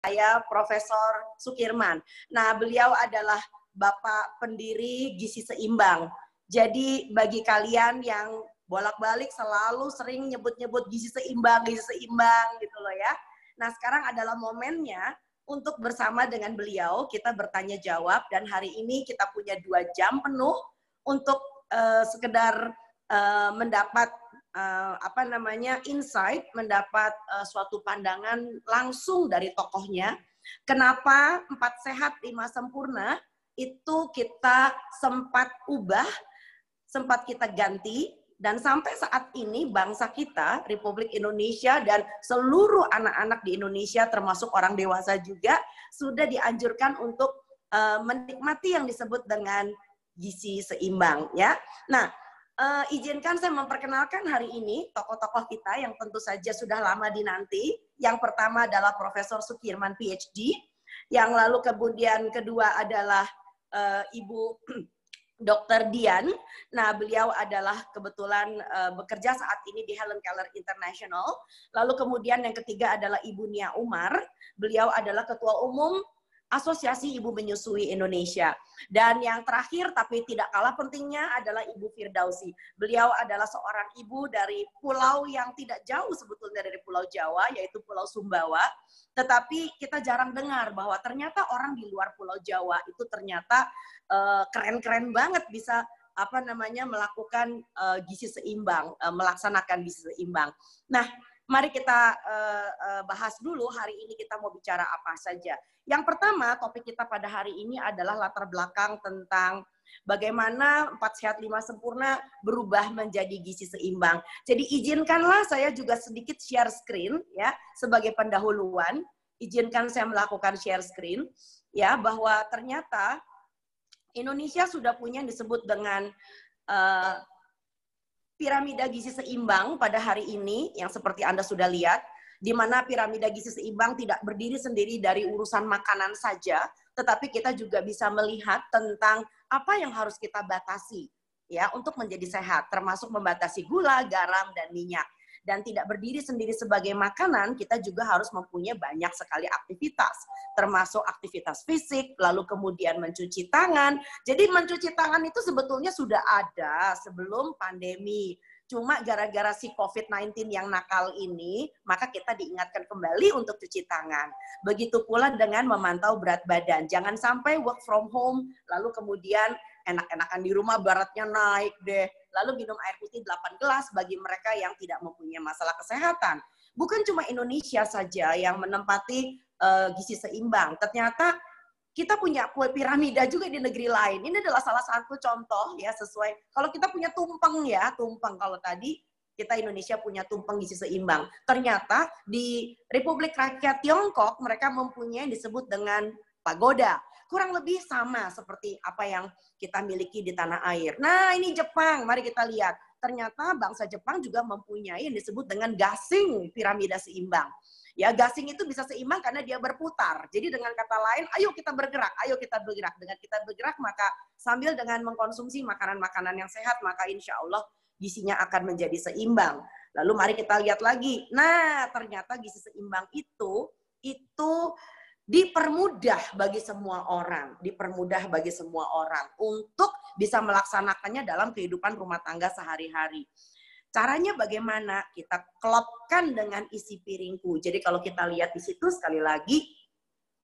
saya Profesor Sukirman. Nah, beliau adalah Bapak pendiri Gizi Seimbang. Jadi bagi kalian yang bolak-balik selalu sering nyebut-nyebut gizi seimbang gitu loh ya. Nah, sekarang adalah momennya untuk bersama dengan beliau kita bertanya jawab, dan hari ini kita punya 2 jam penuh untuk sekedar mendapat insight, mendapat suatu pandangan langsung dari tokohnya. Kenapa 4 sehat 5 sempurna itu kita sempat ubah, sempat kita ganti, dan sampai saat ini bangsa kita, Republik Indonesia, dan seluruh anak-anak di Indonesia termasuk orang dewasa juga sudah dianjurkan untuk menikmati yang disebut dengan gizi seimbang ya. Nah, izinkan saya memperkenalkan hari ini tokoh-tokoh kita yang tentu saja sudah lama dinanti. Yang pertama adalah Profesor Sukirman PhD, yang lalu kemudian kedua adalah Ibu Dr. Dian. Nah, beliau adalah kebetulan bekerja saat ini di Helen Keller International. Lalu kemudian yang ketiga adalah Ibu Nia Umar. Beliau adalah Ketua Umum Asosiasi Ibu Menyusui Indonesia. Dan yang terakhir tapi tidak kalah pentingnya adalah Ibu Firdausi. Beliau adalah seorang ibu dari pulau yang tidak jauh sebetulnya dari Pulau Jawa, yaitu Pulau Sumbawa. Tetapi kita jarang dengar bahwa ternyata orang di luar Pulau Jawa itu ternyata keren-keren banget bisa melakukan gizi seimbang, melaksanakan gizi seimbang. Nah, mari kita bahas dulu hari ini kita mau bicara apa saja. Yang pertama, topik kita pada hari ini adalah latar belakang tentang bagaimana 4 sehat 5 sempurna berubah menjadi gizi seimbang. Jadi izinkanlah saya juga sedikit share screen ya sebagai pendahuluan. Izinkan saya melakukan share screen ya, bahwa ternyata Indonesia sudah punya yang disebut dengan piramida gizi seimbang pada hari ini yang seperti Anda sudah lihat, di mana piramida gizi seimbang tidak berdiri sendiri dari urusan makanan saja, tetapi kita juga bisa melihat tentang apa yang harus kita batasi ya untuk menjadi sehat, termasuk membatasi gula, garam, dan minyak. Dan tidak berdiri sendiri sebagai makanan, kita juga harus mempunyai banyak sekali aktivitas, termasuk aktivitas fisik, lalu kemudian mencuci tangan. Jadi mencuci tangan itu sebetulnya sudah ada sebelum pandemi. Cuma gara-gara si COVID-19 yang nakal ini, maka kita diingatkan kembali untuk cuci tangan. Begitu pula dengan memantau berat badan. Jangan sampai work from home, lalu kemudian enak-enakan di rumah beratnya naik deh. Lalu minum air putih 8 gelas bagi mereka yang tidak mempunyai masalah kesehatan. Bukan cuma Indonesia saja yang menempati gizi seimbang. Ternyata kita punya piramida juga di negeri lain. Ini adalah salah satu contoh ya, sesuai. Kalau kita punya tumpeng ya, tumpeng kalau tadi kita Indonesia punya tumpeng gizi seimbang. Ternyata di Republik Rakyat Tiongkok mereka mempunyai yang disebut dengan pagoda. Kurang lebih sama seperti apa yang kita miliki di tanah air. Nah, ini Jepang, mari kita lihat. Ternyata bangsa Jepang juga mempunyai yang disebut dengan gasing piramida seimbang. Ya, gasing itu bisa seimbang karena dia berputar. Jadi dengan kata lain, ayo kita bergerak, ayo kita bergerak. Dengan kita bergerak, maka sambil dengan mengkonsumsi makanan-makanan yang sehat, maka insya Allah gizinya akan menjadi seimbang. Lalu mari kita lihat lagi. Nah, ternyata gizi seimbang itu dipermudah bagi semua orang, untuk bisa melaksanakannya dalam kehidupan rumah tangga sehari-hari. Caranya bagaimana? Kita klopkan dengan isi piringku. Jadi kalau kita lihat di situ, sekali lagi,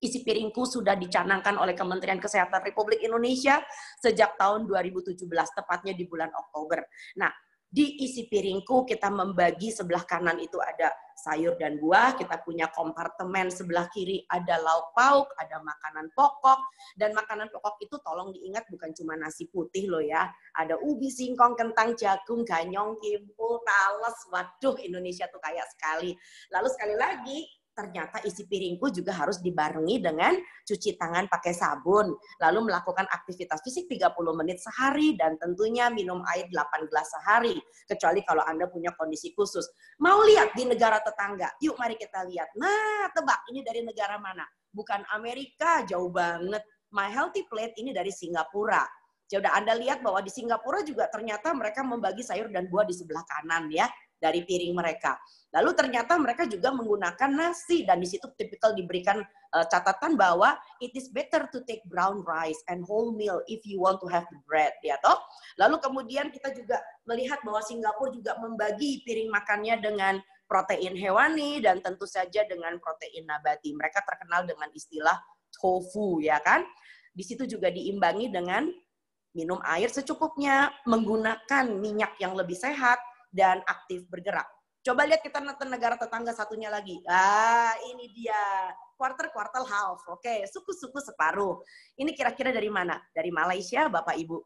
isi piringku sudah dicanangkan oleh Kementerian Kesehatan Republik Indonesia sejak tahun 2017, tepatnya di bulan Oktober. Nah, di isi piringku kita membagi sebelah kanan itu ada sayur dan buah, kita punya kompartemen sebelah kiri ada lauk pauk, ada makanan pokok, dan makanan pokok itu tolong diingat bukan cuma nasi putih loh ya, ada ubi, singkong, kentang, jagung, ganyong, kimpul, talas, waduh Indonesia tuh kaya sekali. Lalu sekali lagi, ternyata isi piringku juga harus dibarengi dengan cuci tangan pakai sabun, lalu melakukan aktivitas fisik 30 menit sehari, dan tentunya minum air 8 gelas sehari, kecuali kalau Anda punya kondisi khusus. Mau lihat di negara tetangga? Yuk mari kita lihat. Nah, tebak ini dari negara mana? Bukan Amerika, jauh banget. My Healthy Plate ini dari Singapura. Sudah Anda lihat bahwa di Singapura juga ternyata mereka membagi sayur dan buah di sebelah kanan ya. dari piring mereka. Lalu ternyata mereka juga menggunakan nasi, dan di situ tipikal diberikan catatan bahwa it is better to take brown rice and whole meal if you want to have the bread, ya toh. Lalu kemudian kita juga melihat bahwa Singapura juga membagi piring makannya dengan protein hewani dan tentu saja dengan protein nabati. Mereka terkenal dengan istilah tofu, ya kan. Di situ juga diimbangi dengan minum air secukupnya, menggunakan minyak yang lebih sehat, dan aktif bergerak. Coba lihat kita nonton negara tetangga satunya lagi. Ini dia. Quarter half. Oke, suku-suku separuh. Ini kira-kira dari mana? Dari Malaysia, Bapak Ibu.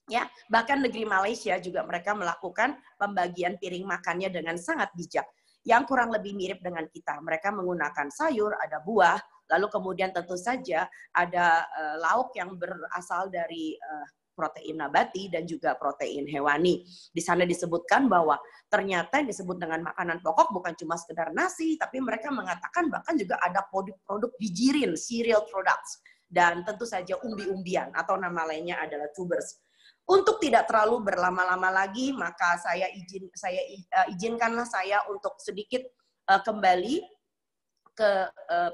Ya, bahkan negeri Malaysia juga mereka melakukan pembagian piring makannya dengan sangat bijak. Yang kurang lebih mirip dengan kita. Mereka menggunakan sayur, ada buah, lalu kemudian tentu saja ada lauk yang berasal dari protein nabati dan juga protein hewani. Di sana disebutkan bahwa ternyata yang disebut dengan makanan pokok bukan cuma sekedar nasi, tapi mereka mengatakan bahkan juga ada produk-produk bijirin, cereal products, dan tentu saja umbi-umbian atau nama lainnya adalah tubers. Untuk tidak terlalu berlama-lama lagi, maka izinkanlah saya untuk sedikit kembali ke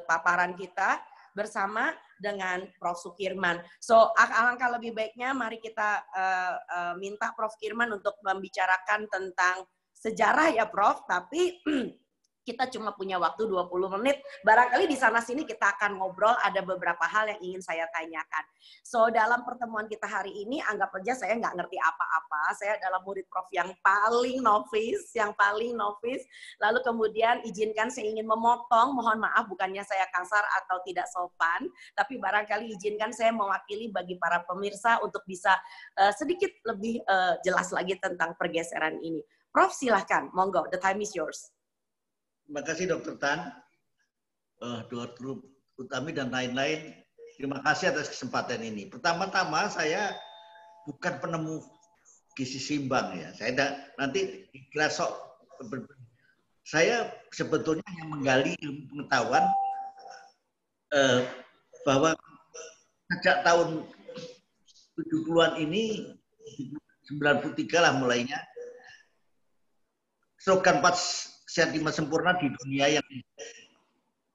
paparan kita bersama dengan Prof. Sukirman. So, alangkah lebih baiknya mari kita minta Prof. Kirman untuk membicarakan tentang sejarah ya Prof, tapi kita cuma punya waktu 20 menit. Barangkali di sana-sini kita akan ngobrol, ada beberapa hal yang ingin saya tanyakan. So, dalam pertemuan kita hari ini, anggap aja saya nggak ngerti apa-apa. Saya adalah murid Prof yang paling novice. Lalu kemudian izinkan saya ingin memotong, mohon maaf bukannya saya kasar atau tidak sopan, tapi barangkali izinkan saya mewakili bagi para pemirsa untuk bisa sedikit lebih jelas lagi tentang pergeseran ini. Prof, silahkan, monggo, the time is yours. Terima kasih Dr. Tan, Dr. Utami dan lain-lain. Terima kasih atas kesempatan ini. Pertama-tama saya bukan penemu gizi seimbang ya. Saya nanti kira sok. Saya sebetulnya yang menggali ilmu pengetahuan bahwa sejak tahun 70-an ini 93 lah mulainya. Slogan 4 Sehat 5 Sempurna di dunia yang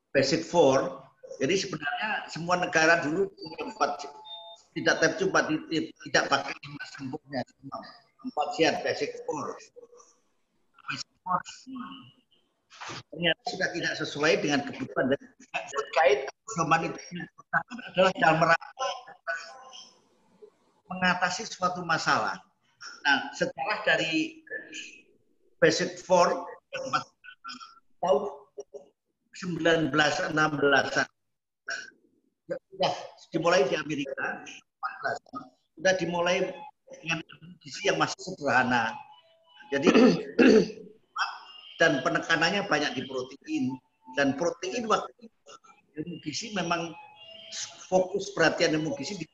Basic 4. Jadi sebenarnya semua negara dulu punya 4, tidak pakai 5 sempurna, 4 sehat Basic 4. Basic 4 ternyata sudah tidak sesuai dengan kebutuhan dan terkait pedoman itu adalah dalam rangka mengatasi suatu masalah. Nah, sejarah dari Basic 4 tahun 1916-an sudah dimulai di Amerika, 14 sudah dimulai dengan gizi yang masih sederhana. Jadi dan penekanannya banyak di protein, dan protein waktu itu ilmu gizi memang fokus perhatian ilmu gizi di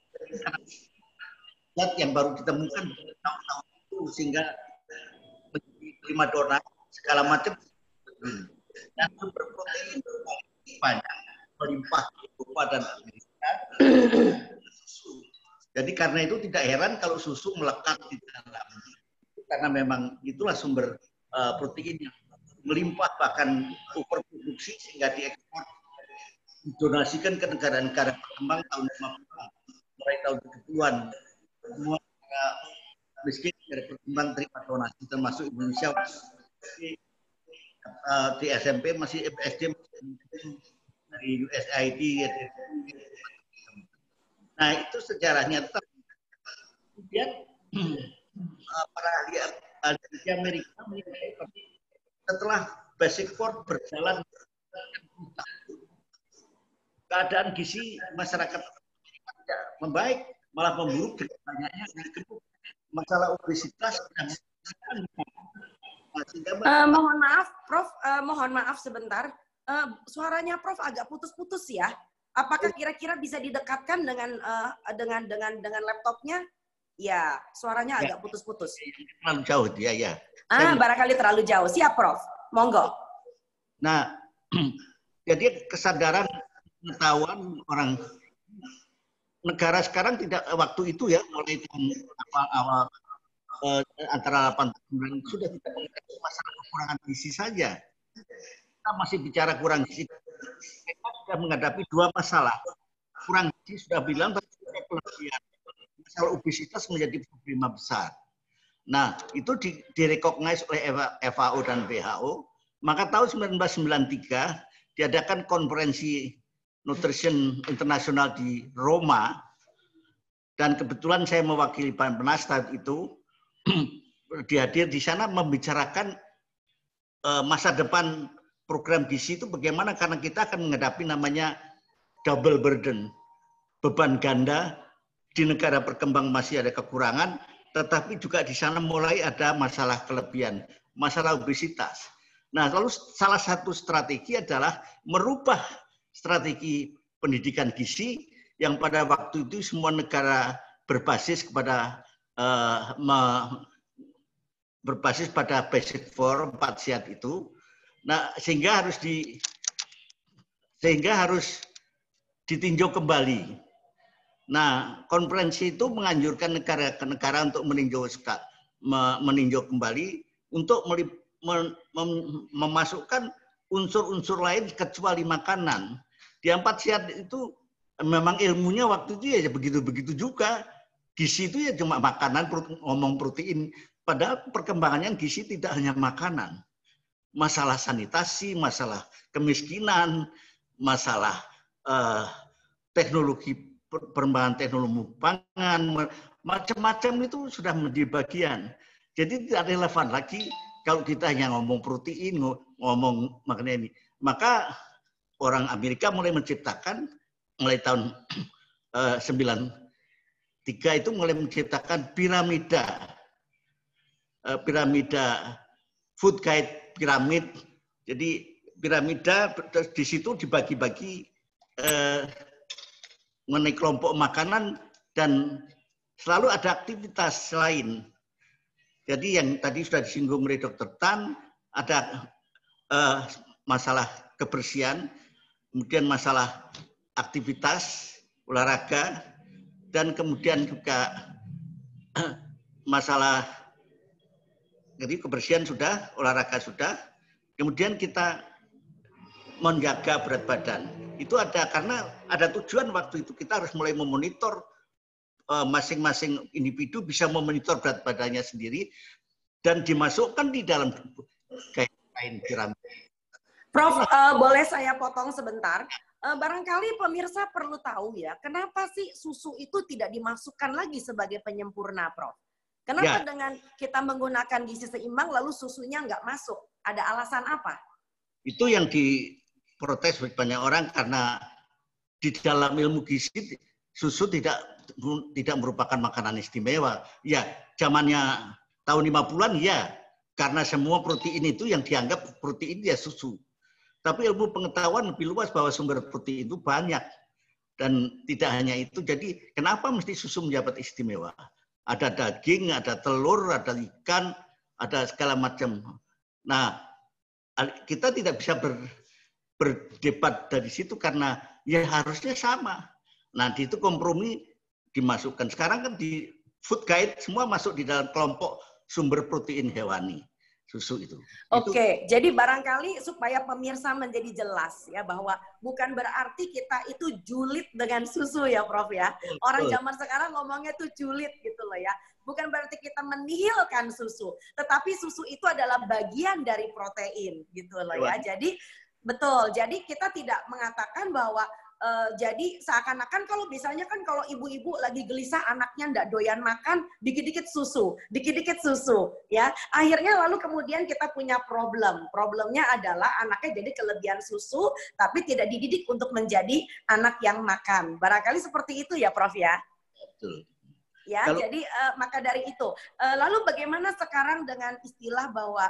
zat yang baru ditemukan tahun-tahun itu sehingga menjadi primadona segala macam. Dan sumber protein banyak melimpah di Eropa dan Amerika. Jadi karena itu tidak heran kalau susu melekat di dalam, karena memang itulah sumber protein yang melimpah bahkan overproduksi sehingga diekspor didonasikan ke negara-negara berkembang tahun 50-an, mulai tahun 70-an. Semua negara miskin dari berkembang terima donasi termasuk Indonesia. Di SMP masih SD dari USAID. Nah itu sejarahnya. Kemudian para ahli di Amerika setelah Basic 4 berjalan, keadaan gizi masyarakat tidak membaik, malah memburuk dengan banyaknya masalah obesitas dan mohon maaf, Prof. Mohon maaf sebentar. Suaranya Prof agak putus-putus ya. Apakah kira-kira bisa didekatkan dengan laptopnya? Ya, suaranya agak putus-putus. Terlalu jauh, ya. Barangkali terlalu jauh. Siap, Prof. Monggo. Nah, jadi kesadaran pengetahuan orang negara sekarang tidak waktu itu ya, mulai tahun awal antara 8 bulan sudah tidak menghadapi masalah kekurangan gizi saja. Kita masih bicara kurang gizi. Kita sudah menghadapi 2 masalah. Kurang gizi sudah bilang, tapi sudah kelebihan. Masalah obesitas menjadi problema besar. Nah, itu direkognize oleh FAO dan WHO. Maka tahun 1993 diadakan konferensi Nutrition Internasional di Roma. Dan kebetulan saya mewakili Bapenas saat itu. Dihadir di sana membicarakan masa depan program gizi itu bagaimana, karena kita akan menghadapi namanya double burden. Beban ganda, di negara berkembang masih ada kekurangan, tetapi juga di sana mulai ada masalah kelebihan, masalah obesitas. Nah, lalu salah satu strategi adalah merubah strategi pendidikan gizi yang pada waktu itu semua negara berbasis kepada berbasis pada basic four, 4 sehat itu. Nah, sehingga harus ditinjau kembali. Nah, konferensi itu menganjurkan negara ke negara untuk meninjau kembali untuk memasukkan unsur-unsur lain kecuali makanan. Di 4 sehat itu memang ilmunya waktu itu ya begitu-begitu juga. Gizi itu ya cuma makanan, ngomong protein. Padahal perkembangannya gizi tidak hanya makanan. Masalah sanitasi, masalah kemiskinan, masalah teknologi, perkembangan teknologi pangan, macam-macam itu sudah menjadi bagian. Jadi tidak relevan lagi kalau kita hanya ngomong protein, ngomong makanan ini. Maka orang Amerika mulai menciptakan, mulai tahun 93 itu mulai menciptakan piramida food guide piramid. Jadi piramida di situ dibagi-bagi mengenai kelompok makanan dan selalu ada aktivitas lain. Jadi yang tadi sudah disinggung oleh Dr. Tan, ada masalah kebersihan, kemudian masalah aktivitas olahraga, dan kemudian juga masalah, jadi kebersihan sudah, olahraga sudah, kemudian kita menjaga berat badan. Itu ada karena ada tujuan waktu itu kita harus mulai memonitor masing-masing individu bisa memonitor berat badannya sendiri dan dimasukkan di dalam kain piramid. Prof, boleh saya potong sebentar? Barangkali pemirsa perlu tahu ya, kenapa sih susu itu tidak dimasukkan lagi sebagai penyempurna, Prof? Kenapa dengan kita menggunakan gizi seimbang lalu susunya nggak masuk? Ada alasan apa? Itu yang diprotes banyak orang karena di dalam ilmu gizi susu tidak merupakan makanan istimewa. Ya, zamannya tahun 50-an ya, karena semua protein itu yang dianggap protein ya susu. Tapi ilmu pengetahuan lebih luas bahwa sumber protein itu banyak. Dan tidak hanya itu, jadi kenapa mesti susu menjabat istimewa? Ada daging, ada telur, ada ikan, ada segala macam. Nah, kita tidak bisa berdebat dari situ karena ya harusnya sama. Nah, di itu kompromi dimasukkan. Sekarang kan di food guide semua masuk di dalam kelompok sumber protein hewani. Susu itu. Oke, jadi barangkali supaya pemirsa menjadi jelas ya bahwa bukan berarti kita itu julid dengan susu ya Prof ya. Orang zaman sekarang ngomongnya tuh julid gitu loh ya. Bukan berarti kita menihilkan susu, tetapi susu itu adalah bagian dari protein gitu loh ya. Jadi betul, jadi kita tidak mengatakan bahwa jadi seakan-akan kalau misalnya kan kalau ibu-ibu lagi gelisah anaknya nggak doyan makan, dikit-dikit susu ya. Akhirnya lalu kemudian kita punya problem. Problemnya adalah anaknya jadi kelebihan susu tapi tidak dididik untuk menjadi anak yang makan. Barangkali seperti itu ya Prof ya. Betul. Ya, jadi maka dari itu. Lalu bagaimana sekarang dengan istilah bahwa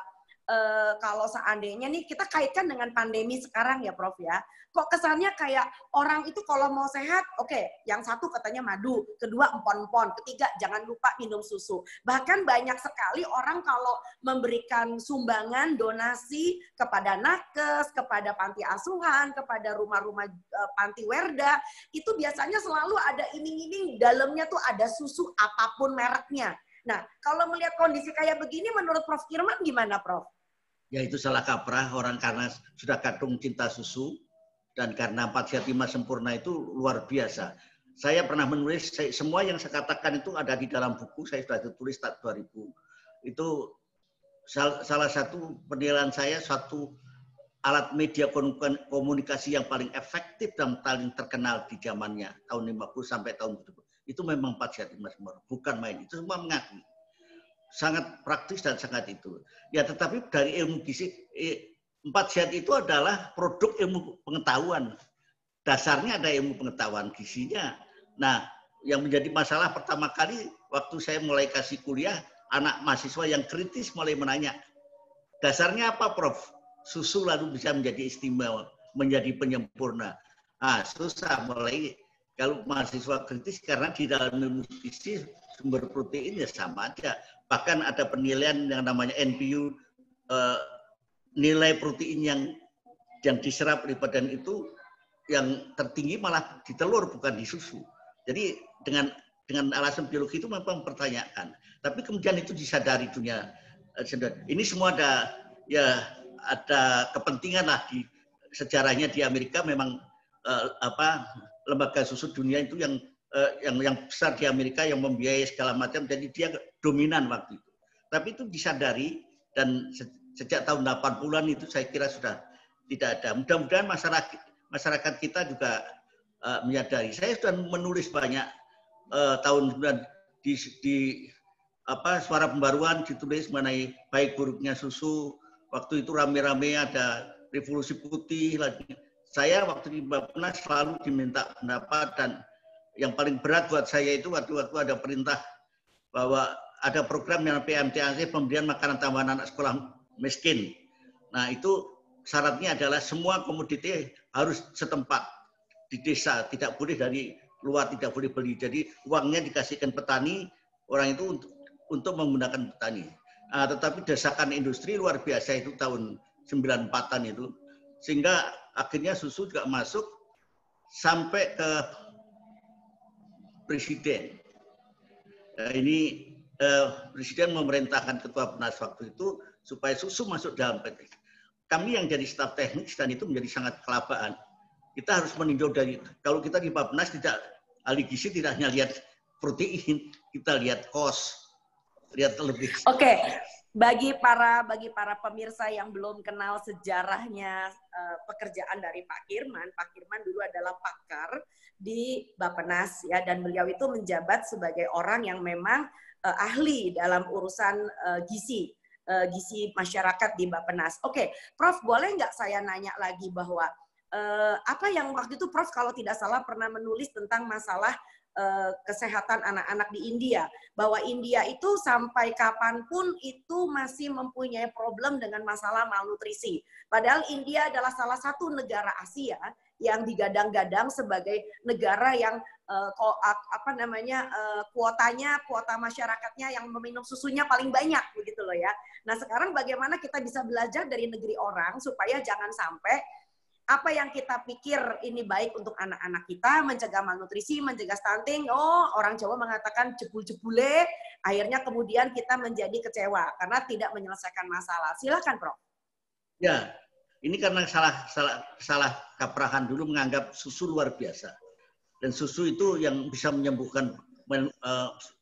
kalau seandainya nih kita kaitkan dengan pandemi sekarang ya Prof ya, kok kesannya kayak orang itu kalau mau sehat, oke, yang satu katanya madu, kedua empon-empon, ketiga jangan lupa minum susu. Bahkan banyak sekali orang kalau memberikan sumbangan donasi kepada nakes, kepada panti asuhan, kepada rumah-rumah panti werda, itu biasanya selalu ada iming-iming dalamnya tuh ada susu apapun mereknya. Nah, kalau melihat kondisi kayak begini, menurut Prof. Kirman gimana, Prof? Ya itu salah kaprah orang karena sudah kadung cinta susu dan karena 4 sehat 5 sempurna itu luar biasa. Saya pernah menulis semua yang saya katakan itu ada di dalam buku, saya sudah tulis tahun 2000. Itu salah satu penilaian saya, suatu alat media komunikasi yang paling efektif dan paling terkenal di zamannya tahun 50 sampai tahun 70. Itu memang 4 sehat 5 sempurna, bukan main. Itu semua mengakui. Sangat praktis dan sangat itu. Ya tetapi dari ilmu gizi 4 sehat itu adalah produk ilmu pengetahuan. Dasarnya ada ilmu pengetahuan gizinya. Nah, yang menjadi masalah pertama kali waktu saya mulai kasih kuliah, anak mahasiswa yang kritis mulai menanya, dasarnya apa, Prof? Susu lalu bisa menjadi istimewa, menjadi penyempurna. Ah, susah mulai kalau mahasiswa kritis karena di dalam ilmu gizi sumber protein ya sama aja. Bahkan ada penilaian yang namanya NPU, nilai protein yang diserap oleh badan itu yang tertinggi malah di telur bukan di susu. Jadi dengan alasan biologi itu memang mempertanyakan. Tapi kemudian itu disadari dunia. Ini semua ada kepentingan lah di sejarahnya di Amerika memang lembaga susu dunia itu yang besar di Amerika yang membiayai segala macam, jadi dia dominan waktu itu. Tapi itu disadari dan sejak tahun 80-an itu saya kira sudah tidak ada. Mudah-mudahan masyarakat kita juga menyadari. Saya sudah menulis banyak tahun 9 di Suara Pembaruan ditulis mengenai baik buruknya susu. Waktu itu rame-rame ada revolusi putih lagi. Saya waktu di Bappenas selalu diminta pendapat dan yang paling berat buat saya itu waktu ada perintah bahwa ada program yang PMTAC, pemberian makanan tambahan anak sekolah miskin. Nah itu syaratnya adalah semua komoditi harus setempat di desa, tidak boleh dari luar, tidak boleh beli. Jadi uangnya dikasihkan petani, orang itu untuk menggunakan petani. Nah, tetapi desakan industri luar biasa itu tahun 94-an itu. Sehingga akhirnya susu juga masuk sampai ke presiden. Ini presiden memerintahkan ketua PNAS waktu itu supaya susu masuk dalam PT. Kami yang jadi staf teknik dan itu menjadi sangat kelabaan. Kita harus meninjau dari, kalau kita di Bappenas tidak, ahli gizi tidak hanya lihat protein, kita lihat cost, lihat lebih. Oke. Bagi para pemirsa yang belum kenal sejarahnya pekerjaan dari Pak Kirman dulu adalah pakar di Bappenas ya, dan beliau itu menjabat sebagai orang yang memang ahli dalam urusan gizi masyarakat di Bappenas. Oke, Prof, boleh nggak saya nanya lagi bahwa apa yang waktu itu Prof kalau tidak salah pernah menulis tentang masalah kesehatan anak-anak di India, bahwa India itu sampai kapanpun itu masih mempunyai problem dengan masalah malnutrisi. Padahal India adalah salah satu negara Asia yang digadang-gadang sebagai negara yang kuota masyarakatnya yang meminum susunya paling banyak begitu loh ya. Nah sekarang bagaimana kita bisa belajar dari negeri orang supaya jangan sampai apa yang kita pikir ini baik untuk anak-anak kita, mencegah malnutrisi, mencegah stunting, orang Jawa mengatakan jebul-jebule, akhirnya kemudian kita menjadi kecewa karena tidak menyelesaikan masalah. Silakan, Prof. Ya, ini karena salah kaprahan dulu menganggap susu luar biasa. Dan susu itu yang bisa menyembuhkan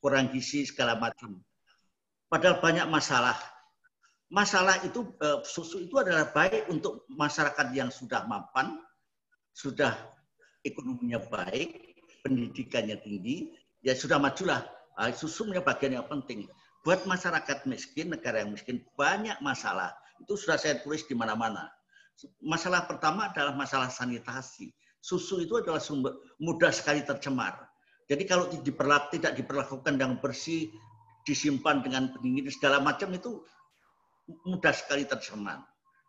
kurang gizi segala macam. Padahal banyak masalah. Masalah itu susu itu adalah baik untuk masyarakat yang sudah mapan, sudah ekonominya baik, pendidikannya tinggi, ya sudah majulah. Susu punya bagian yang penting. Buat masyarakat miskin, negara yang miskin, banyak masalah. Itu sudah saya tulis di mana-mana. Masalah pertama adalah masalah sanitasi. Susu itu adalah sumber mudah sekali tercemar. Jadi kalau tidak diperlakukan dengan bersih, disimpan dengan pendingin segala macam itu mudah sekali tercemar.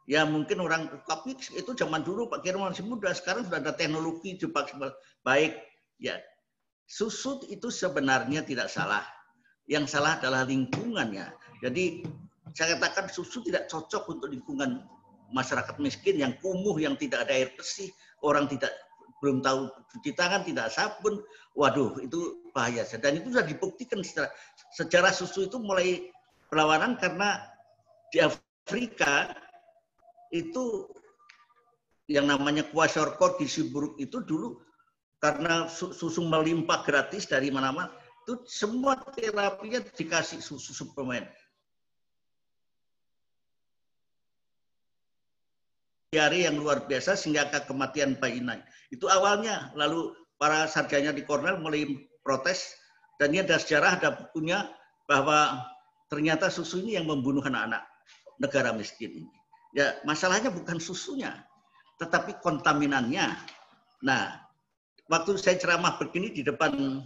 Ya mungkin orang, tapi itu zaman dulu Pak Kirman masih muda, sekarang sudah ada teknologi dipakai baik. Ya, susu itu sebenarnya tidak salah. Yang salah adalah lingkungannya. Jadi saya katakan susu tidak cocok untuk lingkungan masyarakat miskin yang kumuh, yang tidak ada air bersih, orang tidak belum tahu cuci tangan, tidak sabun, waduh itu bahaya. Dan itu sudah dibuktikan sejarah susu itu mulai perlawanan karena di Afrika itu yang namanya kwashiorkor, gizi buruk itu dulu karena susu melimpah gratis dari mana-mana, itu semua terapinya dikasih susu suplemen. Diare yang luar biasa sehingga angka kematian bayi naik. Itu awalnya, lalu para sarjana di Cornell mulai protes, dan ini ada sejarah, ada bukunya, bahwa ternyata susu ini yang membunuh anak-anak negara miskin ini. Ya, masalahnya bukan susunya, tetapi kontaminannya. Nah, waktu saya ceramah begini di depan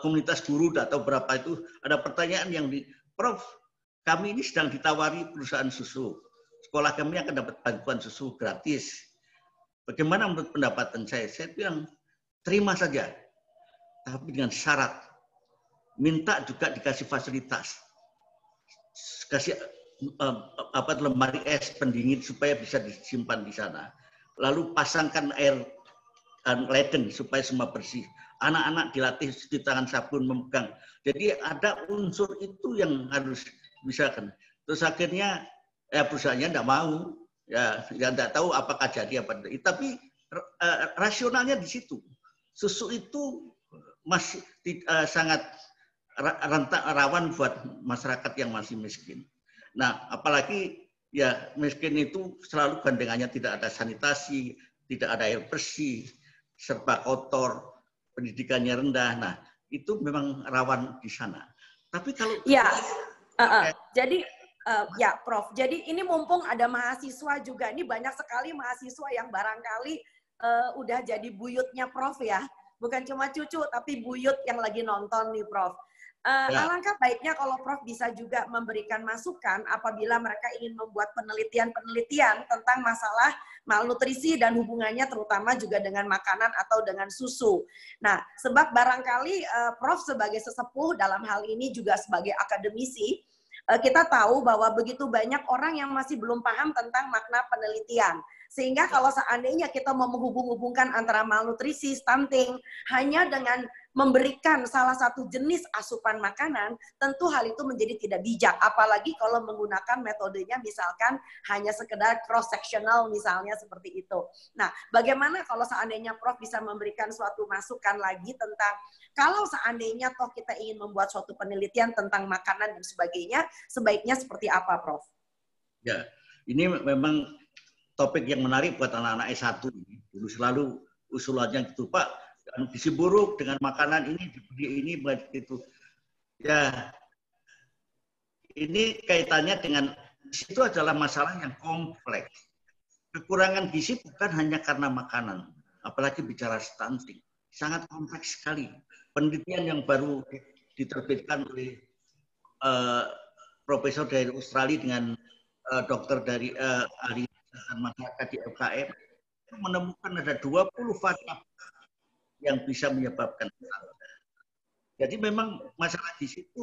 komunitas guru atau berapa itu, ada pertanyaan yang Prof, kami ini sedang ditawari perusahaan susu. Sekolah kami akan dapat bantuan susu gratis. Bagaimana menurut pendapatan saya? Saya bilang, terima saja. Tapi dengan syarat. Minta juga dikasih fasilitas. Kasih lemari es pendingin supaya bisa disimpan di sana. Lalu pasangkan air leden supaya semua bersih. Anak-anak dilatih cuci tangan, sabun, memegang. Jadi ada unsur itu yang harus bisa kan. Terus akhirnya perusahaannya tidak mau, ya tidak tahu apakah jadi apa tidak. Tapi rasionalnya di situ. Susu itu masih sangat rawan buat masyarakat yang masih miskin. Nah, apalagi ya miskin itu selalu gandengannya tidak ada sanitasi, tidak ada air bersih, serba kotor, pendidikannya rendah. Nah, itu memang rawan di sana. Tapi kalau jadi ya, Prof. Jadi ini mumpung ada mahasiswa juga, ini banyak sekali mahasiswa yang barangkali udah jadi buyutnya Prof ya. Bukan cuma cucu, tapi buyut yang lagi nonton nih, Prof. Alangkah baiknya kalau Prof bisa juga memberikan masukan apabila mereka ingin membuat penelitian-penelitian tentang masalah malnutrisi dan hubungannya terutama juga dengan makanan atau dengan susu. Nah, sebab barangkali Prof sebagai sesepuh dalam hal ini juga sebagai akademisi, kita tahu bahwa begitu banyak orang yang masih belum paham tentang makna penelitian. Sehingga kalau seandainya kita mau menghubung-hubungkan antara malnutrisi, stunting, hanya dengan memberikan salah satu jenis asupan makanan, tentu hal itu menjadi tidak bijak. Apalagi kalau menggunakan metodenya misalkan hanya sekedar cross-sectional misalnya seperti itu. Nah, bagaimana kalau seandainya Prof bisa memberikan suatu masukan lagi tentang kalau seandainya toh kita ingin membuat suatu penelitian tentang makanan dan sebagainya, sebaiknya seperti apa, Prof? Ya, ini memang topik yang menarik buat anak-anak S1 ini. Dulu selalu usulannya gitu, Pak, gizi buruk dengan makanan ini, diberi ini, begitu. Ya, ini kaitannya dengan itu adalah masalah yang kompleks. Kekurangan gizi bukan hanya karena makanan, apalagi bicara stunting. Sangat kompleks sekali. Penelitian yang baru diterbitkan oleh profesor dari Australia dengan dokter dari ahli masyarakat di UKM menemukan ada 20 variabel yang bisa menyebabkan kesalahan. Jadi memang masalah gizi itu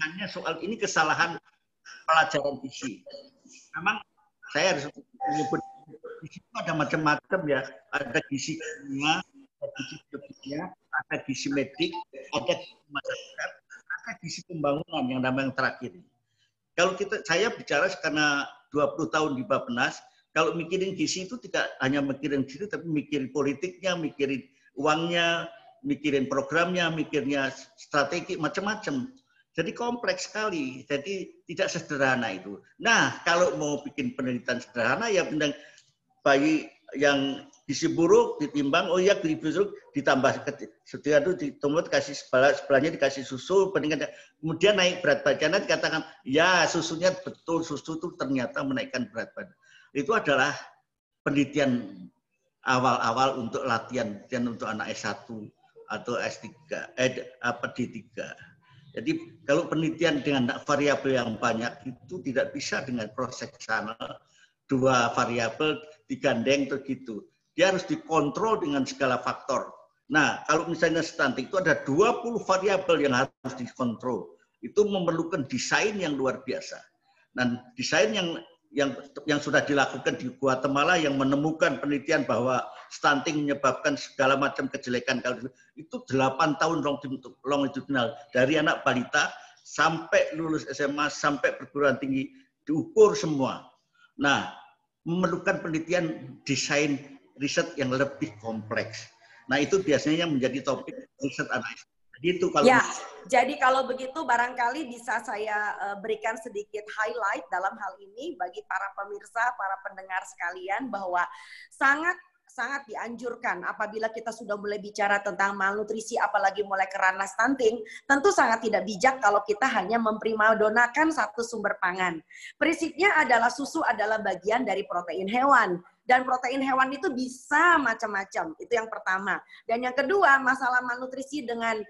hanya soal ini kesalahan pelajaran gizi. Memang saya harus menyebut gizi itu ada macam-macam ya. Ada gizi kimia, ada gizi biologis, ada gizi medik, ada gizi masyarakat, ada gizi pembangunan yang namanya yang terakhir. Kalau saya bicara karena 20 tahun di Bappenas, kalau mikirin gizi itu tidak hanya mikirin gizi, tapi mikirin politiknya, mikirin uangnya, mikirin programnya, mikirnya strategi, macam-macam. Jadi kompleks sekali, jadi tidak sederhana itu. Nah, kalau mau bikin penelitian sederhana, ya bintang bayi yang gizi buruk ditimbang, oh ya gizi buruk ditambah setelah itu ditumbuk kasih sebelahnya dikasih susu, kemudian naik berat badannya dikatakan ya susunya betul, susu itu ternyata menaikkan berat badan. Itu adalah penelitian awal-awal untuk latihan untuk anak S1 atau S3 D3. Jadi kalau penelitian dengan variabel yang banyak itu tidak bisa dengan cross-sectional, 2 variabel digandeng begitu. Dia harus dikontrol dengan segala faktor. Nah, kalau misalnya stunting itu ada 20 variabel yang harus dikontrol. Itu memerlukan desain yang luar biasa. Dan desain yang sudah dilakukan di Guatemala yang menemukan penelitian bahwa stunting menyebabkan segala macam kejelekan itu 8 tahun longitudinal dari anak balita sampai lulus SMA sampai perguruan tinggi diukur semua. Nah, memerlukan penelitian desain riset yang lebih kompleks. Nah, itu biasanya yang menjadi topik riset anak. Gitu kalau ya, jadi kalau begitu barangkali bisa saya berikan sedikit highlight dalam hal ini bagi para pemirsa, para pendengar sekalian bahwa sangat dianjurkan apabila kita sudah mulai bicara tentang malnutrisi apalagi mulai ke ranah stunting, tentu sangat tidak bijak kalau kita hanya memprimadonnakan satu sumber pangan. Prinsipnya adalah susu adalah bagian dari protein hewan. Dan protein hewan itu bisa macam-macam, itu yang pertama. Dan yang kedua, masalah malnutrisi dengan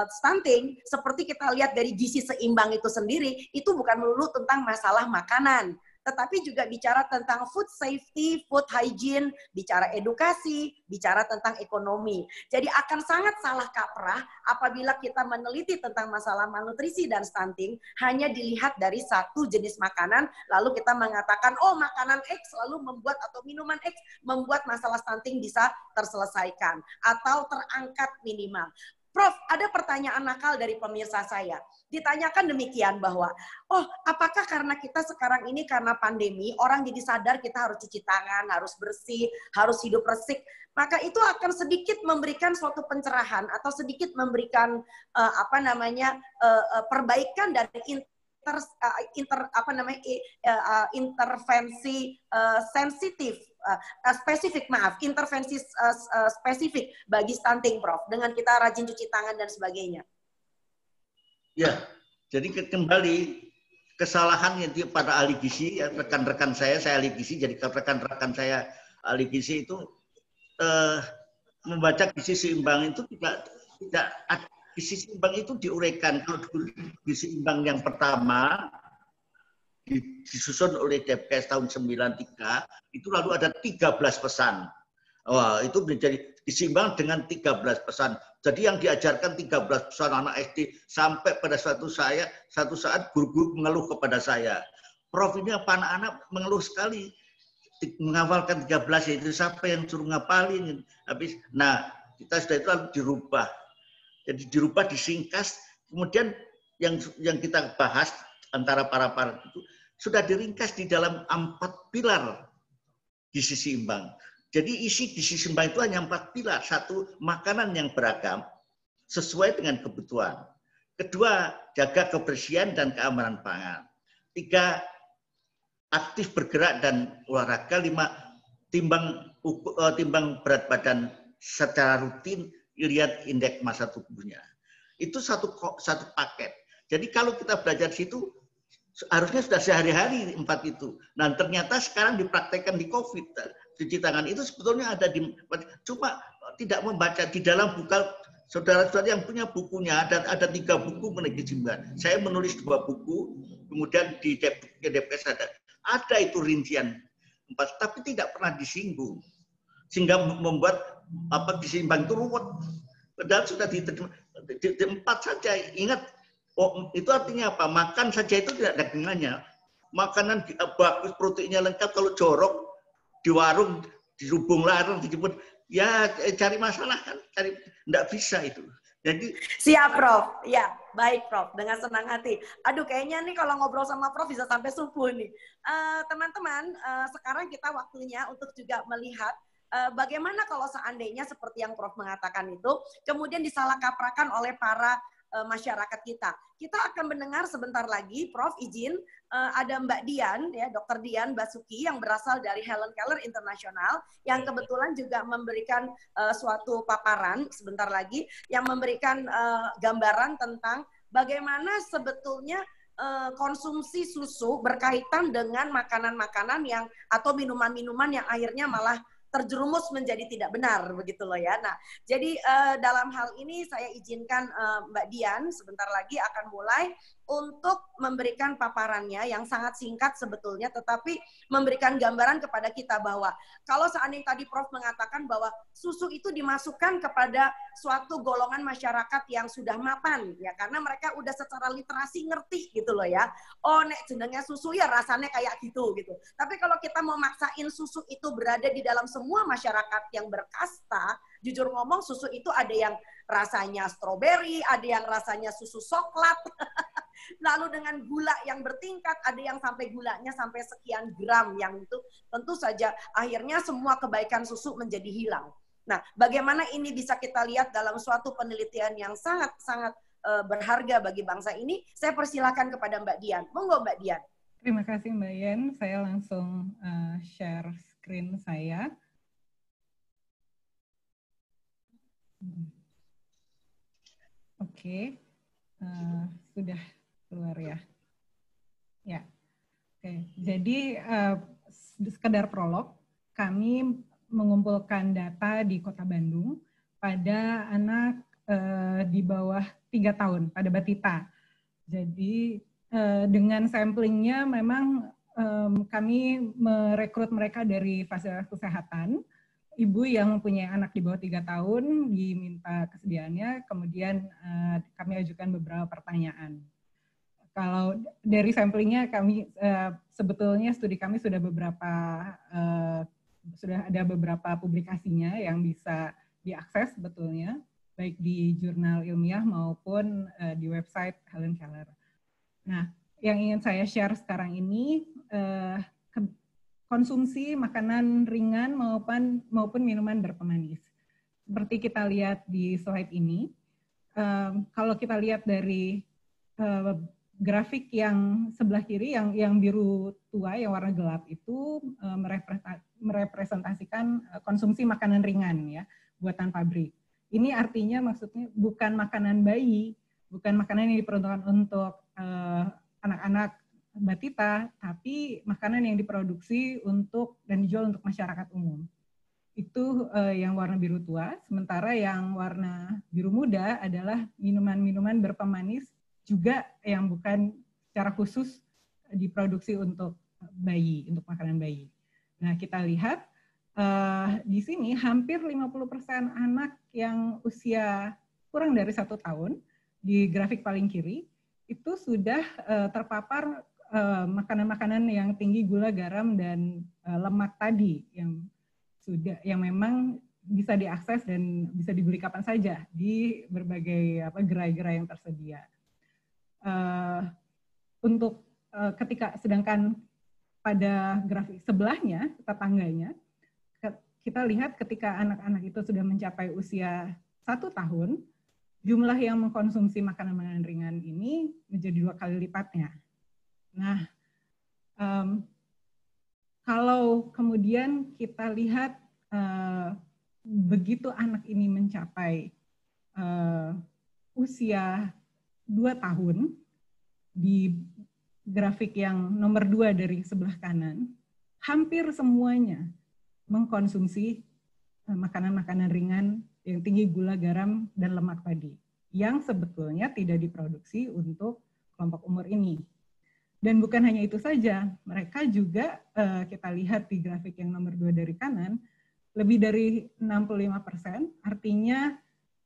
stunting, seperti kita lihat dari gizi seimbang itu sendiri, itu bukan melulu tentang masalah makanan, tetapi juga bicara tentang food safety, food hygiene, bicara edukasi, bicara tentang ekonomi. Jadi akan sangat salah kaprah apabila kita meneliti tentang masalah malnutrisi dan stunting hanya dilihat dari satu jenis makanan, lalu kita mengatakan, oh makanan X lalu membuat atau minuman X membuat masalah stunting bisa terselesaikan atau terangkat minimal. Prof, ada pertanyaan nakal dari pemirsa saya. Ditanyakan demikian bahwa, oh apakah karena kita sekarang ini karena pandemi, orang jadi sadar kita harus cuci tangan, harus bersih, harus hidup resik, maka itu akan sedikit memberikan suatu pencerahan atau sedikit memberikan perbaikan dari intervensi sensitif, intervensi spesifik bagi stunting, Prof, dengan kita rajin cuci tangan dan sebagainya. Ya, jadi kembali kesalahan yang pada ahli gizi, ya, rekan-rekan saya ahli gizi, jadi rekan-rekan saya ahli gizi itu membaca gizi seimbang itu tidak gizi seimbang itu diuraikan. Kalau gizi seimbang yang pertama disusun oleh Depkes tahun 93, itu lalu ada 13 pesan. Wah, itu menjadi disimbang dengan 13 pesan. Jadi yang diajarkan 13 pesan anak SD sampai pada suatu saat guru-guru mengeluh kepada saya. Prof, ini apa anak-anak mengeluh sekali. Menghafalkan 13 itu siapa yang suruh ngapalin. Habis, nah kita sudah itu lalu dirubah. Jadi dirubah, disingkas. Kemudian yang kita bahas antara para itu sudah diringkas di dalam 4 pilar gizi seimbang. Jadi isi gizi seimbang itu hanya 4 pilar. 1, makanan yang beragam sesuai dengan kebutuhan. 2, jaga kebersihan dan keamanan pangan. 3, aktif bergerak dan olahraga. 5, timbang berat badan secara rutin, lihat indeks massa tubuhnya. Itu satu paket. Jadi kalau kita belajar di situ, harusnya sudah sehari-hari 4 itu. Nah ternyata sekarang dipraktekkan di COVID. Cuci tangan itu sebetulnya ada cuma tidak membaca di dalam buku. Saudara-saudara yang punya bukunya, ada 3 buku mengenai gizi seimbang. Saya menulis 2 buku, kemudian di Depkes ada itu rincian 4, tapi tidak pernah disinggung, sehingga membuat gizi seimbang itu ruwet. Padahal sudah di 4 saja. Ingat, oh, itu artinya apa? Makan saja itu tidak ada gunanya. Makanan bagus, proteinnya lengkap, kalau jorok di warung, di lubung larang, dijemput, ya cari masalah kan, nggak bisa itu. Jadi siap, Prof. Ya, baik, Prof. Dengan senang hati. Aduh, kayaknya nih kalau ngobrol sama Prof bisa sampai subuh nih. Teman-teman, sekarang kita waktunya untuk juga melihat bagaimana kalau seandainya seperti yang Prof mengatakan itu, kemudian disalah kaprakan oleh para masyarakat kita. Kita akan mendengar sebentar lagi, Prof izin, ada Mbak Dian, ya, Dr. Dian Basuki yang berasal dari Helen Keller International, yang kebetulan juga memberikan suatu paparan sebentar lagi, yang memberikan gambaran tentang bagaimana sebetulnya konsumsi susu berkaitan dengan makanan-makanan yang atau minuman-minuman yang akhirnya malah terjerumus menjadi tidak benar, begitu loh ya. Nah, jadi dalam hal ini saya izinkan Mbak Dian sebentar lagi akan mulai untuk memberikan paparannya yang sangat singkat sebetulnya, tetapi memberikan gambaran kepada kita bahwa kalau seandainya tadi Prof mengatakan bahwa susu itu dimasukkan kepada suatu golongan masyarakat yang sudah mapan, ya karena mereka udah secara literasi ngerti gitu loh ya. Oh, nek jenengnya susu ya rasanya kayak gitu. Tapi kalau kita mau maksain susu itu berada di dalam semua masyarakat yang berkasta, jujur ngomong susu itu ada yang rasanya stroberi, ada yang rasanya susu coklat. Lalu dengan gula yang bertingkat, ada yang sampai gulanya sampai sekian gram, yang itu tentu saja akhirnya semua kebaikan susu menjadi hilang. Nah, bagaimana ini bisa kita lihat dalam suatu penelitian yang sangat-sangat berharga bagi bangsa ini, saya persilakan kepada Mbak Dian. Monggo Mbak Dian. Terima kasih Mbak Yen, saya langsung share screen saya. Oke, sudah keluar ya. Ya, oke. Jadi sekedar prolog, kami mengumpulkan data di Kota Bandung pada anak di bawah 3 tahun, pada batita. Jadi dengan samplingnya memang kami merekrut mereka dari fasilitas kesehatan. Ibu yang mempunyai anak di bawah 3 tahun diminta kesediaannya, kemudian kami ajukan beberapa pertanyaan. Kalau dari samplingnya kami sebetulnya studi kami sudah ada beberapa publikasinya yang bisa diakses sebetulnya, baik di jurnal ilmiah maupun di website Helen Keller. Nah, yang ingin saya share sekarang ini konsumsi makanan ringan maupun minuman berpemanis. Seperti kita lihat di slide ini, kalau kita lihat dari grafik yang sebelah kiri, yang biru tua, yang warna gelap itu merepresentasikan konsumsi makanan ringan ya, buatan pabrik. Ini artinya maksudnya bukan makanan bayi, bukan makanan yang diperuntukkan untuk anak-anak batita, tapi makanan yang diproduksi untuk dan dijual untuk masyarakat umum. Itu yang warna biru tua, sementara yang warna biru muda adalah minuman-minuman berpemanis juga yang bukan secara khusus diproduksi untuk bayi, untuk makanan bayi. Nah, kita lihat di sini hampir 50% anak yang usia kurang dari 1 tahun, di grafik paling kiri, itu sudah terpapar makanan-makanan yang tinggi gula, garam, dan lemak tadi, yang memang bisa diakses dan bisa dibeli kapan saja di berbagai gerai-gerai yang tersedia. Sedangkan pada grafik sebelahnya, tetangganya, kita lihat ketika anak-anak itu sudah mencapai usia 1 tahun, jumlah yang mengkonsumsi makanan-makanan ringan ini menjadi 2 kali lipatnya. Nah, kalau kemudian kita lihat begitu anak ini mencapai usia 2 tahun, di grafik yang nomor 2 dari sebelah kanan, hampir semuanya mengkonsumsi makanan-makanan ringan yang tinggi gula, garam, dan lemak tadi, yang sebetulnya tidak diproduksi untuk kelompok umur ini. Dan bukan hanya itu saja, mereka juga kita lihat di grafik yang nomor 2 dari kanan, lebih dari 65%, artinya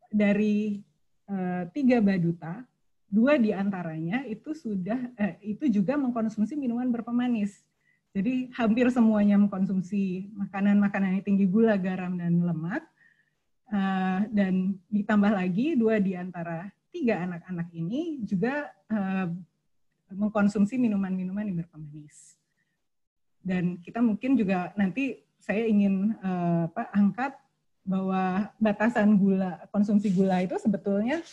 dari 3 baduta, 2 diantaranya itu juga mengkonsumsi minuman berpemanis. Jadi hampir semuanya mengkonsumsi makanan-makanan yang tinggi gula, garam, dan lemak. Dan ditambah lagi 2 di antara 3 anak-anak ini juga mengkonsumsi minuman-minuman yang berpemanis. Dan kita mungkin juga nanti saya ingin angkat bahwa batasan konsumsi gula itu sebetulnya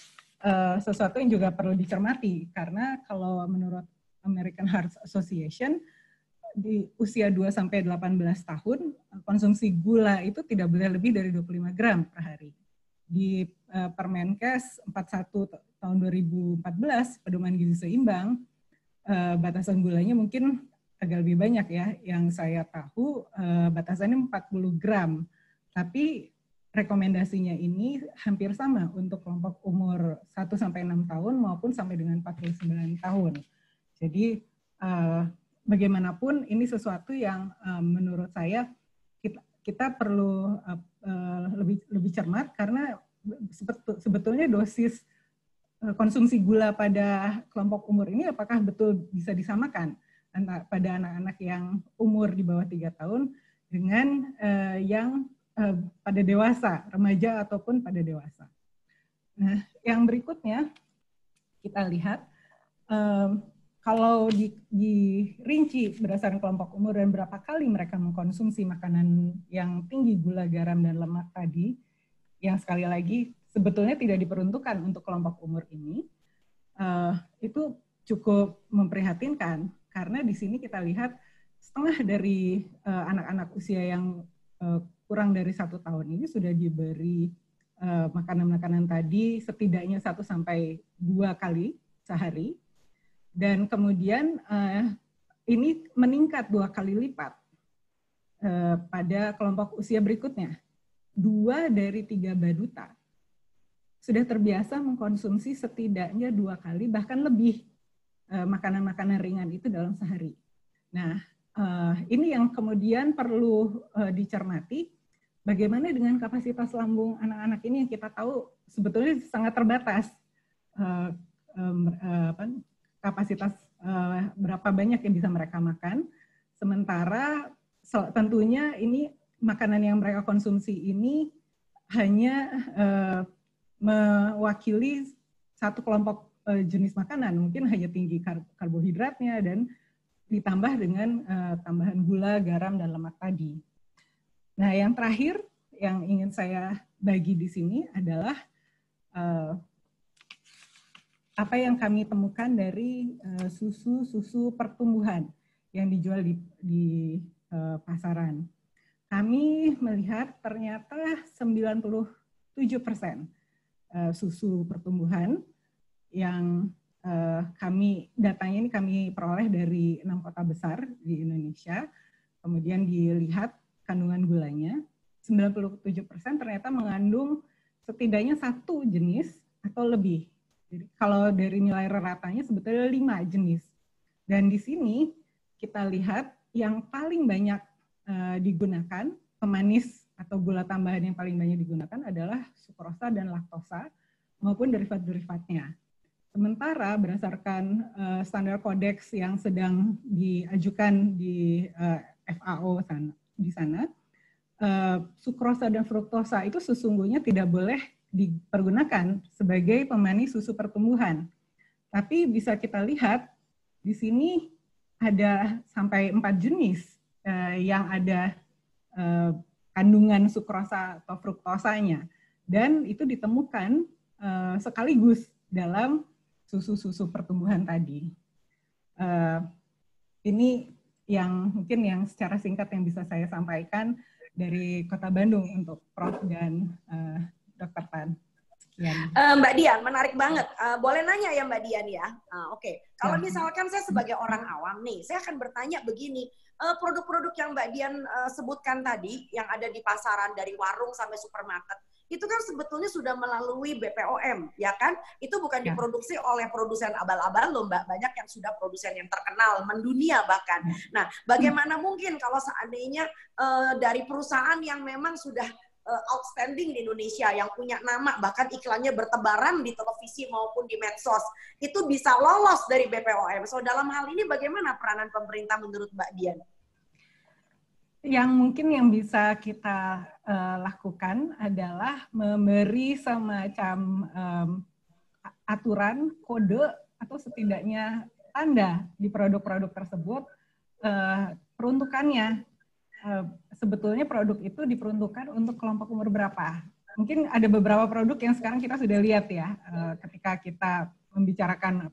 sesuatu yang juga perlu dicermati, karena kalau menurut American Heart Association di usia 2-18 tahun konsumsi gula itu tidak boleh lebih dari 25 gram per hari. Di Permenkes 41 tahun 2014 pedoman gizi seimbang, batasan gulanya mungkin agak lebih banyak ya. Yang saya tahu batasannya 40 gram. Tapi rekomendasinya ini hampir sama untuk kelompok umur 1-6 tahun maupun sampai dengan 49 tahun. Jadi bagaimanapun ini sesuatu yang menurut saya kita perlu lebih cermat, karena sebetulnya dosis konsumsi gula pada kelompok umur ini apakah betul bisa disamakan pada anak-anak yang umur di bawah 3 tahun dengan yang pada dewasa, remaja ataupun pada dewasa. Nah, yang berikutnya kita lihat kalau dirinci berdasarkan kelompok umur dan berapa kali mereka mengkonsumsi makanan yang tinggi gula, garam, dan lemak tadi, yang sekali lagi sebetulnya tidak diperuntukkan untuk kelompok umur ini, itu cukup memprihatinkan, karena di sini kita lihat setengah dari anak-anak usia yang kurang dari 1 tahun ini sudah diberi makanan-makanan tadi setidaknya 1-2 kali sehari, dan kemudian ini meningkat 2 kali lipat pada kelompok usia berikutnya. 2 dari 3 baduta sudah terbiasa mengkonsumsi setidaknya 2 kali bahkan lebih makanan-makanan ringan itu dalam sehari. Nah, ini yang kemudian perlu dicermati. Bagaimana dengan kapasitas lambung anak-anak ini yang kita tahu sebetulnya sangat terbatas. Kapasitas berapa banyak yang bisa mereka makan. Sementara tentunya ini makanan yang mereka konsumsi ini hanya mewakili satu kelompok jenis makanan. Mungkin hanya tinggi karbohidratnya dan ditambah dengan tambahan gula, garam, dan lemak tadi. Nah, yang terakhir yang ingin saya bagi di sini adalah apa yang kami temukan dari susu pertumbuhan yang dijual di pasaran. Kami melihat ternyata 97% susu pertumbuhan yang datanya ini kami peroleh dari 6 kota besar di Indonesia, kemudian dilihat kandungan gulanya, 97% ternyata mengandung setidaknya 1 jenis atau lebih. Jadi kalau dari nilai ratanya sebetulnya 5 jenis. Dan di sini kita lihat yang paling banyak digunakan, pemanis atau gula tambahan yang paling banyak digunakan adalah sukrosa dan laktosa maupun derivat-derivatnya. Sementara berdasarkan standar kodeks yang sedang diajukan di FAO di sana, sukrosa dan fruktosa itu sesungguhnya tidak boleh dipergunakan sebagai pemanis susu pertumbuhan. Tapi bisa kita lihat di sini ada sampai 4 jenis yang ada kandungan sukrosa atau fruktosanya, dan itu ditemukan sekaligus dalam susu-susu pertumbuhan tadi. Ini yang mungkin yang secara singkat yang bisa saya sampaikan dari Kota Bandung untuk Prof dan Dr. Tan. Mbak Dian, menarik banget. Boleh nanya ya Mbak Dian ya? Oke. Kalau misalkan saya sebagai orang awam nih, saya akan bertanya begini, produk-produk yang Mbak Dian sebutkan tadi, yang ada di pasaran dari warung sampai supermarket, itu kan sebetulnya sudah melalui BPOM, ya kan? Itu bukan diproduksi oleh produsen abal-abal loh Mbak, banyak yang sudah produsen yang terkenal, mendunia bahkan. Nah, bagaimana mungkin kalau seandainya dari perusahaan yang memang sudah outstanding di Indonesia, yang punya nama, bahkan iklannya bertebaran di televisi maupun di medsos, itu bisa lolos dari BPOM. So, dalam hal ini bagaimana peranan pemerintah menurut Mbak Dian? Yang mungkin yang bisa kita lakukan adalah memberi semacam aturan, kode, atau setidaknya tanda di produk-produk tersebut peruntukannya. Sebetulnya produk itu diperuntukkan untuk kelompok umur berapa. Mungkin ada beberapa produk yang sekarang kita sudah lihat ya, ketika kita membicarakan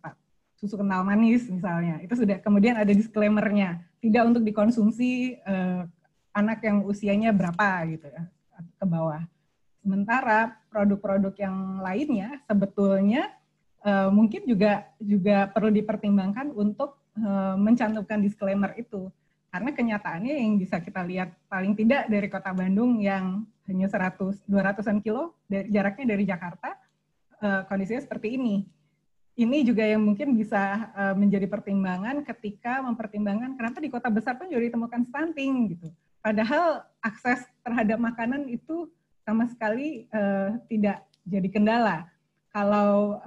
susu kental manis misalnya, itu sudah kemudian ada disclaimer-nya, tidak untuk dikonsumsi anak yang usianya berapa gitu ya, ke bawah. Sementara produk-produk yang lainnya sebetulnya mungkin juga perlu dipertimbangkan untuk mencantumkan disclaimer itu. Karena kenyataannya yang bisa kita lihat paling tidak dari kota Bandung yang hanya 200-an kilo jaraknya dari Jakarta, kondisinya seperti ini. Ini juga yang mungkin bisa menjadi pertimbangan ketika mempertimbangkan kenapa di kota besar pun juga ditemukan stunting gitu. Padahal akses terhadap makanan itu sama sekali tidak jadi kendala. Kalau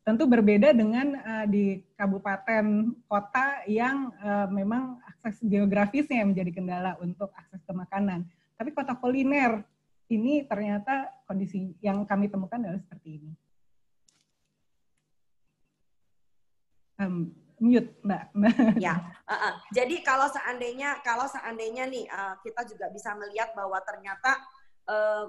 tentu berbeda dengan di kabupaten kota yang memang akses geografisnya yang menjadi kendala untuk akses ke makanan. Tapi kota kuliner ini ternyata kondisi yang kami temukan adalah seperti ini. Mute, Mbak. Ya, jadi kalau seandainya nih kita juga bisa melihat bahwa ternyata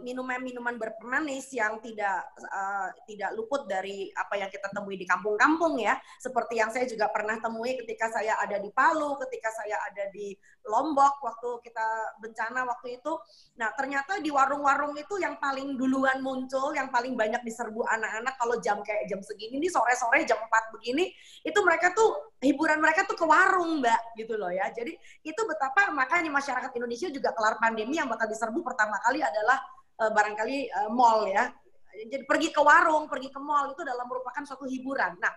minuman-minuman berpemanis yang tidak luput dari apa yang kita temui di kampung-kampung ya, seperti yang saya juga pernah temui ketika saya ada di Palu, ketika saya ada di Lombok waktu kita bencana waktu itu. Nah, ternyata di warung-warung itu yang paling duluan muncul, yang paling banyak diserbu anak-anak kalau kayak jam segini nih, sore-sore jam 4 begini, itu mereka tuh hiburan mereka tuh ke warung, Mbak, gitu loh ya. Jadi itu betapa makanya masyarakat Indonesia juga kelar pandemi yang bakal diserbu pertama kali adalah barangkali mall ya. Jadi pergi ke warung, pergi ke mall itu adalah merupakan suatu hiburan. Nah,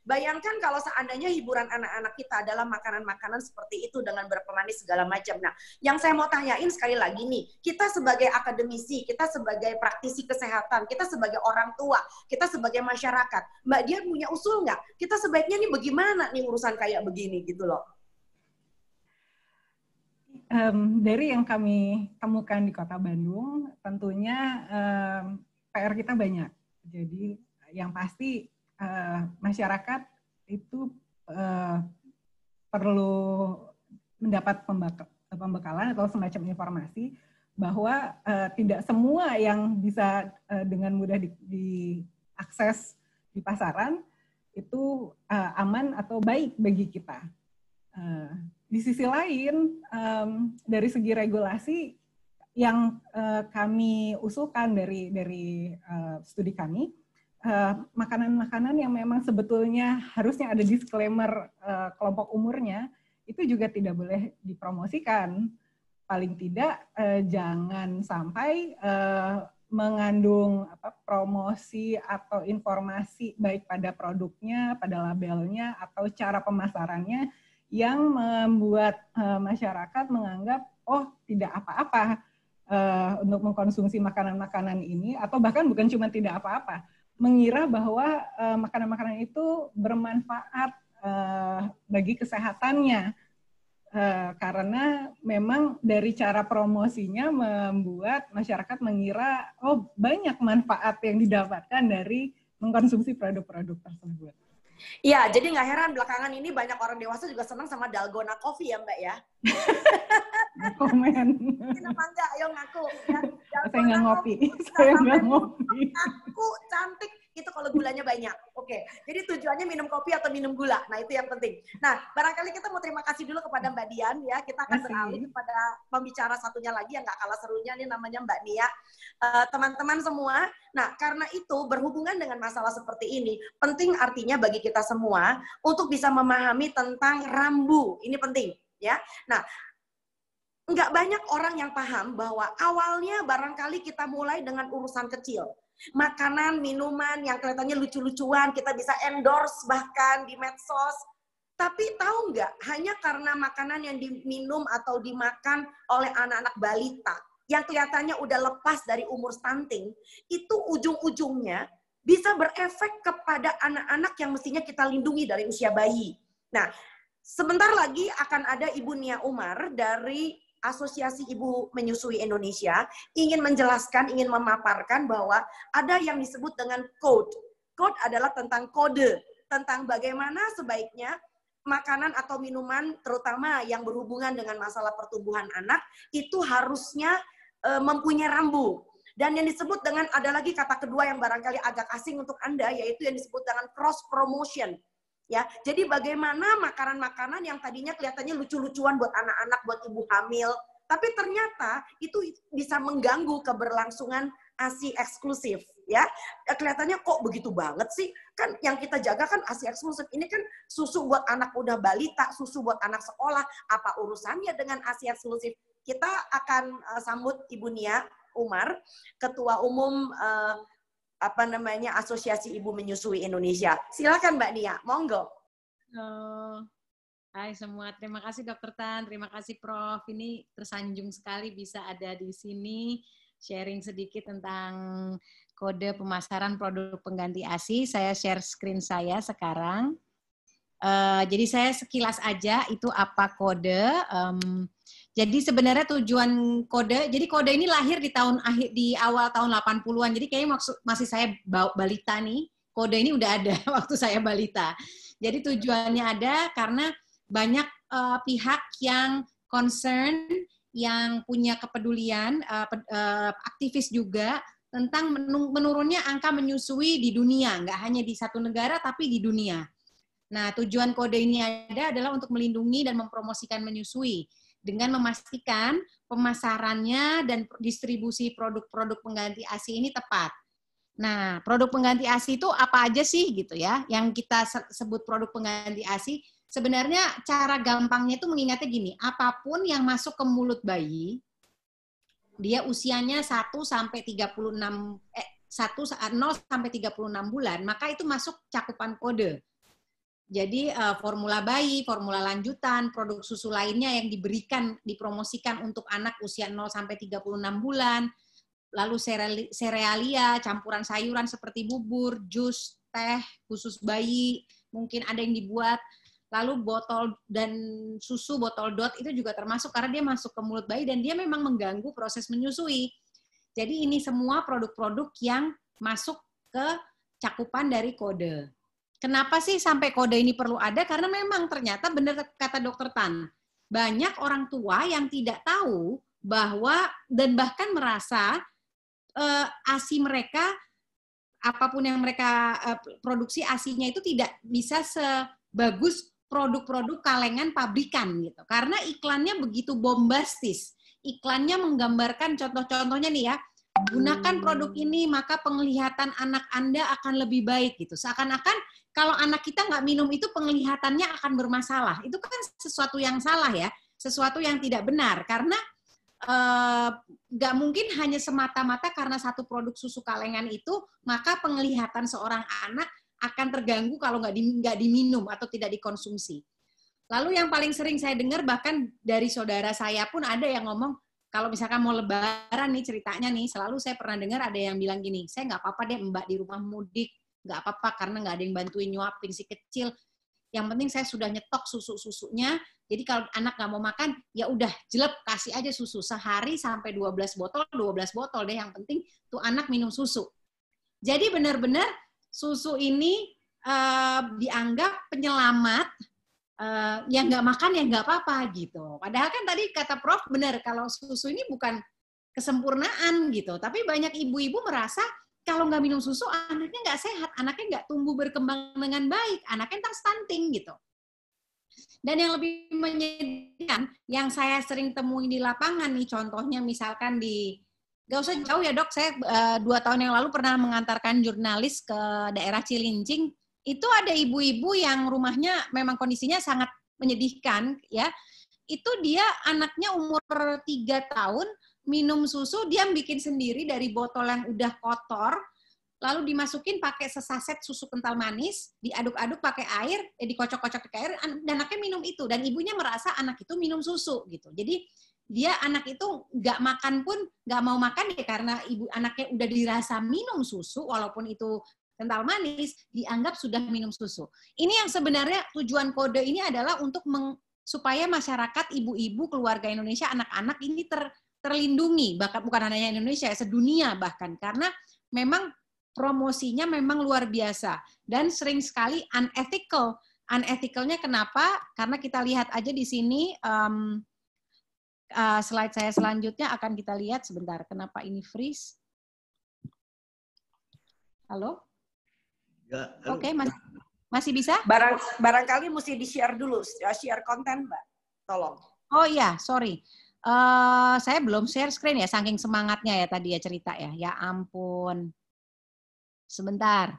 bayangkan kalau seandainya hiburan anak-anak kita adalah makanan-makanan seperti itu dengan berpemanis segala macam. Nah, yang saya mau tanyain sekali lagi nih, kita sebagai akademisi, kita sebagai praktisi kesehatan, kita sebagai orang tua, kita sebagai masyarakat, Mbak Dian punya usul nggak? Kita sebaiknya nih bagaimana nih urusan kayak begini gitu loh? Dari yang kami temukan di Kota Bandung, tentunya PR kita banyak. Jadi yang pasti masyarakat itu perlu mendapat pembekalan atau semacam informasi bahwa tidak semua yang bisa dengan mudah diakses di pasaran itu aman atau baik bagi kita. Di sisi lain, dari segi regulasi yang kami usulkan dari studi kami, makanan-makanan yang memang sebetulnya harusnya ada disclaimer kelompok umurnya, itu juga tidak boleh dipromosikan. Paling tidak jangan sampai mengandung promosi atau informasi baik pada produknya, pada labelnya, atau cara pemasarannya yang membuat masyarakat menganggap, oh tidak apa-apa untuk mengkonsumsi makanan-makanan ini, atau bahkan bukan cuma tidak apa-apa, mengira bahwa makanan-makanan itu bermanfaat bagi kesehatannya. Karena memang dari cara promosinya membuat masyarakat mengira, oh banyak manfaat yang didapatkan dari mengkonsumsi produk-produk tersebut. Iya, jadi nggak heran belakangan ini banyak orang dewasa juga senang sama Dalgona Coffee ya Mbak ya. Komen. Kenapa enggak? Ayo ngaku. Ya, saya nggak ngopi. Saya nggak ngopi. Aku cantik itu kalau gulanya banyak. Oke, jadi tujuannya minum kopi atau minum gula. Nah itu yang penting. Nah barangkali kita mau terima kasih dulu kepada Mbak Dian ya. Kita akan beralih kepada pembicara satunya lagi yang nggak kalah serunya. Ini namanya Mbak Nia. Teman-teman semua, nah karena itu berhubungan dengan masalah seperti ini, penting artinya bagi kita semua untuk bisa memahami tentang rambu. Ini penting ya. Nah, nggak banyak orang yang paham bahwa awalnya barangkali kita mulai dengan urusan kecil. Makanan, minuman yang kelihatannya lucu-lucuan, kita bisa endorse bahkan di medsos. Tapi tahu nggak, hanya karena makanan yang diminum atau dimakan oleh anak-anak balita, yang kelihatannya udah lepas dari umur stunting, itu ujung-ujungnya bisa berefek kepada anak-anak yang mestinya kita lindungi dari usia bayi. Nah, sebentar lagi akan ada Ibu Nia Umar dari Asosiasi Ibu Menyusui Indonesia ingin menjelaskan, ingin memaparkan bahwa ada yang disebut dengan code. Code adalah tentang kode, tentang bagaimana sebaiknya makanan atau minuman, terutama yang berhubungan dengan masalah pertumbuhan anak, itu harusnya mempunyai rambu. Dan yang disebut dengan, ada lagi kata kedua yang barangkali agak asing untuk Anda, yaitu yang disebut dengan cross promotion. Ya, jadi bagaimana makanan-makanan yang tadinya kelihatannya lucu-lucuan buat anak-anak, buat ibu hamil, tapi ternyata itu bisa mengganggu keberlangsungan ASI eksklusif, ya. Kelihatannya kok begitu banget sih? Kan yang kita jaga kan ASI eksklusif. Ini kan susu buat anak udah balita, susu buat anak sekolah. Apa urusannya dengan ASI eksklusif? Kita akan sambut Ibu Nia Umar, Ketua Umum Asosiasi Ibu Menyusui Indonesia. Silakan Mbak Nia, monggo. Hai semua, terima kasih Dr. Tan, terima kasih Prof. Ini tersanjung sekali bisa ada di sini sharing sedikit tentang kode pemasaran produk pengganti ASI. Saya share screen saya sekarang. Jadi saya sekilas aja itu apa kode. Jadi sebenarnya tujuan kode, jadi kode ini lahir di awal tahun 80-an. Jadi kayaknya masih saya balita nih. Kode ini udah ada waktu saya balita. Jadi tujuannya ada karena banyak pihak yang concern, yang punya kepedulian, aktivis juga, tentang menurunnya angka menyusui di dunia, nggak hanya di satu negara, tapi di dunia. Nah, tujuan kode ini adalah untuk melindungi dan mempromosikan menyusui, dengan memastikan pemasarannya dan distribusi produk-produk pengganti ASI ini tepat. Nah, produk pengganti ASI itu apa aja sih gitu ya, yang kita sebut produk pengganti ASI. Sebenarnya cara gampangnya itu mengingatnya gini, apapun yang masuk ke mulut bayi, dia usianya 0 sampai 36 bulan, maka itu masuk cakupan kode. Jadi formula bayi, formula lanjutan, produk susu lainnya yang dipromosikan untuk anak usia 0 sampai 36 bulan, lalu serealia, campuran sayuran seperti bubur, jus, teh, khusus bayi, mungkin ada yang dibuat. Lalu botol dan susu botol dot itu juga termasuk karena dia masuk ke mulut bayi dan dia memang mengganggu proses menyusui. Jadi ini semua produk-produk yang masuk ke cakupan dari kode. Kenapa sih sampai kode ini perlu ada? Karena memang ternyata benar kata Dr. Tan, banyak orang tua yang tidak tahu bahwa dan bahkan merasa ASI mereka, apapun yang mereka produksi ASInya itu tidak bisa sebagus produk-produk kalengan pabrikan gitu. Karena iklannya begitu bombastis. Iklannya menggambarkan contoh-contohnya nih ya, gunakan produk ini maka penglihatan anak Anda akan lebih baik gitu. Seakan-akan kalau anak kita nggak minum itu penglihatannya akan bermasalah. Itu kan sesuatu yang salah ya, sesuatu yang tidak benar. Karena nggak mungkin hanya semata-mata karena satu produk susu kalengan itu, maka penglihatan seorang anak akan terganggu kalau nggak diminum atau tidak dikonsumsi. Lalu yang paling sering saya dengar bahkan dari saudara saya pun ada yang ngomong, kalau misalkan mau lebaran nih ceritanya nih, selalu saya pernah dengar ada yang bilang gini, saya nggak apa-apa deh mbak di rumah mudik, nggak apa-apa karena nggak ada yang bantuin nyuapin si kecil. Yang penting saya sudah nyetok susu-susunya, jadi kalau anak nggak mau makan, ya udah jelek kasih aja susu sehari sampai 12 botol deh, yang penting tuh anak minum susu. Jadi benar-benar susu ini dianggap penyelamat, yang nggak makan ya nggak apa-apa gitu. Padahal kan tadi kata Prof benar, kalau susu ini bukan kesempurnaan gitu. Tapi banyak ibu-ibu merasa kalau nggak minum susu anaknya nggak sehat, anaknya nggak tumbuh berkembang dengan baik, anaknya ntar stunting gitu. Dan yang lebih menyedihkan, yang saya sering temui di lapangan nih, contohnya misalkan gak usah jauh ya dok, saya 2 tahun yang lalu pernah mengantarkan jurnalis ke daerah Cilincing, itu ada ibu-ibu yang rumahnya memang kondisinya sangat menyedihkan ya, itu dia anaknya umur 3 tahun, minum susu, dia bikin sendiri dari botol yang udah kotor, lalu dimasukin pakai sesaset susu kental manis, diaduk-aduk pakai air, dikocok-kocok pakai air, dan anaknya minum itu, dan ibunya merasa anak itu minum susu gitu. Jadi dia anak itu nggak makan pun nggak mau makan ya karena ibu anaknya udah dirasa minum susu walaupun itu kental manis dianggap sudah minum susu. Ini yang sebenarnya tujuan kode ini adalah untuk supaya masyarakat ibu-ibu keluarga Indonesia anak-anak ini terlindungi bahkan bukan hanya Indonesia sedunia bahkan karena memang promosinya memang luar biasa dan sering sekali unethical. Unethicalnya kenapa? Karena kita lihat aja di sini. Slide saya selanjutnya akan kita lihat sebentar. Kenapa ini freeze? Halo? Ya, Oke, masih bisa? Barangkali mesti di-share dulu, share konten, Mbak. Tolong. Oh iya, sorry. Saya belum share screen ya, saking semangatnya ya tadi ya cerita ya. Ya ampun. Sebentar,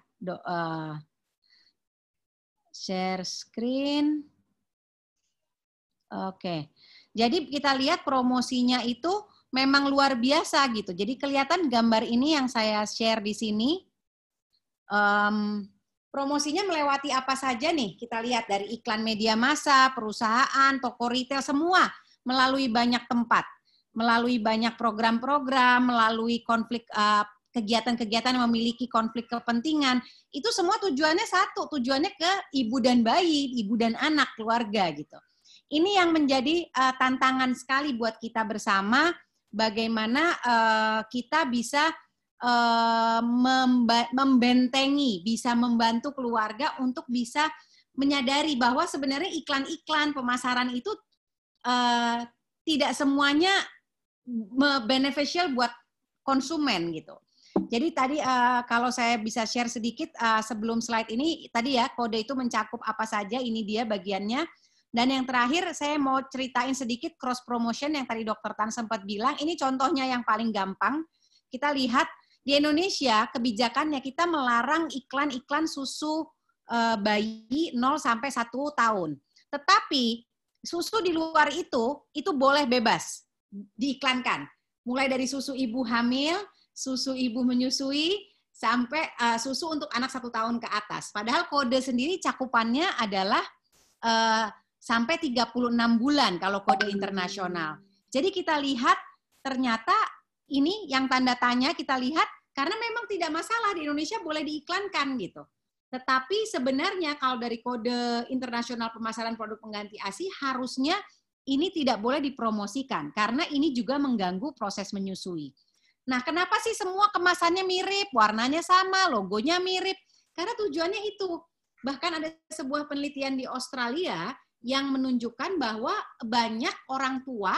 share screen. Oke, jadi kita lihat promosinya itu memang luar biasa gitu. Jadi kelihatan gambar ini yang saya share di sini. Promosinya melewati apa saja nih? Kita lihat dari iklan media massa, perusahaan, toko retail, semua melalui banyak tempat, melalui banyak program-program, melalui konflik kegiatan-kegiatan yang memiliki konflik kepentingan. Itu semua tujuannya satu, tujuannya ke ibu dan bayi, ibu dan anak, keluarga gitu. Ini yang menjadi tantangan sekali buat kita bersama, bagaimana kita bisa membentengi, bisa membantu keluarga untuk bisa menyadari bahwa sebenarnya iklan-iklan pemasaran itu tidak semuanya beneficial buat konsumen gitu. Jadi tadi kalau saya bisa share sedikit sebelum slide ini, tadi ya kode itu mencakup apa saja, ini dia bagiannya. Dan yang terakhir saya mau ceritain sedikit cross promotion yang tadi Dr. Tan sempat bilang, ini contohnya yang paling gampang. Kita lihat di Indonesia kebijakannya kita melarang iklan-iklan susu bayi 0 sampai 1 tahun. Tetapi susu di luar itu boleh bebas diiklankan. Mulai dari susu ibu hamil, susu ibu menyusui, sampai susu untuk anak 1 tahun ke atas. Padahal kode sendiri cakupannya adalah sampai 36 bulan kalau kode internasional. Jadi kita lihat ternyata ini yang tanda tanya kita lihat karena memang tidak masalah di Indonesia boleh diiklankan gitu. Tetapi sebenarnya kalau dari kode internasional pemasaran produk pengganti ASI harusnya ini tidak boleh dipromosikan karena ini juga mengganggu proses menyusui. Nah, kenapa sih semua kemasannya mirip, warnanya sama, logonya mirip? Karena tujuannya itu. Bahkan ada sebuah penelitian di Australia yang menunjukkan bahwa banyak orang tua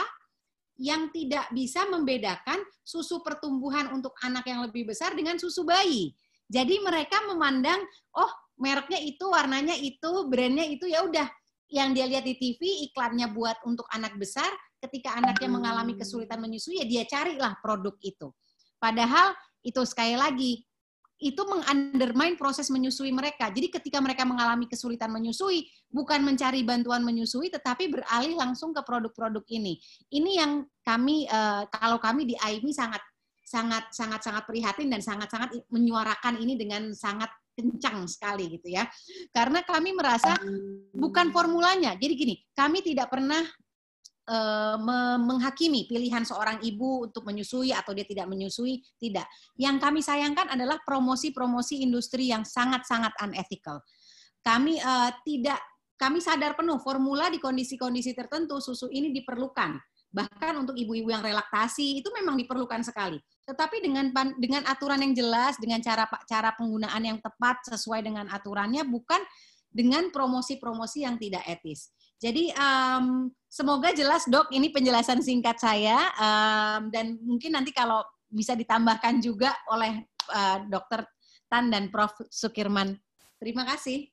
yang tidak bisa membedakan susu pertumbuhan untuk anak yang lebih besar dengan susu bayi. Jadi mereka memandang, oh mereknya itu, warnanya itu, brandnya itu, ya udah yang dia lihat di TV iklannya buat untuk anak besar, ketika anaknya mengalami kesulitan menyusui ya dia carilah produk itu. Padahal itu sekali lagi itu mengundermine proses menyusui mereka. Jadi ketika mereka mengalami kesulitan menyusui, bukan mencari bantuan menyusui, tetapi beralih langsung ke produk-produk ini. Ini yang kami, kalau kami di AIMI sangat prihatin dan sangat menyuarakan ini dengan sangat kencang sekali gitu ya. Karena kami merasa bukan formulanya. Jadi gini, kami tidak pernah menghakimi pilihan seorang ibu untuk menyusui atau dia tidak menyusui, tidak. Yang kami sayangkan adalah promosi-promosi industri yang sangat-sangat unethical. Kami kami sadar penuh formula di kondisi-kondisi tertentu susu ini diperlukan. Bahkan untuk ibu-ibu yang relaktasi itu memang diperlukan sekali. Tetapi dengan aturan yang jelas, dengan cara penggunaan yang tepat sesuai dengan aturannya, bukan dengan promosi-promosi yang tidak etis. Jadi semoga jelas Dok, ini penjelasan singkat saya dan mungkin nanti kalau bisa ditambahkan juga oleh Dr. Tan dan Prof. Sukirman. Terima kasih.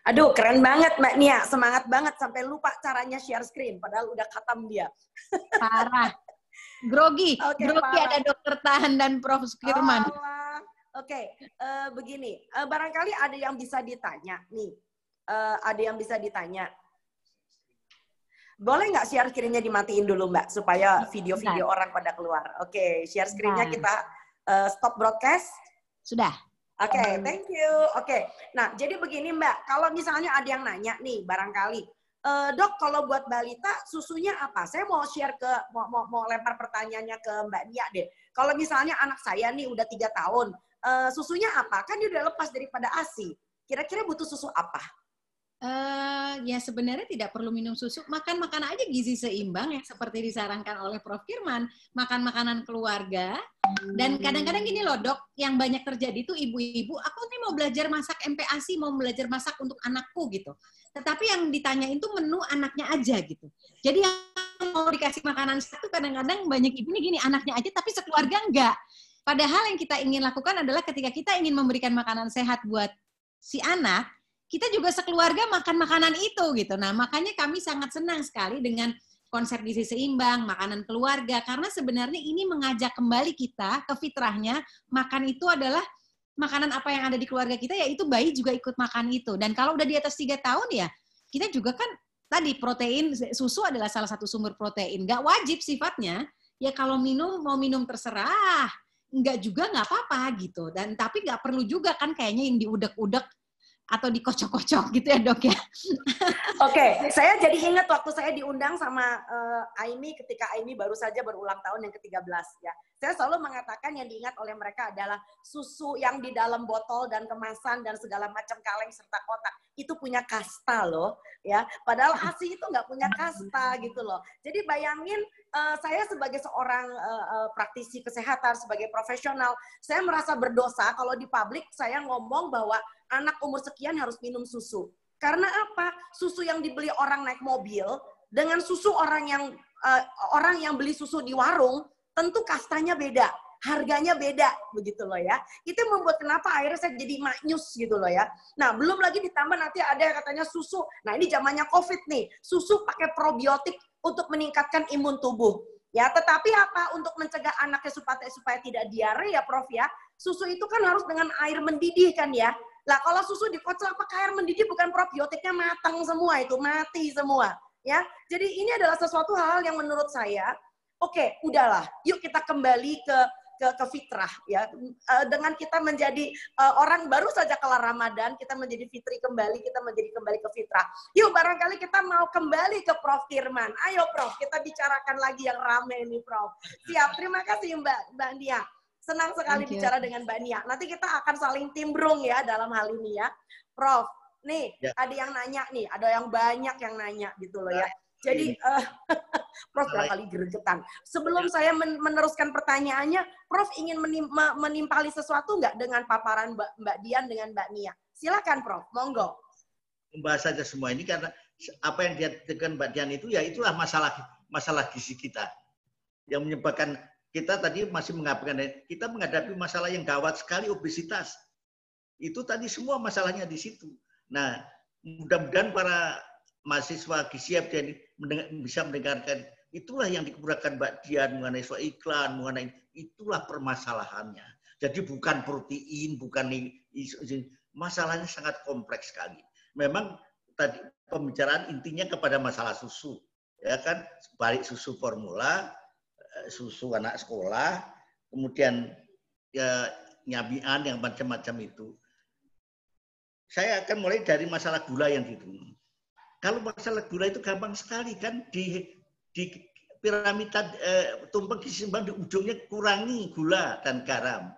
Aduh, keren banget Mbak Nia, semangat banget sampai lupa caranya share screen, padahal udah khatam dia. Parah. Grogi, okay, grogi parah. Ada Dr. Tan dan Prof. Sukirman. Oke, begini, barangkali ada yang bisa ditanya nih, ada yang bisa ditanya. Boleh nggak share screen-nya dimatiin dulu Mbak, supaya video-video orang pada keluar. Oke, share screen-nya kita stop broadcast. Sudah. Oke, thank you. Oke, nah jadi begini Mbak, kalau misalnya ada yang nanya nih, barangkali, Dok, kalau buat balita susunya apa? Saya mau share mau lempar pertanyaannya ke Mbak Nia deh. Kalau misalnya anak saya nih udah 3 tahun, susunya apa? Kan dia udah lepas daripada ASI. Kira-kira butuh susu apa? Ya sebenarnya tidak perlu minum susu, makan aja gizi seimbang yang seperti disarankan oleh Prof. Firman, makan makanan keluarga. Dan kadang-kadang gini loh Dok, yang banyak terjadi itu ibu-ibu, aku nih mau belajar masak MPASI, mau belajar masak untuk anakku gitu. Tetapi yang ditanyain tuh menu anaknya aja gitu. Jadi yang mau dikasih makanan satu kadang-kadang banyak ibu nih gini, anaknya aja tapi sekeluarga enggak. Padahal yang kita ingin lakukan adalah ketika kita ingin memberikan makanan sehat buat si anak, kita juga sekeluarga makan makanan itu gitu. Nah, makanya kami sangat senang sekali dengan konsep gizi seimbang, makanan keluarga, karena sebenarnya ini mengajak kembali kita ke fitrahnya, makan itu adalah makanan apa yang ada di keluarga kita, ya itu bayi juga ikut makan itu. Dan kalau udah di atas 3 tahun ya, kita juga kan tadi protein, susu adalah salah satu sumber protein. Nggak wajib sifatnya, ya kalau mau minum terserah. Nggak juga nggak apa-apa gitu. Dan tapi nggak perlu juga kan kayaknya yang diudek-udek atau dikocok-kocok gitu ya dok ya. Oke, saya jadi ingat waktu saya diundang sama Aimi ketika Aimi baru saja berulang tahun yang ke-13 ya. Saya selalu mengatakan yang diingat oleh mereka adalah susu yang di dalam botol dan kemasan dan segala macam kaleng serta kotak. Itu punya kasta loh ya. Padahal ASI itu nggak punya kasta gitu loh. Jadi bayangin saya sebagai seorang praktisi kesehatan, sebagai profesional, saya merasa berdosa kalau di publik saya ngomong bahwa anak umur sekian harus minum susu. Karena apa? Susu yang dibeli orang naik mobil dengan susu orang yang beli susu di warung, tentu kastanya beda, harganya beda, begitu loh ya. Itu membuat kenapa akhirnya saya jadi maknyus gitu loh ya. Nah, belum lagi ditambah nanti ada yang katanya susu. Nah, ini zamannya COVID nih. Susu pakai probiotik untuk meningkatkan imun tubuh. Ya, tetapi apa? Untuk mencegah anaknya supaya tidak diare ya, Prof ya. Susu itu kan harus dengan air mendidih kan ya. Lah kalau susu dikocok pakai air mendidih bukan probiotiknya matang semua itu, mati semua, ya. Jadi ini adalah sesuatu hal yang menurut saya, oke, udahlah, yuk kita kembali ke fitrah ya. Dengan kita menjadi orang baru saja kelar Ramadan, kita menjadi fitri kembali, kita menjadi kembali ke fitrah. Yuk barangkali kita mau kembali ke Prof Firman. Ayo Prof, kita bicarakan lagi yang rame ini Prof. Siap, terima kasih Mbak Nia. Senang sekali bicara dengan Mbak Nia. Nanti kita akan saling timbrung ya dalam hal ini ya. Prof, nih ya. Ada yang nanya nih, ada yang banyak yang nanya gitu loh ya. Jadi, Prof kali gregetan. Sebelum saya meneruskan pertanyaannya, Prof ingin menimpali sesuatu nggak dengan paparan Mbak Dian dengan Mbak Nia? Silakan Prof, monggo. Membahas saja semua ini karena apa yang dikatakan Mbak Dian itu ya itulah masalah gizi kita yang menyebabkan kita tadi masih kita menghadapi masalah yang gawat sekali, obesitas. Itu tadi semua masalahnya di situ. Nah, mudah-mudahan para mahasiswa GISIAP bisa mendengarkan. Itulah yang dikemukakan Mbak Dian mengenai soal iklan, mengenai itulah permasalahannya. Jadi bukan protein, bukan masalahnya sangat kompleks sekali. Memang tadi pembicaraan intinya kepada masalah susu, ya kan, balik susu formula, susu anak sekolah, kemudian ya, nyabian yang macam-macam itu. Saya akan mulai dari masalah gula yang gitu. Kalau masalah gula itu gampang sekali kan di piramida tumpeng gizi seimbang di ujungnya kurangi gula dan garam.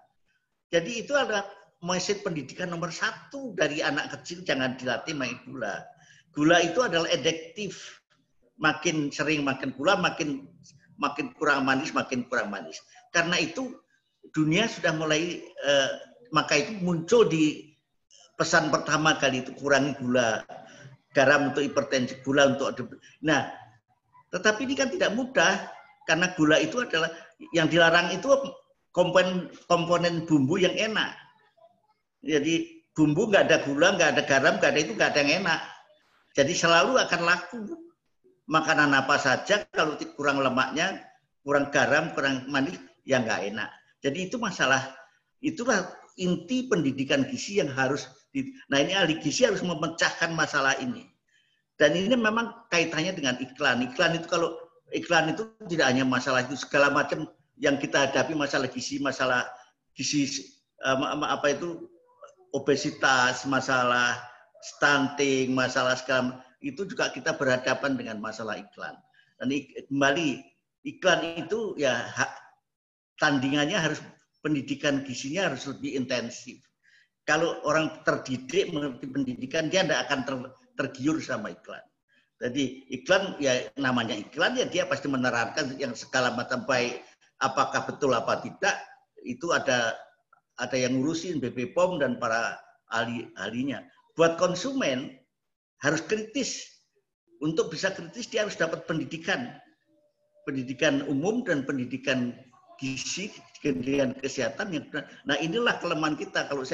Jadi itu adalah mindset pendidikan nomor 1 dari anak kecil, jangan dilatih main gula. Gula itu adalah adiktif. Makin sering makan gula, makin kurang manis, makin kurang manis. Karena itu dunia sudah mulai, maka itu muncul di pesan pertama kali itu kurangi gula, garam untuk hipertensi, gula untuk. Nah, tetapi ini kan tidak mudah karena gula itu adalah yang dilarang itu komponen bumbu yang enak. Jadi bumbu nggak ada gula, nggak ada garam, nggak ada itu nggak ada yang enak. Jadi selalu akan laku. Makanan apa saja kalau kurang lemaknya, kurang garam, kurang manis, ya nggak enak. Jadi itu masalah, itulah inti pendidikan gizi yang harus, nah ini ahli gizi harus memecahkan masalah ini. Dan ini memang kaitannya dengan iklan. Iklan itu tidak hanya masalah itu, segala macam yang kita hadapi, masalah gizi, apa itu, obesitas, masalah stunting, masalah segala itu juga kita berhadapan dengan masalah iklan. Dan kembali, iklan itu ya tandingannya harus, pendidikan gizinya harus lebih intensif. Kalau orang terdidik mengerti pendidikan, dia tidak akan tergiur sama iklan. Jadi iklan ya namanya iklan ya dia pasti menerangkan yang segala macam baik, apakah betul apa tidak, itu ada yang ngurusin BPOM dan para ahlinya. Buat konsumen harus kritis. Untuk bisa kritis dia harus dapat pendidikan umum dan pendidikan gizi, pendidikan kesehatan yang benar. Nah inilah kelemahan kita. Kalau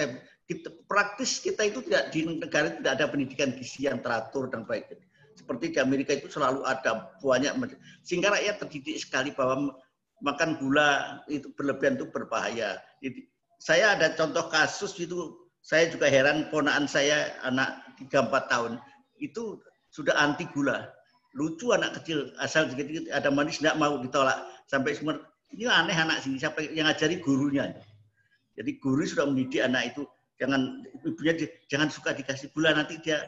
praktis kita itu tidak, di negara itu tidak ada pendidikan gizi yang teratur dan baik. Seperti di Amerika itu selalu ada banyak, sehingga rakyat terdidik sekali bahwa makan gula itu berlebihan itu berbahaya. Jadi saya ada contoh kasus itu, saya juga heran, ponakan saya anak 3-4 tahun itu sudah anti gula. Lucu anak kecil, asal sedikit ada manis tidak mau, ditolak. Sampai semua, ini aneh anak sini, siapa yang ngajari? Gurunya. Jadi guru sudah mendidik anak itu, ibunya jangan suka dikasih gula, nanti dia...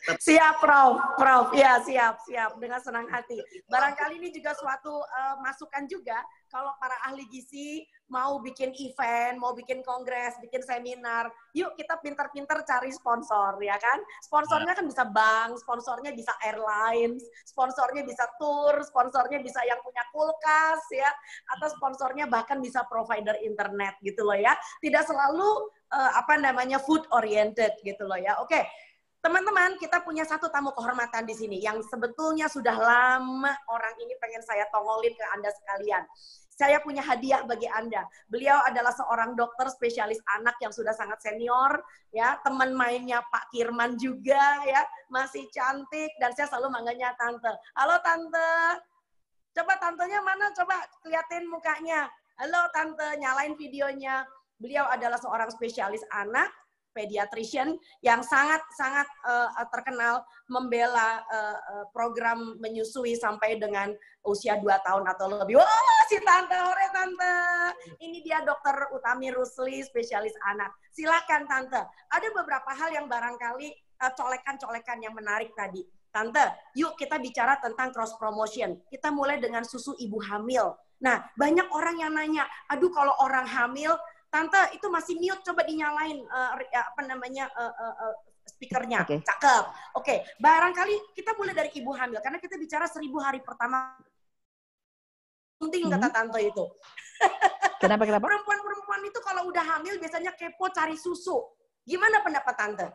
Siap, Prof. Ya, siap. Dengan senang hati. Barangkali ini juga suatu masukan juga, kalau para ahli gizi mau bikin event, mau bikin kongres, bikin seminar, yuk kita pintar-pintar cari sponsor, ya kan? Sponsornya kan bisa bank, sponsornya bisa airlines, sponsornya bisa tour, sponsornya bisa yang punya kulkas, ya, atau sponsornya bahkan bisa provider internet, gitu loh ya. Tidak selalu food oriented, gitu loh ya. Oke. Teman-teman, kita punya satu tamu kehormatan di sini yang sebetulnya sudah lama orang ini pengen saya tongolin ke Anda sekalian. Saya punya hadiah bagi Anda. Beliau adalah seorang dokter spesialis anak yang sudah sangat senior, ya, teman mainnya Pak Kirman juga, ya, masih cantik, dan saya selalu manggilnya Tante. Halo Tante, coba tantenya mana? Coba keliatin mukanya. Halo Tante, nyalain videonya. Beliau adalah seorang spesialis anak, pediatrician yang sangat terkenal membela program menyusui sampai dengan usia 2 tahun atau lebih. Wah, si Tante, ore Tante. Ini dia Dr. Utami Rusli, spesialis anak. Silakan Tante. Ada beberapa hal yang barangkali colekan-colekan yang menarik tadi. Tante, yuk kita bicara tentang cross promotion. Kita mulai dengan susu ibu hamil. Nah, banyak orang yang nanya, aduh kalau orang hamil, Tante, itu masih mute, coba dinyalain speakernya. Okay. Cakep. Oke, barangkali kita mulai dari ibu hamil, karena kita bicara 1000 hari pertama. Penting kata Tante itu. Kenapa? Perempuan-perempuan itu kalau udah hamil biasanya kepo cari susu. Gimana pendapat Tante?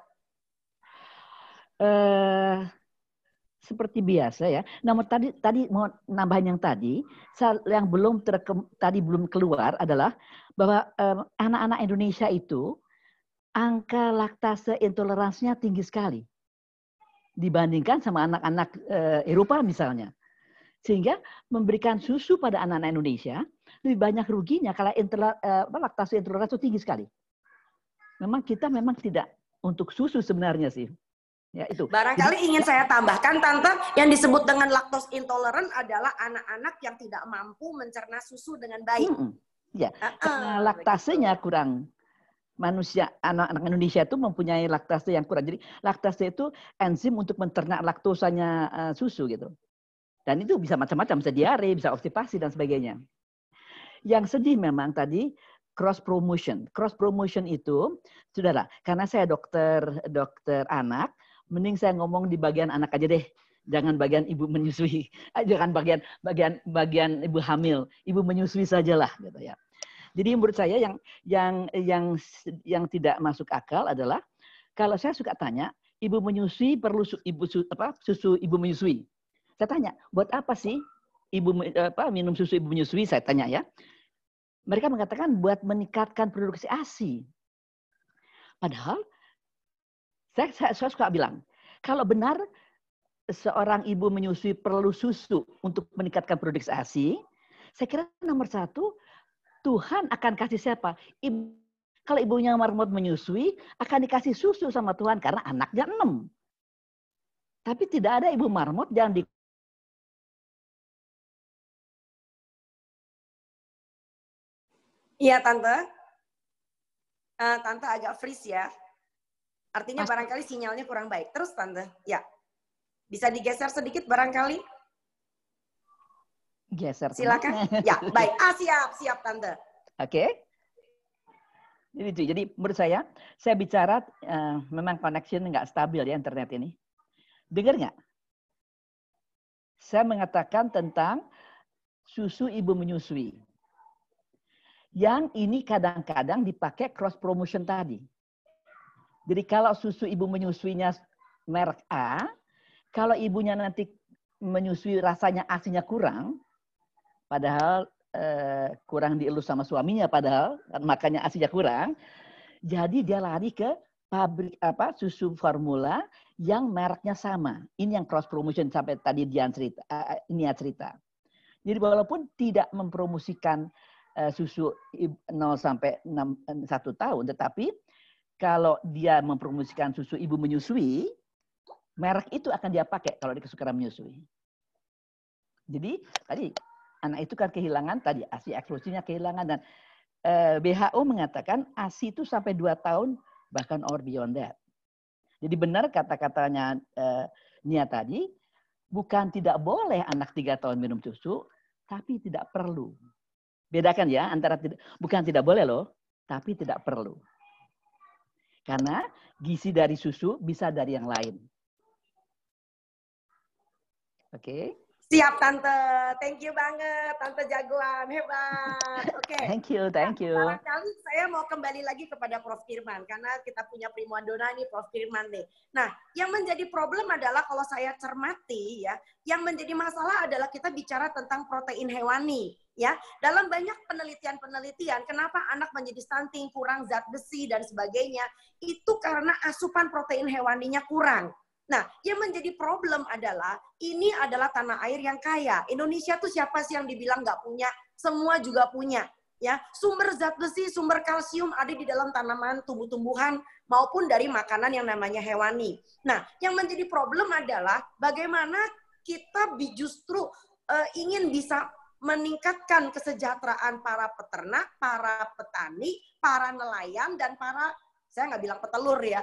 Seperti biasa ya. Namun tadi mau nambahin yang tadi belum keluar adalah bahwa anak-anak Indonesia itu angka laktase intoleransinya tinggi sekali dibandingkan sama anak-anak Eropa misalnya. Sehingga memberikan susu pada anak-anak Indonesia lebih banyak ruginya kalau laktase intoleransi itu tinggi sekali. Memang kita tidak untuk susu sebenarnya sih. Ya, itu. Barangkali ingin saya tambahkan, Tante, yang disebut dengan laktos intoleran adalah anak-anak yang tidak mampu mencerna susu dengan baik. Ya, karena laktasenya kurang. Anak-anak Indonesia itu mempunyai laktase yang kurang. Jadi laktase itu enzim untuk mencerna laktosanya susu gitu. Dan itu bisa macam-macam, bisa diare, bisa obstipasi dan sebagainya. Yang sedih memang tadi cross promotion. Cross promotion itu, saudara, karena saya dokter anak, mending saya ngomong di bagian anak aja deh, jangan bagian ibu menyusui, jangan bagian ibu hamil, ibu menyusui sajalah, gitu ya. Jadi menurut saya yang tidak masuk akal adalah kalau saya suka tanya, ibu menyusui perlu susu ibu menyusui. Saya tanya, buat apa sih minum susu ibu menyusui? Saya tanya ya. Mereka mengatakan buat meningkatkan produksi ASI. Padahal saya suka bilang, kalau benar seorang ibu menyusui perlu susu untuk meningkatkan produksi ASI, saya kira nomor 1, Tuhan akan kasih siapa? Kalau ibunya marmot menyusui, akan dikasih susu sama Tuhan karena anaknya 6. Tapi tidak ada ibu marmot yang Iya, Tante. Tante agak freeze ya. Artinya barangkali sinyalnya kurang baik. Terus Tante, ya. Bisa digeser sedikit barangkali? Geser. Silakan. Ya, baik. Siap Tante. Oke. Jadi menurut saya bicara memang connection nggak stabil ya internet ini. Dengar nggak? Saya mengatakan tentang susu ibu menyusui. Yang ini kadang-kadang dipakai cross promotion tadi. Jadi kalau susu ibu menyusuinya merek A, kalau ibunya nanti menyusui rasanya asinya kurang, padahal kurang dielus sama suaminya, padahal makanya asinya kurang, jadi dia lari ke pabrik susu formula yang mereknya sama. Ini yang cross promotion sampai tadi Dian cerita. Jadi walaupun tidak mempromosikan susu 0 sampai 1 tahun, tetapi kalau dia mempromosikan susu ibu menyusui, merek itu akan dia pakai kalau dia kesukaan menyusui. Jadi tadi anak itu kan kehilangan tadi ASI eksklusifnya kehilangan, dan WHO mengatakan ASI itu sampai 2 tahun bahkan or beyond that. Jadi benar kata-katanya Nia tadi, bukan tidak boleh anak 3 tahun minum susu, tapi tidak perlu. Bedakan ya antara bukan tidak boleh loh, tapi tidak perlu. Karena gizi dari susu bisa dari yang lain. Oke. Siap Tante, thank you banget Tante jagoan, hebat. Oke. Thank you. Nah, barangkali saya mau kembali lagi kepada Prof. Firman, karena kita punya primadona nih Prof. Firman nih. Nah, yang menjadi problem adalah kalau saya cermati ya, yang menjadi masalah adalah kita bicara tentang protein hewani. Ya, dalam banyak penelitian, kenapa anak menjadi stunting, kurang zat besi dan sebagainya, itu karena asupan protein hewaninya kurang. Nah, yang menjadi problem adalah ini adalah tanah air yang kaya. Indonesia tuh siapa sih yang dibilang nggak punya? Semua juga punya. Ya, sumber zat besi, sumber kalsium ada di dalam tanaman, tumbuh-tumbuhan maupun dari makanan yang namanya hewani. Nah, yang menjadi problem adalah bagaimana kita justru ingin bisa meningkatkan kesejahteraan para peternak, para petani, para nelayan, dan para, saya nggak bilang petelur ya,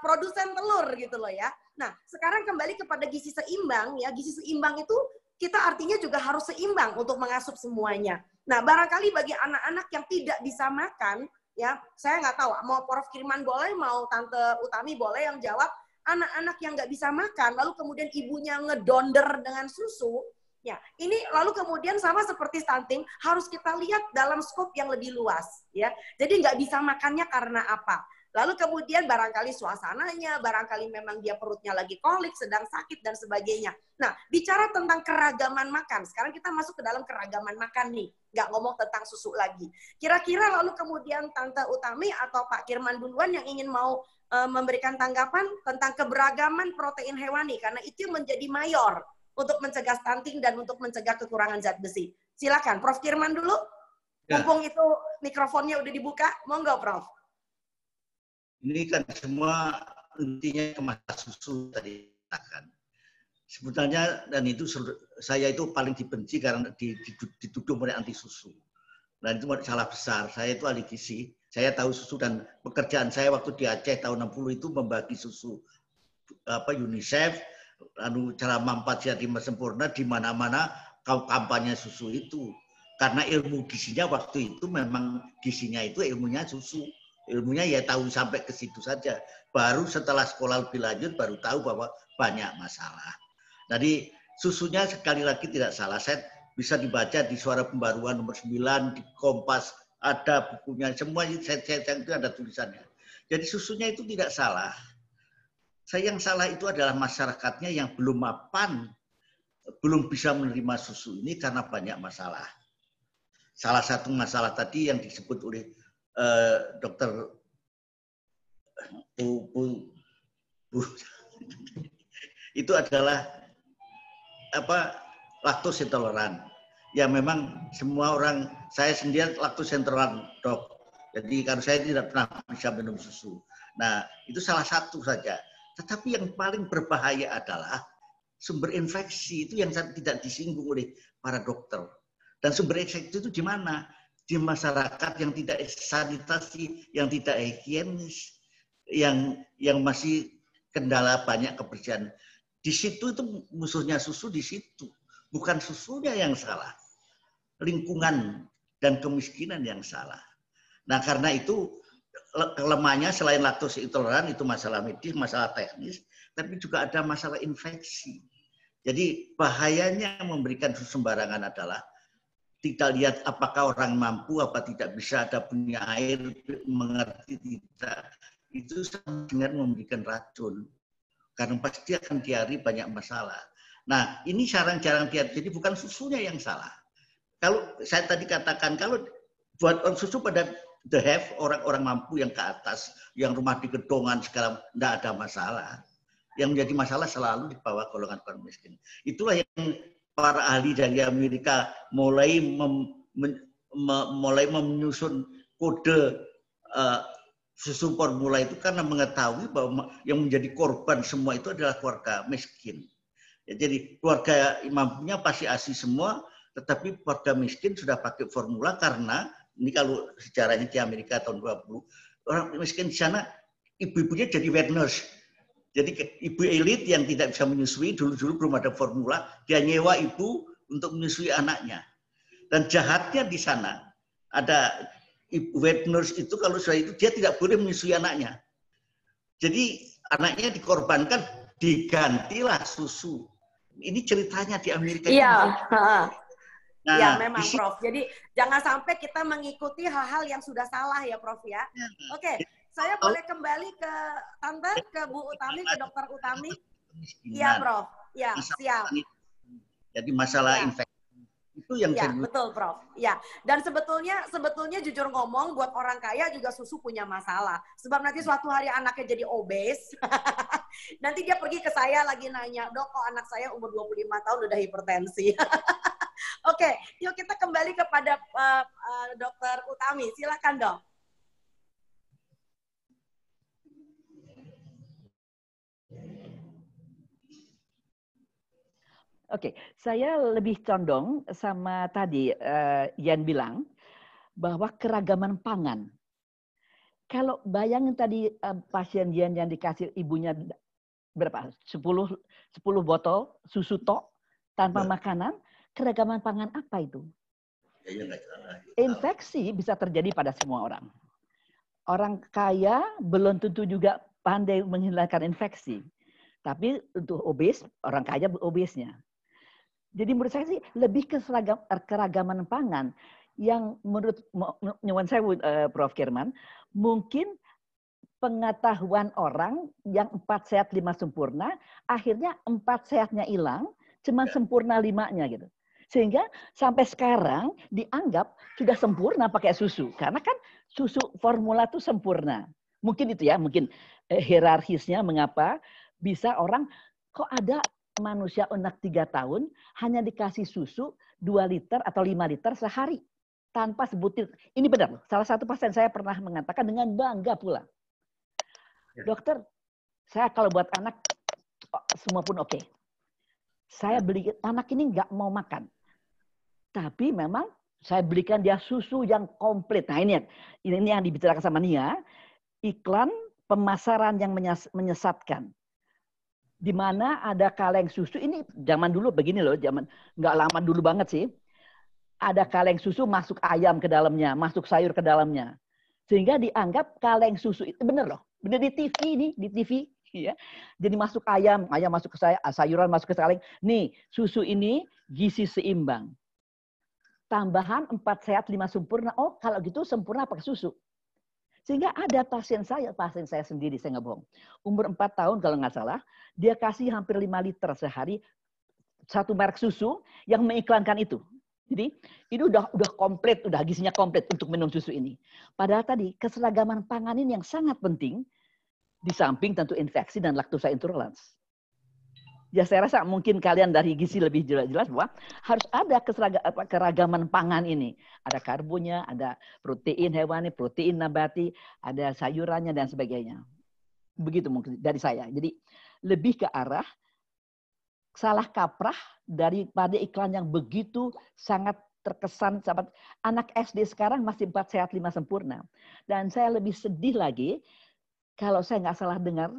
produsen telur gitu loh ya. Nah, sekarang kembali kepada gizi seimbang ya, gizi seimbang itu kita artinya juga harus seimbang untuk mengasup semuanya. Nah, barangkali bagi anak-anak yang tidak bisa makan, ya, saya nggak tahu, mau Prof. Firman boleh, mau Tante Utami boleh yang jawab, anak-anak yang nggak bisa makan, lalu kemudian ibunya ngedonder dengan susu, ya, ini lalu kemudian sama seperti stunting, harus kita lihat dalam skop yang lebih luas, ya. Jadi nggak bisa makannya karena apa? Lalu kemudian barangkali suasananya, barangkali memang dia perutnya lagi kolik, sedang sakit dan sebagainya. Nah, bicara tentang keragaman makan, sekarang kita masuk ke dalam keragaman makan nih, nggak ngomong tentang susu lagi. Kira-kira lalu kemudian Tante Utami atau Pak Firman duluan yang ingin mau memberikan tanggapan tentang keberagaman protein hewani, karena itu yang menjadi mayor untuk mencegah stunting dan untuk mencegah kekurangan zat besi. Silakan, Prof. Firman dulu. Mumpung itu mikrofonnya udah dibuka, monggo Prof. Ini kan semua intinya kemasan susu tadi kan. Sebenarnya dan itu saya itu paling dibenci karena dituduh oleh anti susu. Dan itu salah besar. Saya itu ahli gizi. Saya tahu susu dan pekerjaan saya waktu di Aceh tahun 60 itu membagi susu UNICEF, lalu cara mampat Yatim Sempurna di mana-mana kampanye susu itu. Karena ilmu gizinya waktu itu memang gizinya itu ilmunya susu. Ilmunya ya tahu sampai ke situ saja. Baru setelah sekolah lebih lanjut baru tahu bahwa banyak masalah. Jadi susunya sekali lagi tidak salah. Saya bisa dibaca di Suara Pembaruan nomor 9, di Kompas ada bukunya. Semua saya itu ada tulisannya. Jadi susunya itu tidak salah. Yang salah itu adalah masyarakatnya yang belum mapan, belum bisa menerima susu ini karena banyak masalah. Salah satu masalah tadi yang disebut oleh Dokter itu adalah laktos intoleran. Ya memang semua orang, saya sendiri laktos intoleran, Dok. Jadi karena saya tidak pernah bisa minum susu. Nah, itu salah satu saja. Tetapi yang paling berbahaya adalah sumber infeksi itu yang tidak disinggung oleh para dokter. Dan sumber infeksi itu di mana? Di masyarakat yang tidak sanitasi, yang tidak higienis, yang masih kendala banyak kebersihan. Di situ itu musuhnya susu di situ. Bukan susunya yang salah. Lingkungan dan kemiskinan yang salah. Nah, karena itu kelemahannya selain laktos intoleran itu masalah medis, masalah teknis, tapi juga ada masalah infeksi. Jadi bahayanya memberikan susu sembarangan adalah tidak lihat apakah orang mampu, apa tidak bisa, ada punya air, mengerti tidak. Itu sama dengan memberikan racun. Karena pasti akan diari banyak masalah. Nah, ini jarang-jarang diari. Jadi bukan susunya yang salah. Kalau saya tadi katakan, kalau buat susu pada the have, orang-orang mampu yang ke atas, yang rumah di gedongan segala, tidak ada masalah. Yang menjadi masalah selalu di bawah golongan miskin. Itulah yang para ahli dari Amerika mulai mulai menyusun kode susu formula itu karena mengetahui bahwa yang menjadi korban semua itu adalah keluarga miskin. Ya, jadi keluarga mampunya pasti ASI semua, tetapi keluarga miskin sudah pakai formula karena ini kalau sejarahnya di Amerika tahun 20, orang miskin di sana ibu-ibunya jadi wet nurse. Jadi ibu elit yang tidak bisa menyusui, dulu-dulu belum ada formula, dia nyewa ibu untuk menyusui anaknya. Dan jahatnya di sana ada ibu wet nurse itu kalau sudah itu dia tidak boleh menyusui anaknya. Jadi anaknya dikorbankan, digantilah susu. Ini ceritanya di Amerika. Iya. Nah, ya memang Prof. Jadi jangan sampai kita mengikuti hal-hal yang sudah salah ya Prof ya. Oke, saya boleh kembali ke Tante, ke Bu Utami, ke Dokter Utami. Iya Prof. Ya, siap. Jadi masalah infeksi itu yang ya, betul Prof. Ya, dan sebetulnya jujur ngomong buat orang kaya juga susu punya masalah. Sebab nanti suatu hari anaknya jadi obes. Nanti dia pergi ke saya lagi nanya, "Dok, kok anak saya umur 25 tahun udah hipertensi?" Oke, yuk kita kembali kepada Dokter Utami. Silakan, Dok. Oke, saya lebih condong sama tadi Yan bilang bahwa keragaman pangan. Kalau bayangin tadi pasien Yan yang dikasih ibunya berapa? 10 botol susu tok tanpa makanan, keragaman pangan apa itu? Infeksi bisa terjadi pada semua orang. Orang kaya belum tentu juga pandai menghilangkan infeksi. Tapi untuk obes, orang kaya obesnya. Jadi menurut saya sih lebih ke keragaman pangan yang menurut nyuwun saya Prof. Kirman, mungkin pengetahuan orang yang 4 sehat 5 sempurna, akhirnya 4 sehatnya hilang, cuma sempurna 5-nya gitu. Sehingga sampai sekarang dianggap sudah sempurna pakai susu. Karena kan susu formula itu sempurna. Mungkin itu ya, mungkin hierarkisnya mengapa bisa orang kok ada manusia anak 3 tahun hanya dikasih susu 2 liter atau 5 liter sehari tanpa sebutir. Ini benar. Salah satu pasien saya pernah mengatakan dengan bangga pula. Dokter, saya kalau buat anak semua pun oke. Saya beli anak ini nggak mau makan. Tapi memang saya belikan dia susu yang komplit. Nah ini yang dibicarakan sama Nia. Iklan pemasaran yang menyesatkan. Di mana ada kaleng susu, ini zaman dulu begini loh, zaman nggak lama dulu banget sih. Ada kaleng susu masuk ayam ke dalamnya, masuk sayur ke dalamnya. Sehingga dianggap kaleng susu itu bener loh. Bener di TV ini, di TV. Ya. Jadi masuk ayam masuk ke sayuran masuk ke kaleng. Nih, susu ini gizi seimbang. Tambahan 4 sehat 5 sempurna. Oh, kalau gitu sempurna pakai susu. Sehingga ada pasien saya sendiri, saya nggak bohong. Umur 4 tahun kalau nggak salah, dia kasih hampir 5 liter sehari, satu merek susu yang mengiklankan itu. Jadi ini udah komplit, udah gizinya komplit untuk minum susu ini. Padahal tadi keseragaman pangan ini yang sangat penting, di samping tentu infeksi dan laktosa intolerance. Ya saya rasa mungkin kalian dari gizi lebih jelas bahwa harus ada keragaman pangan ini. Ada karbonnya, ada protein hewani, protein nabati, ada sayurannya dan sebagainya. Begitu mungkin dari saya. Jadi lebih ke arah salah kaprah daripada iklan yang begitu sangat terkesan. Sahabat anak SD sekarang masih 4 sehat 5 sempurna. Dan saya lebih sedih lagi kalau saya nggak salah dengar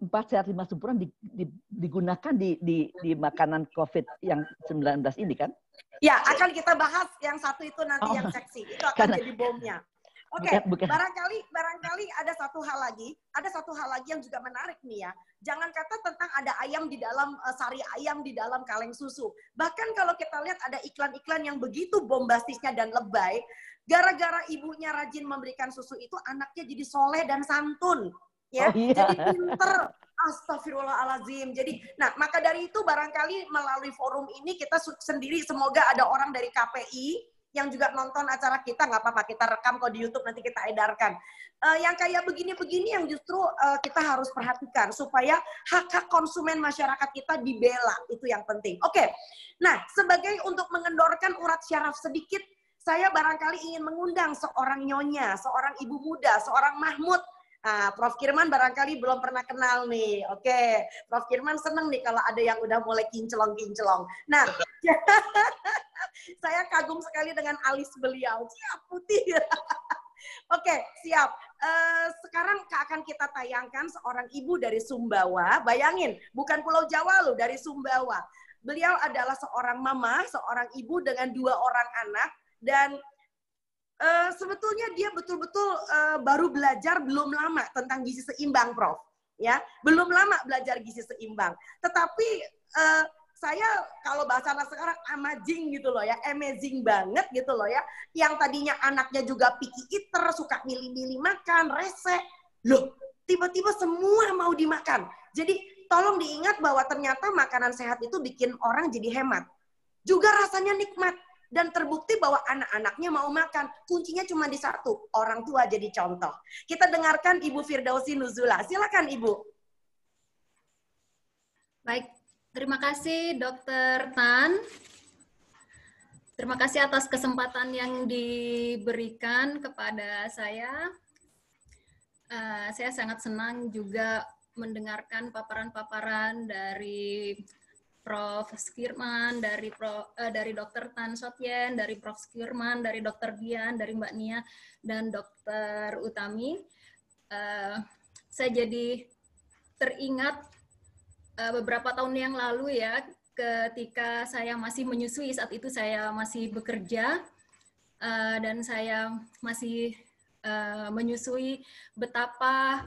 4 sehat 5 sempurna digunakan di makanan COVID yang 19 ini kan? Ya, akan kita bahas yang satu itu nanti yang seksi. Itu akan jadi bomnya. Oke, barangkali ada satu hal lagi yang juga menarik nih ya. Jangan kata tentang ada ayam di dalam sari ayam di dalam kaleng susu. Bahkan kalau kita lihat ada iklan-iklan yang begitu bombastisnya dan lebay, gara-gara ibunya rajin memberikan susu itu anaknya jadi soleh dan santun. Ya, jadi pinter, astagfirullahaladzim. Jadi, nah maka dari itu barangkali melalui forum ini kita sendiri semoga ada orang dari KPI yang juga nonton acara kita, nggak apa-apa kita rekam kok di YouTube nanti kita edarkan. Yang kayak begini-begini yang justru kita harus perhatikan supaya hak-hak konsumen masyarakat kita dibela, itu yang penting. Oke, nah sebagai untuk mengendorkan urat syaraf sedikit, saya barangkali ingin mengundang seorang nyonya, seorang ibu muda, seorang Mahmud. Nah, Prof. Kirman barangkali belum pernah kenal nih. Oke, Prof. Kirman seneng nih kalau ada yang udah mulai kinclong-kinclong. Nah, saya kagum sekali dengan alis beliau. Siap, putih. Oke, siap. Sekarang akan kita tayangkan seorang ibu dari Sumbawa. Bayangin, bukan Pulau Jawa loh, dari Sumbawa. Beliau adalah seorang mama, seorang ibu dengan 2 orang anak. Dan sebetulnya dia betul-betul baru belajar belum lama tentang gizi seimbang, Prof. Ya, belum lama belajar gizi seimbang. Tetapi saya kalau bahasa anak sekarang amazing gitu loh ya, amazing banget gitu loh ya. Yang tadinya anaknya juga picky eater, suka milih-milih makan, rese. Loh, tiba-tiba semua mau dimakan. Jadi tolong diingat bahwa ternyata makanan sehat itu bikin orang jadi hemat. Juga rasanya nikmat. Dan terbukti bahwa anak-anaknya mau makan. Kuncinya cuma di satu, orang tua jadi contoh. Kita dengarkan Ibu Firdausi Nuzula. Silakan Ibu. Baik, terima kasih Dr. Tan. Terima kasih atas kesempatan yang diberikan kepada saya. Saya sangat senang juga mendengarkan paparan-paparan dari Prof. Skirman, dari Dr. Tan Sotyen, dari Prof. Skirman, dari Dr. Dian, dari Mbak Nia, dan Dr. Utami. Saya jadi teringat beberapa tahun yang lalu ya, ketika saya masih menyusui, saat itu saya masih bekerja, dan saya masih menyusui, betapa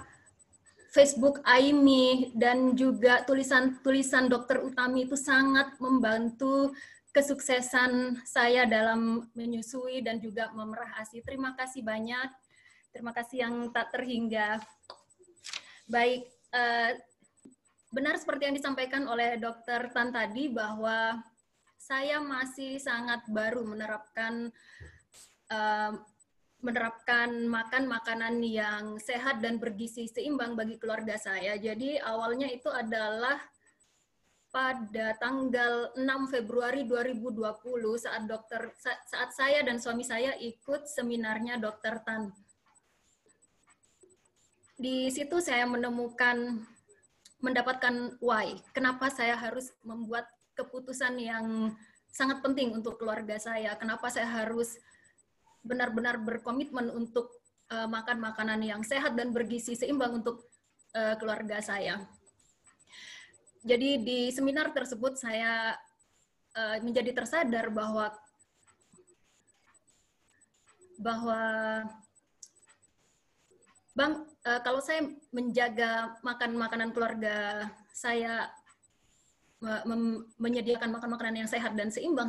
Facebook Aimi dan juga tulisan-tulisan Dr. Utami itu sangat membantu kesuksesan saya dalam menyusui dan juga memerah ASI. Terima kasih banyak, terima kasih yang tak terhingga. Baik, benar seperti yang disampaikan oleh Dr. Tan tadi bahwa saya masih sangat baru menerapkan makan makanan yang sehat dan bergizi seimbang bagi keluarga saya. Jadi awalnya itu adalah pada tanggal 6 Februari 2020 saat saya dan suami saya ikut seminarnya Dr. Tan. Di situ saya mendapatkan why, kenapa saya harus membuat keputusan yang sangat penting untuk keluarga saya, kenapa saya harus benar-benar berkomitmen untuk makan makanan yang sehat dan bergizi seimbang untuk keluarga saya. Jadi di seminar tersebut saya menjadi tersadar bahwa kalau saya menjaga makan makanan keluarga saya, menyediakan makan makanan yang sehat dan seimbang,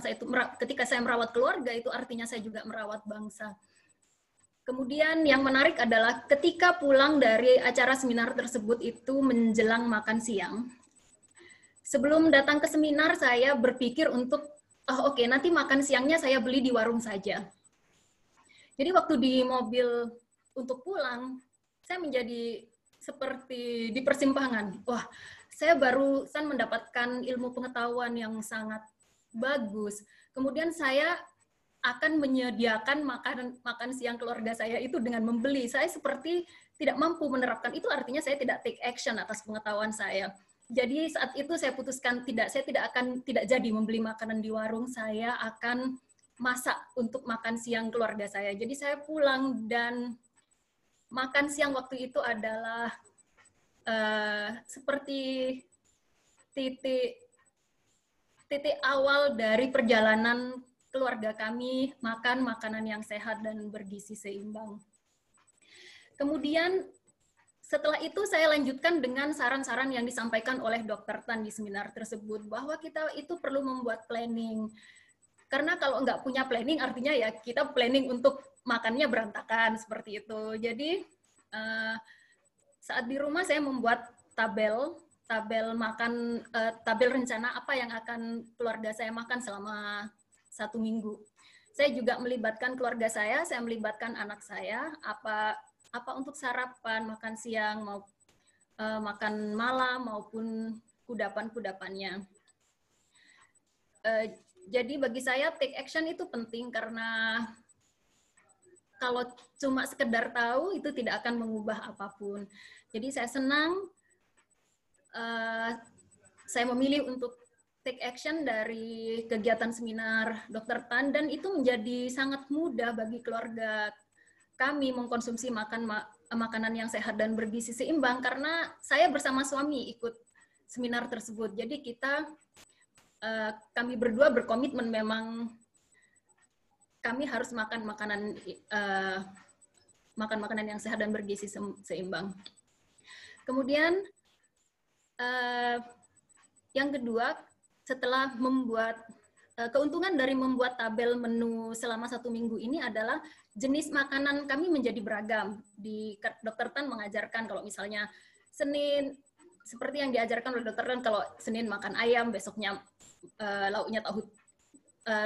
ketika saya merawat keluarga itu artinya saya juga merawat bangsa. Kemudian yang menarik adalah ketika pulang dari acara seminar tersebut itu menjelang makan siang. Sebelum datang ke seminar saya berpikir untuk oke, nanti makan siangnya saya beli di warung saja. Jadi waktu di mobil untuk pulang, saya menjadi seperti di persimpangan. Wah, saya barusan mendapatkan ilmu pengetahuan yang sangat bagus. Kemudian saya akan menyediakan makan siang keluarga saya itu dengan membeli. Saya seperti tidak mampu menerapkan itu, artinya saya tidak take action atas pengetahuan saya. Jadi saat itu saya putuskan saya tidak jadi membeli makanan di warung, saya akan masak untuk makan siang keluarga saya. Jadi saya pulang dan makan siang waktu itu adalah seperti titik awal dari perjalanan keluarga kami makan makanan yang sehat dan bergizi seimbang. Kemudian setelah itu saya lanjutkan dengan saran-saran yang disampaikan oleh Dr. Tan di seminar tersebut, bahwa kita itu perlu membuat planning. Karena kalau nggak punya planning artinya ya kita planning untuk makannya berantakan seperti itu. Jadi saat di rumah saya membuat tabel rencana apa yang akan keluarga saya makan selama 1 minggu. Saya juga melibatkan keluarga saya melibatkan anak saya, apa untuk sarapan, makan siang, makan malam maupun kudapan-kudapannya. Jadi bagi saya take action itu penting karena kalau cuma sekedar tahu itu tidak akan mengubah apapun. Jadi saya senang saya memilih untuk take action dari kegiatan seminar Dr. Tan, dan itu menjadi sangat mudah bagi keluarga kami mengkonsumsi makanan yang sehat dan bergizi seimbang karena saya bersama suami ikut seminar tersebut. Jadi kami berdua berkomitmen memang kami harus makan makanan yang sehat dan bergizi seimbang. Kemudian yang kedua, setelah membuat keuntungan dari membuat tabel menu selama 1 minggu ini adalah jenis makanan kami menjadi beragam. Di Dr. Tan mengajarkan kalau misalnya Senin, seperti yang diajarkan oleh Dr. Tan, kalau Senin makan ayam, besoknya lauknya tahu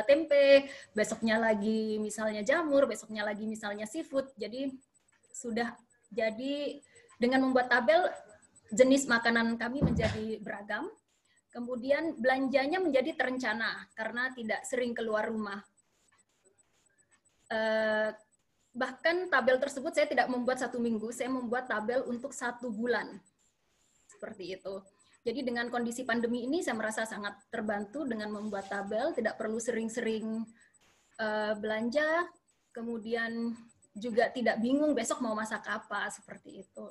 tempe, besoknya lagi misalnya jamur, besoknya lagi misalnya seafood. Jadi dengan membuat tabel, jenis makanan kami menjadi beragam. Kemudian belanjanya menjadi terencana karena tidak sering keluar rumah. Bahkan tabel tersebut saya tidak membuat 1 minggu, saya membuat tabel untuk 1 bulan. Seperti itu. Jadi dengan kondisi pandemi ini saya merasa sangat terbantu dengan membuat tabel, tidak perlu sering-sering belanja, kemudian juga tidak bingung besok mau masak apa, seperti itu.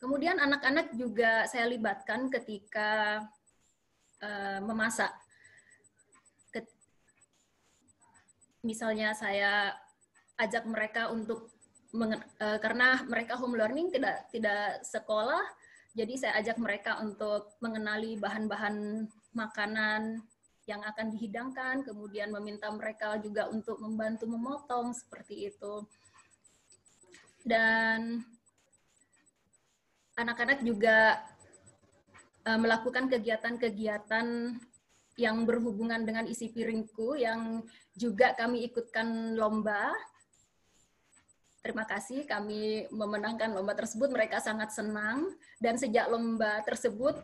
Kemudian anak-anak juga saya libatkan ketika memasak. Misalnya saya ajak mereka untuk karena mereka home learning tidak sekolah, jadi saya ajak mereka untuk mengenali bahan-bahan makanan yang akan dihidangkan, kemudian meminta mereka juga untuk membantu memotong, seperti itu. Dan anak-anak juga melakukan kegiatan-kegiatan yang berhubungan dengan isi piringku, yang juga kami ikutkan lomba. Terima kasih, kami memenangkan lomba tersebut, mereka sangat senang. Dan sejak lomba tersebut,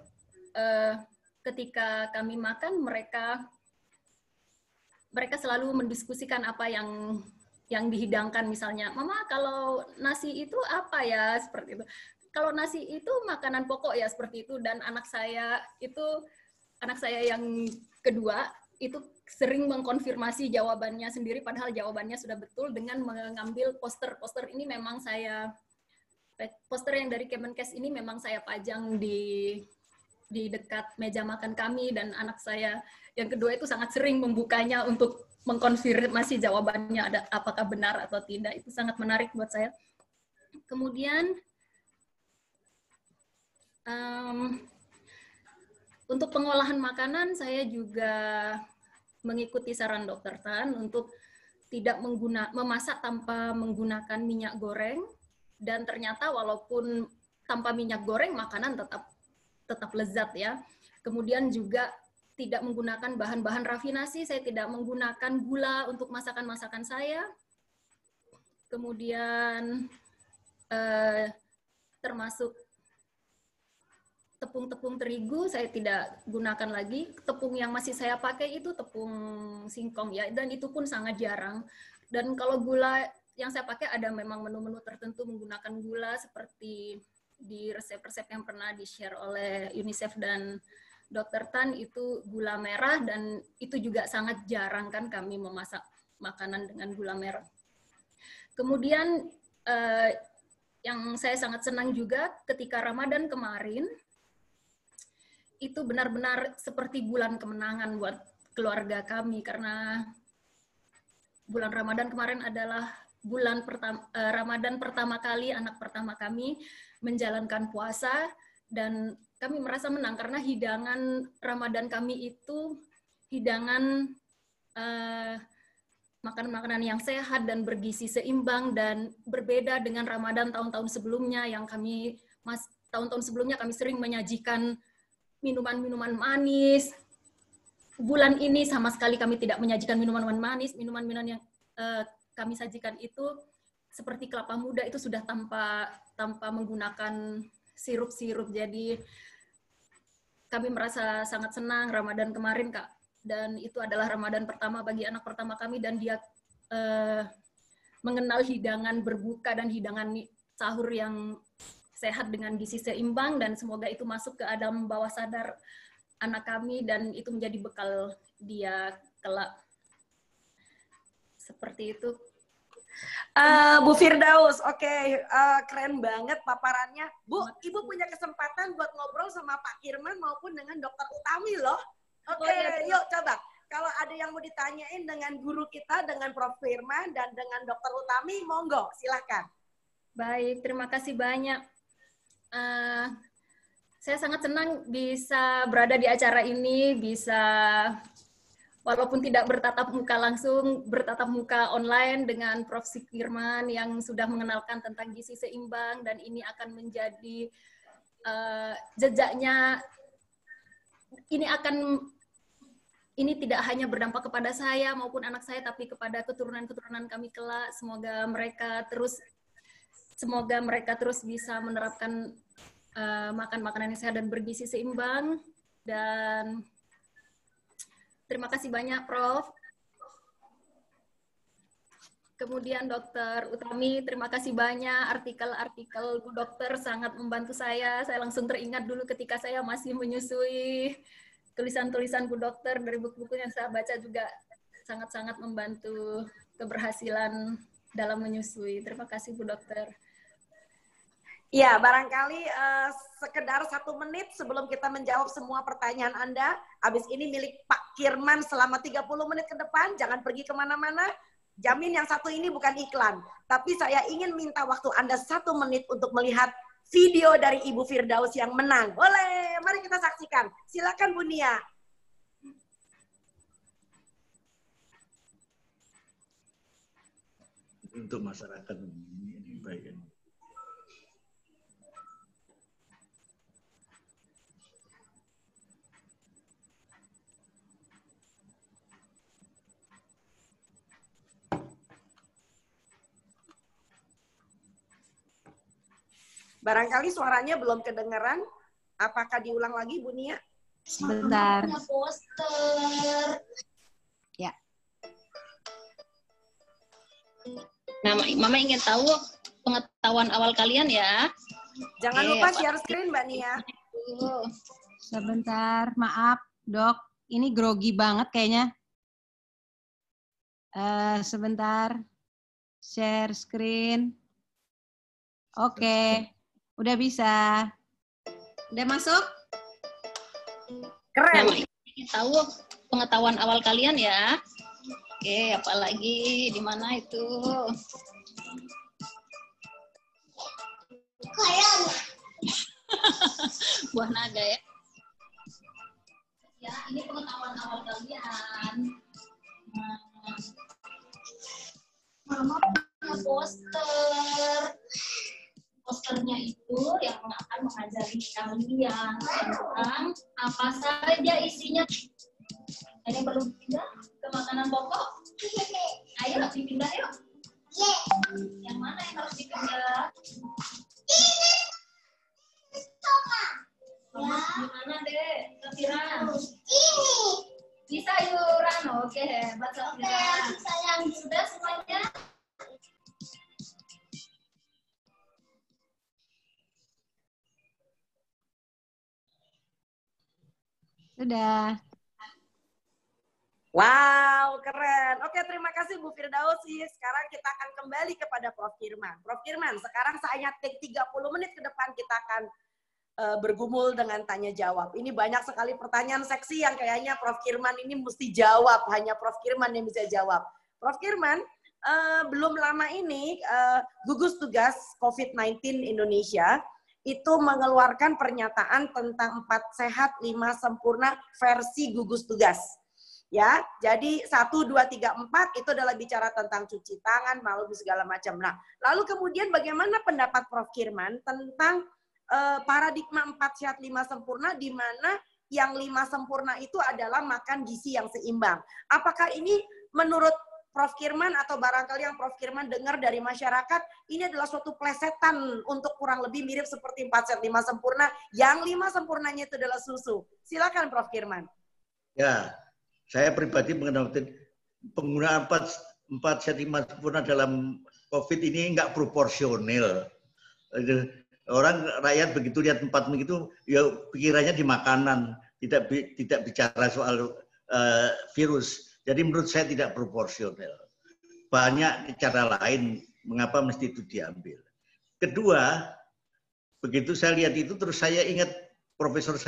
ketika kami makan, mereka selalu mendiskusikan apa yang dihidangkan. Misalnya, Mama, kalau nasi itu apa ya? Seperti itu. Kalau nasi itu makanan pokok ya, seperti itu. Dan anak saya yang kedua itu sering mengkonfirmasi jawabannya sendiri, padahal jawabannya sudah betul, dengan mengambil poster ini. Memang poster yang dari Kemenkes ini memang saya pajang di dekat meja makan kami, dan anak saya yang kedua itu sangat sering membukanya untuk mengkonfirmasi jawabannya apakah benar atau tidak. Itu sangat menarik buat saya. Kemudian untuk pengolahan makanan, saya juga mengikuti saran Dr. Tan untuk tidak memasak tanpa menggunakan minyak goreng, dan ternyata walaupun tanpa minyak goreng, makanan tetap lezat ya. Kemudian juga tidak menggunakan bahan-bahan rafinasi, saya tidak menggunakan gula untuk masakan-masakan saya. Kemudian termasuk tepung terigu saya tidak gunakan lagi. Tepung yang masih saya pakai itu tepung singkong ya, dan itu pun sangat jarang. Dan kalau gula yang saya pakai ada memang menu-menu tertentu menggunakan gula, seperti di resep-resep yang pernah di-share oleh UNICEF dan Dr. Tan, itu gula merah, dan itu juga sangat jarang kan kami memasak makanan dengan gula merah. Kemudian yang saya sangat senang juga ketika Ramadan kemarin, itu benar-benar seperti bulan kemenangan buat keluarga kami, karena bulan Ramadan kemarin adalah bulan Ramadan pertama kali anak pertama kami menjalankan puasa, dan kami merasa menang karena hidangan Ramadan kami itu hidangan makanan-makanan yang sehat dan bergizi seimbang, dan berbeda dengan Ramadan tahun-tahun sebelumnya yang tahun-tahun sebelumnya kami sering menyajikan minuman-minuman manis. Bulan ini sama sekali kami tidak menyajikan minuman manis. Minuman-minuman yang kami sajikan itu seperti kelapa muda, itu sudah tanpa menggunakan sirup-sirup. Jadi kami merasa sangat senang Ramadan kemarin, Kak. dan itu adalah Ramadan pertama bagi anak pertama kami, dan dia mengenal hidangan berbuka dan hidangan sahur yang sehat dengan gizi seimbang, dan semoga itu masuk ke alam bawah sadar anak kami dan itu menjadi bekal dia kelak. Seperti itu. Bu Firdaus, oke, keren banget paparannya. Bu, Ibu punya kesempatan buat ngobrol sama Pak Kirman maupun dengan Dokter Utami loh. Oke, yuk coba. Kalau ada yang mau ditanyain dengan guru kita, dengan Prof. Firman dan dengan Dokter Utami, monggo, silahkan. Baik, terima kasih banyak. Saya sangat senang bisa berada di acara ini, bisa walaupun tidak bertatap muka langsung, bertatap muka online dengan Prof. Firman yang sudah mengenalkan tentang gizi seimbang, dan ini akan menjadi jejaknya. Ini tidak hanya berdampak kepada saya maupun anak saya, tapi kepada keturunan-keturunan kami kelak. Semoga mereka terus bisa menerapkan makan makanan yang sehat dan bergizi seimbang. Dan terima kasih banyak, Prof. Kemudian Dokter Utami, terima kasih banyak. Artikel-artikel Bu Dokter sangat membantu saya. Saya langsung teringat dulu ketika saya masih menyusui. Tulisan-tulisan Bu Dokter dari buku-buku yang saya baca juga sangat-sangat membantu keberhasilan dalam menyusui. Terima kasih Bu Dokter. Ya, barangkali sekedar 1 menit sebelum kita menjawab semua pertanyaan Anda. Habis ini milik Pak Kirman selama 30 menit ke depan. Jangan pergi kemana-mana. Jamin yang satu ini bukan iklan. Tapi saya ingin minta waktu Anda 1 menit untuk melihat video dari Ibu Firdaus yang menang. Boleh, mari kita saksikan. Silakan Bu Nia. Untuk masyarakat ini baik. Barangkali suaranya belum kedengaran. Apakah diulang lagi, Bu Nia? Sebentar. Poster. Ya. Nah, Mama ingin tahu pengetahuan awal kalian ya. Jangan lupa share screen, Mbak Nia. Sebentar, maaf, Dok. Ini grogi banget kayaknya. Sebentar. Share screen. Oke. Udah bisa. Udah masuk? Keren. Nah, ingin tahu pengetahuan awal kalian ya. Oke, apalagi di mana itu? Buah naga ya. Ya, ini pengetahuan awal kalian. Mama punya poster. Posternya itu yang akan mengajari kalian tentang apa saja isinya. Ini perlu pindah ke makanan pokok. Ayo dipindah yuk. Yang mana yang harus dipindah? Gimana deh, Safiran? Ini. Bisa Yuran, oke hebat Safiran. Sayang, sudah semuanya? Sudah. Wow, keren. Oke, terima kasih Bu Firdaus. Sekarang kita akan kembali kepada Prof. Firman. Prof. Firman, sekarang saya take 30 menit ke depan kita akan bergumul dengan tanya jawab. Ini banyak sekali pertanyaan seksi yang kayaknya Prof. Firman ini mesti jawab. Hanya Prof. Firman yang bisa jawab. Prof. Firman, belum lama ini gugus tugas COVID-19 Indonesia itu mengeluarkan pernyataan tentang 4 sehat, 5 sempurna versi gugus tugas. Ya, jadi 1, 2, 3, 4 itu adalah bicara tentang cuci tangan, malu segala macam. Nah, lalu kemudian bagaimana pendapat Prof. Firman tentang paradigma 4 sehat 5 sempurna, di mana yang 5 sempurna itu adalah makan gizi yang seimbang. Apakah ini menurut Prof. Firman atau barangkali yang Prof. Firman dengar dari masyarakat, ini adalah suatu plesetan untuk kurang lebih mirip seperti 4 sehat 5 sempurna, yang 5 sempurnanya itu adalah susu. Silakan Prof. Firman. Ya, Saya pribadi mengenai penggunaan 4 sehat 5 sempurna dalam COVID ini nggak proporsional. Orang rakyat begitu lihat 4 begitu, ya pikirannya di makanan, tidak bicara soal virus. Jadi menurut saya tidak proporsional. Banyak cara lain mengapa mesti itu diambil. Kedua, begitu saya lihat itu terus saya ingat Profesor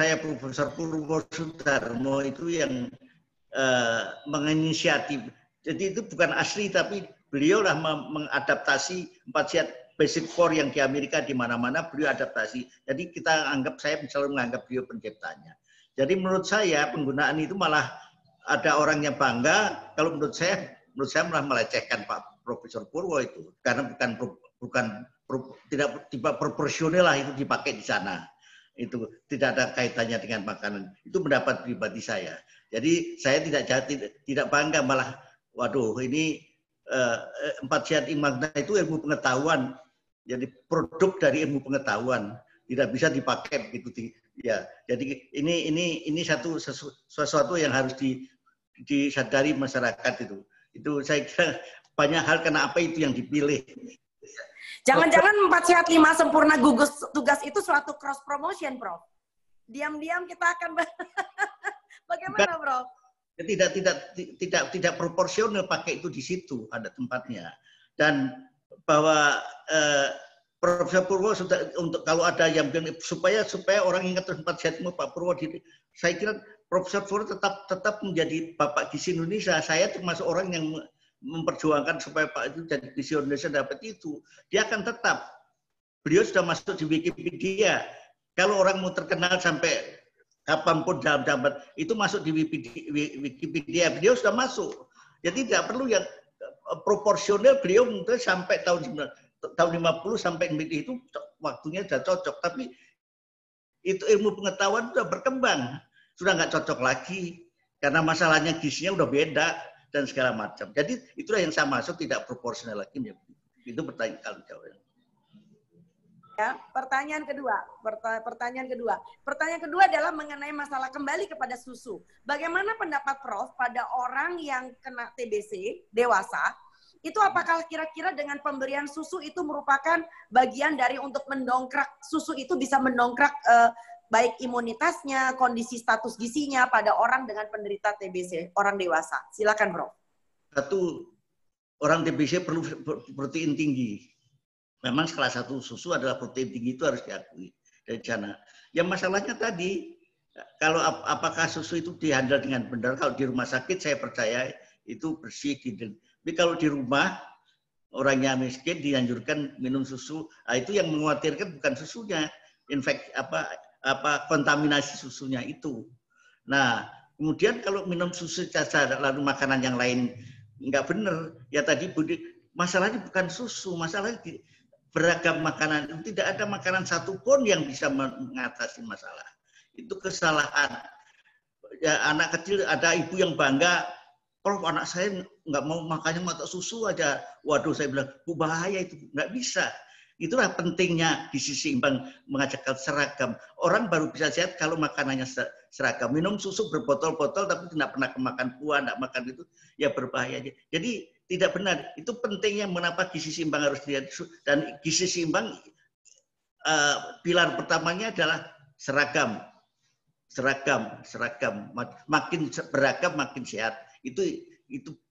Purwosudarmo itu yang menginisiatif. Jadi itu bukan asli tapi beliau lah mengadaptasi 4 sehat basic core yang di Amerika di mana-mana beliau adaptasi. Jadi saya selalu menganggap beliau penciptanya. Jadi menurut saya penggunaan itu malah ada orang yang bangga. Kalau menurut saya malah melecehkan Pak Profesor Purwo itu karena tidak proporsional lah itu dipakai di sana. Itu tidak ada kaitannya dengan makanan. Itu pendapat pribadi saya. Jadi saya tidak bangga malah waduh ini 4 sehat imakna itu ilmu pengetahuan. Jadi produk dari ilmu pengetahuan tidak bisa dipakai begitu ya. Jadi ini sesuatu yang harus disadari masyarakat itu. Itu saya kira banyak hal kenapa itu yang dipilih. Jangan-jangan 4 sehat 5 sempurna gugus tugas itu suatu cross promotion, Prof. Diam-diam kita akan bagaimana, Prof? Tidak proporsional pakai itu di situ ada tempatnya. Dan bahwa Profesor Purwo sudah untuk kalau ada yang supaya orang ingat 4 sehat Pak Purwo, saya kira Profesor Purwo tetap menjadi Bapak Gizi Indonesia. Saya termasuk orang yang memperjuangkan supaya Pak itu jadi Gizi Indonesia dapat itu. Dia akan tetap. Beliau sudah masuk di Wikipedia. Kalau orang mau terkenal sampai kapanpun dalam dapat itu masuk di Wikipedia. Beliau sudah masuk. Jadi tidak perlu yang proporsional. Beliau mungkin sampai tahun 50 sampai itu waktunya sudah cocok. Tapi itu ilmu pengetahuan sudah berkembang. Sudah nggak cocok lagi. Karena masalahnya gizinya udah beda dan segala macam. Jadi itulah yang saya masuk tidak proporsional lagi. Itu pertanyaan kalau jawabnya. Ya, pertanyaan kedua adalah mengenai masalah kembali kepada susu. Bagaimana pendapat Prof pada orang yang kena TBC dewasa? Itu apakah kira-kira dengan pemberian susu itu merupakan bagian dari untuk mendongkrak susu itu bisa mendongkrak baik imunitasnya, kondisi status gizinya pada orang dengan penderita TBC, orang dewasa. Silakan, Prof. Satu, orang TBC perlu protein tinggi. Memang kelas 1 susu adalah protein tinggi, itu harus diakui dari sana. Yang masalahnya tadi, kalau apakah susu itu dihandle dengan benar, kalau di rumah sakit saya percaya itu bersih. Tapi kalau di rumah, orangnya miskin dianjurkan minum susu, nah itu yang mengkhawatirkan bukan susunya, kontaminasi susunya itu. Nah, kemudian kalau minum susu caca lalu makanan yang lain nggak benar, ya tadi masalahnya bukan susu, masalahnya beragam makanan. Tidak ada makanan satupun yang bisa mengatasi masalah. Itu kesalahan. Ya, anak kecil ada ibu yang bangga, Prof, anak saya nggak mau makannya mata susu aja. Waduh, saya bilang, bahaya itu, nggak bisa. Itulah pentingnya gizi seimbang mengajarkan seragam. Orang baru bisa sehat kalau makanannya seragam. Minum susu berbotol-botol tapi tidak pernah makan buah, tidak makan itu, ya berbahaya. Jadi tidak benar. Itu pentingnya mengapa gizi seimbang harus dilihat. Dan gizi seimbang pilar pertamanya adalah seragam. Seragam. Makin beragam makin sehat. Itu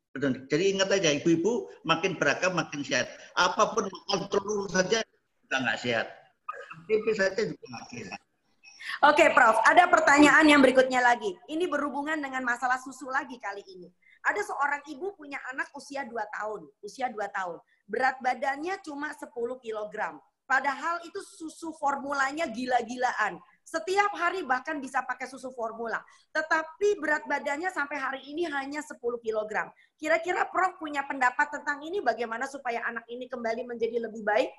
benar. Jadi ingat aja, ibu-ibu makin beragam makin sehat. Apapun makan telur saja juga nggak sehat. Tempe saja juga nggak sehat. Oke, Prof. Ada pertanyaan yang berikutnya lagi. Ini berhubungan dengan masalah susu lagi kali ini. Ada seorang ibu punya anak usia 2 tahun. Berat badannya cuma 10 kg. Padahal itu susu formulanya gila-gilaan. Setiap hari bahkan bisa pakai susu formula. Tetapi berat badannya sampai hari ini hanya 10 kg. Kira-kira Prof punya pendapat tentang ini bagaimana supaya anak ini kembali menjadi lebih baik?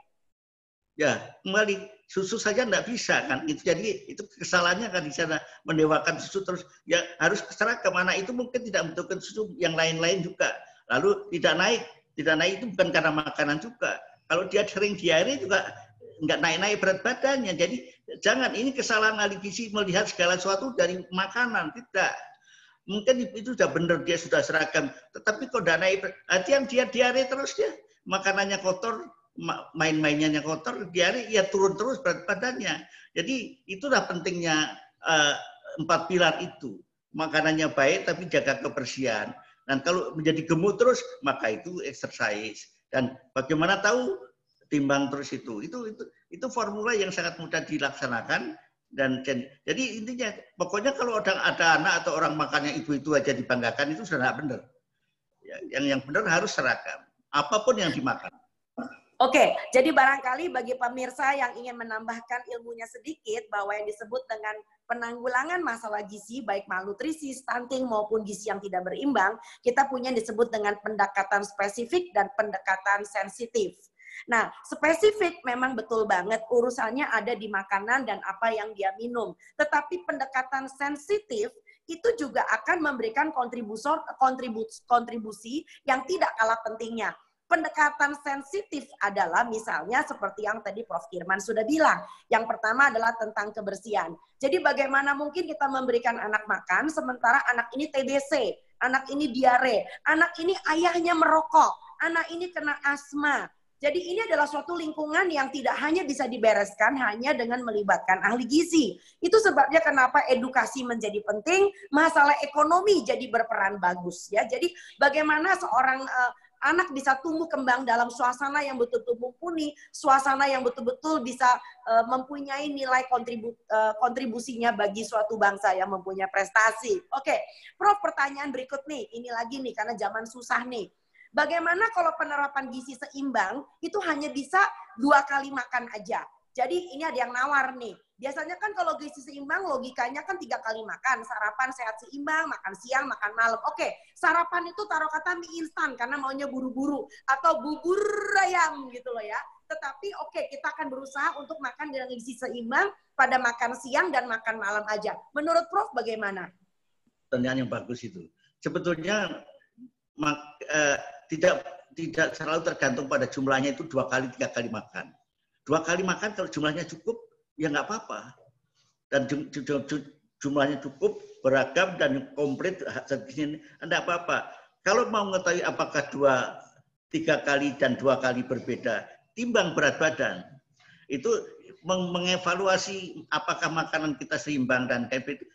Ya, kembali susu saja enggak bisa kan. Itu jadi itu kesalahannya kan di sana mendewakan susu terus ya harus seragam. Anak itu mungkin tidak membutuhkan susu yang lain-lain juga. Lalu tidak naik itu bukan karena makanan juga. Kalau dia sering diare juga enggak naik-naik berat badannya. Jadi jangan, ini kesalahan ahli gizi melihat segala sesuatu dari makanan, tidak. Mungkin itu sudah benar, dia sudah seragam. Tetapi kok tidak naik, hati yang dia diare terus dia, makanannya kotor, main-mainnya kotor, diare, ya turun terus berat badannya. Jadi itulah pentingnya 4 pilar itu. Makanannya baik tapi jaga kebersihan. Dan kalau menjadi gemuk terus, maka itu exercise. Dan bagaimana tahu? Timbang terus itu. Itu formula yang sangat mudah dilaksanakan. Dan jadi intinya, pokoknya kalau ada anak atau orang makannya itu aja dibanggakan, itu sudah tidak benar. Yang benar harus seragam. Apapun yang dimakan. Oke, jadi barangkali bagi pemirsa yang ingin menambahkan ilmunya sedikit, bahwa yang disebut dengan penanggulangan masalah gizi, baik malnutrisi, stunting, maupun gizi yang tidak berimbang, kita punya yang disebut dengan pendekatan spesifik dan pendekatan sensitif. Nah, spesifik memang betul banget urusannya ada di makanan dan apa yang dia minum. Tetapi pendekatan sensitif itu juga akan memberikan kontribusi yang tidak kalah pentingnya. Pendekatan sensitif adalah misalnya seperti yang tadi Prof. Kirman sudah bilang. Yang pertama adalah tentang kebersihan. Jadi bagaimana mungkin kita memberikan anak makan sementara anak ini TBC, anak ini diare, anak ini ayahnya merokok, anak ini kena asma. Jadi ini adalah suatu lingkungan yang tidak hanya bisa dibereskan hanya dengan melibatkan ahli gizi. Itu sebabnya kenapa edukasi menjadi penting, masalah ekonomi jadi berperan bagus ya. Jadi bagaimana seorang anak bisa tumbuh kembang dalam suasana yang betul-betul mumpuni, suasana yang betul-betul bisa mempunyai nilai kontribusinya bagi suatu bangsa yang mempunyai prestasi. Oke, Prof, pertanyaan berikut nih, ini lagi nih karena zaman susah nih. Bagaimana kalau penerapan gizi seimbang itu hanya bisa 2 kali makan aja? Jadi ini ada yang nawar nih. Biasanya kan kalau gizi seimbang logikanya kan 3 kali makan. Sarapan sehat seimbang, makan siang, makan malam. Oke, sarapan itu taruh kata mie instan karena maunya buru-buru. Atau bubur ayam gitu loh ya. Tetapi oke, kita akan berusaha untuk makan dengan gizi seimbang pada makan siang dan makan malam aja. Menurut Prof bagaimana? Pertanyaan yang bagus itu. Sebetulnya tidak selalu tergantung pada jumlahnya itu 2 kali, 3 kali makan. 2 kali makan kalau jumlahnya cukup, ya nggak apa-apa. Dan jumlahnya cukup, beragam, dan komplit, tidak apa-apa. Kalau mau mengetahui apakah 3 kali dan 2 kali berbeda, timbang berat badan. Itu mengevaluasi apakah makanan kita seimbang dan itu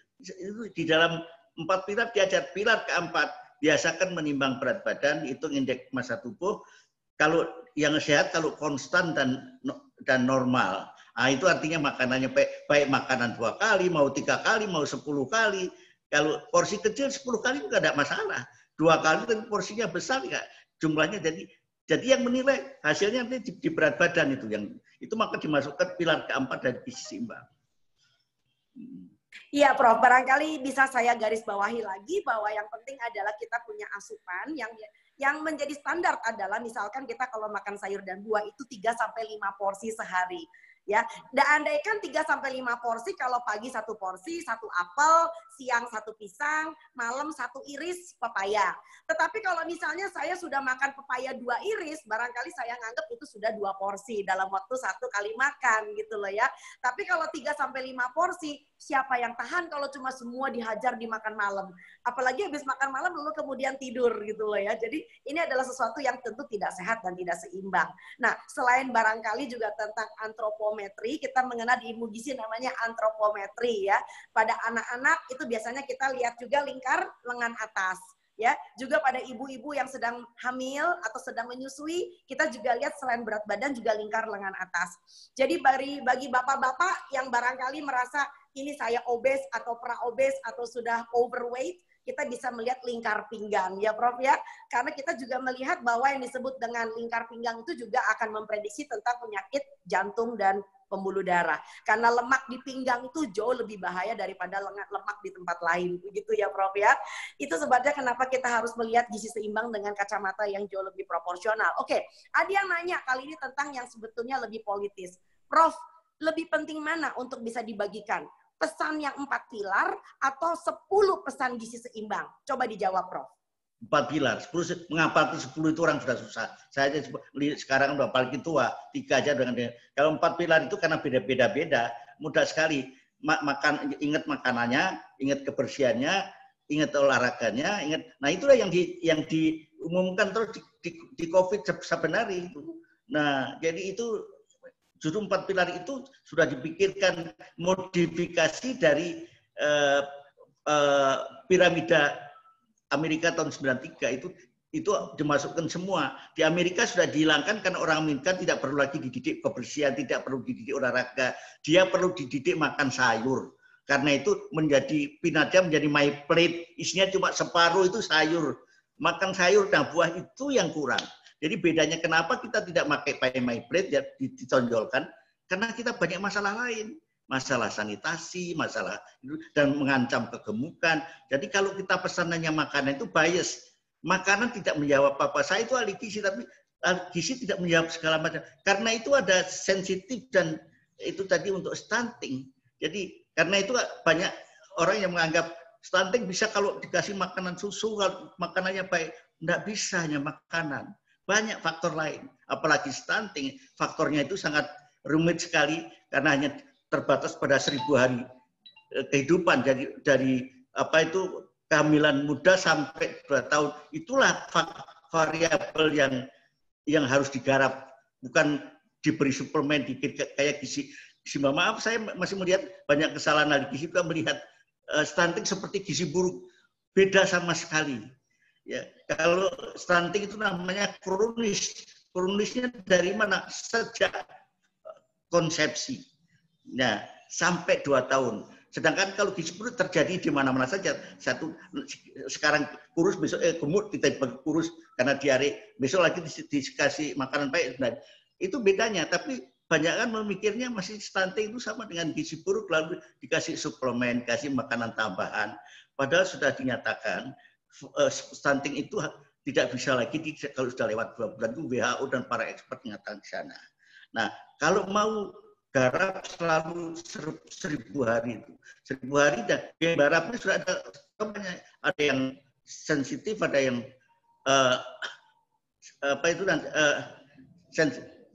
di dalam 4 pilar diajar. Pilar keempat, biasakan menimbang berat badan, hitung indeks massa tubuh. Kalau yang sehat, kalau konstan dan normal, nah, itu artinya makanannya baik makanan 2 kali, mau 3 kali, mau 10 kali. Kalau porsi kecil 10 kali nggak ada masalah. 2 kali tapi porsinya besar nggak jumlahnya. Jadi yang menilai hasilnya nanti di berat badan itu maka dimasukkan pilar keempat dari gizi seimbang. Iya, Prof. Barangkali bisa saya garis bawahi lagi bahwa yang penting adalah kita punya asupan yang menjadi standar adalah misalkan kita kalau makan sayur dan buah itu 3-5 porsi sehari. Ya, dan andaikan 3-5 porsi, kalau pagi 1 porsi, 1 apel, siang 1 pisang, malam 1 iris pepaya. Tetapi kalau misalnya saya sudah makan pepaya 2 iris, barangkali saya nganggap itu sudah 2 porsi dalam waktu 1 kali makan gitu loh ya. Tapi kalau 3-5 porsi, siapa yang tahan kalau cuma semua dihajar dimakan malam? Apalagi habis makan malam lalu kemudian tidur gitu loh ya. Jadi ini adalah sesuatu yang tentu tidak sehat dan tidak seimbang. Nah, selain barangkali juga tentang antropometri, kita mengenal di ilmu gizi namanya antropometri ya. Pada anak-anak itu biasanya kita lihat juga lingkar lengan atas. Ya, juga pada ibu-ibu yang sedang hamil atau sedang menyusui, kita juga lihat selain berat badan juga lingkar lengan atas. Jadi bagi bapak-bapak yang barangkali merasa ini saya obes atau pra-obes atau sudah overweight, kita bisa melihat lingkar pinggang ya Prof ya. Karena kita juga melihat bahwa yang disebut dengan lingkar pinggang itu juga akan memprediksi tentang penyakit jantung dan pembuluh darah. Karena lemak di pinggang itu jauh lebih bahaya daripada lemak di tempat lain. Begitu ya Prof ya. Itu sebabnya kenapa kita harus melihat gizi seimbang dengan kacamata yang jauh lebih proporsional. Oke, ada yang nanya kali ini tentang yang sebetulnya lebih politis. Prof, lebih penting mana untuk bisa dibagikan? Pesan yang 4 pilar atau 10 pesan gizi seimbang? Coba dijawab Prof. 4 pilar, 10, mengapa 10 itu orang sudah susah. Saya aja sekarang udah paling tua, 3 aja dengan dia. Kalau 4 pilar itu karena beda-beda, mudah sekali. Ingat makanannya, ingat kebersihannya, ingat olahraganya, ingat. Nah itulah yang diumumkan terus di COVID sebenarnya itu. Nah jadi itu justru 4 pilar itu sudah dipikirkan modifikasi dari piramida Amerika tahun 93 itu dimasukkan semua. Di Amerika sudah dihilangkan karena orang Amerika tidak perlu lagi dididik kebersihan, tidak perlu dididik olahraga, dia perlu dididik makan sayur. Karena itu menjadi pinatnya menjadi my plate, isinya cuma separuh itu sayur. Makan sayur dan buah itu yang kurang. Jadi bedanya kenapa kita tidak pakai my plate ya ditonjolkan, karena kita banyak masalah lain. Masalah sanitasi, masalah dan mengancam kegemukan. Jadi kalau kita pesanannya makanan itu bias. Makanan tidak menjawab apa-apa. Saya itu ahli gizi, tapi ahli gizi tidak menjawab segala macam. Karena itu ada sensitif dan itu tadi untuk stunting. Jadi karena itu banyak orang yang menganggap stunting bisa kalau dikasih makanan susu, kalau makanannya baik. Tidak bisa hanya makanan. Banyak faktor lain. Apalagi stunting, faktornya itu sangat rumit sekali karena hanya terbatas pada 1000 hari kehidupan. Jadi dari kehamilan muda sampai 2 tahun. Itulah variabel yang harus digarap. Bukan diberi suplemen dikit kayak gizi. Maaf, saya masih melihat banyak kesalahan ahli gizi, kita melihat stunting seperti gizi buruk. Beda sama sekali. Ya, kalau stunting itu namanya kronis. Kronisnya dari mana? Sejak konsepsi. Nah, sampai 2 tahun. Sedangkan kalau gizi buruk terjadi di mana-mana saja. Sekarang kurus, besok gemuk, tiba-tiba kurus karena diare. Besok lagi dikasih makanan baik. Nah, itu bedanya. Tapi banyak kan memikirnya masih stunting itu sama dengan gizi buruk, lalu dikasih suplemen, kasih makanan tambahan. Padahal sudah dinyatakan stunting itu tidak bisa lagi kalau sudah lewat 2 bulan, itu WHO dan para expert mengatakan di sana. Nah, kalau mau garap selalu 1000 hari itu. 1000 hari dan garapnya sudah ada yang sensitif, ada yang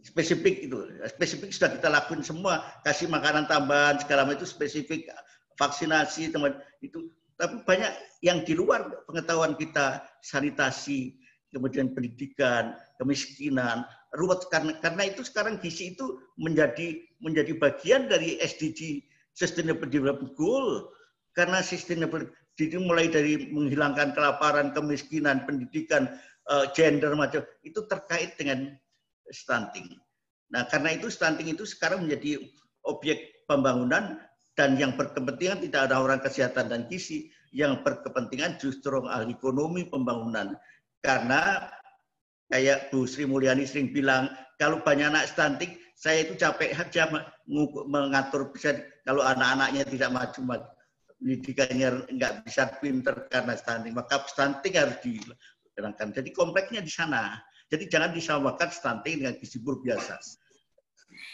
spesifik itu. Spesifik sudah kita lakuin semua, kasih makanan tambahan segala macam itu spesifik, vaksinasi teman itu. Tapi banyak yang di luar pengetahuan kita, sanitasi, kemudian pendidikan, kemiskinan, ruwet karena itu sekarang gizi itu menjadi bagian dari SDG Sustainable Development Goal. Karena sustainable jadi mulai dari menghilangkan kelaparan, kemiskinan, pendidikan, gender macam itu terkait dengan stunting. Nah, karena itu stunting itu sekarang menjadi objek pembangunan dan yang berkepentingan tidak ada orang kesehatan dan gizi, yang berkepentingan justru ahli ekonomi pembangunan. Karena kayak Bu Sri Mulyani sering bilang, kalau banyak anak stunting, saya itu capek aja mengatur bisa kalau anak-anaknya tidak maju, pendidikannya nggak bisa pinter karena stunting, maka stunting harus dihilangkan. Jadi kompleksnya di sana. Jadi jangan disamakan stunting dengan gizi buruk biasa.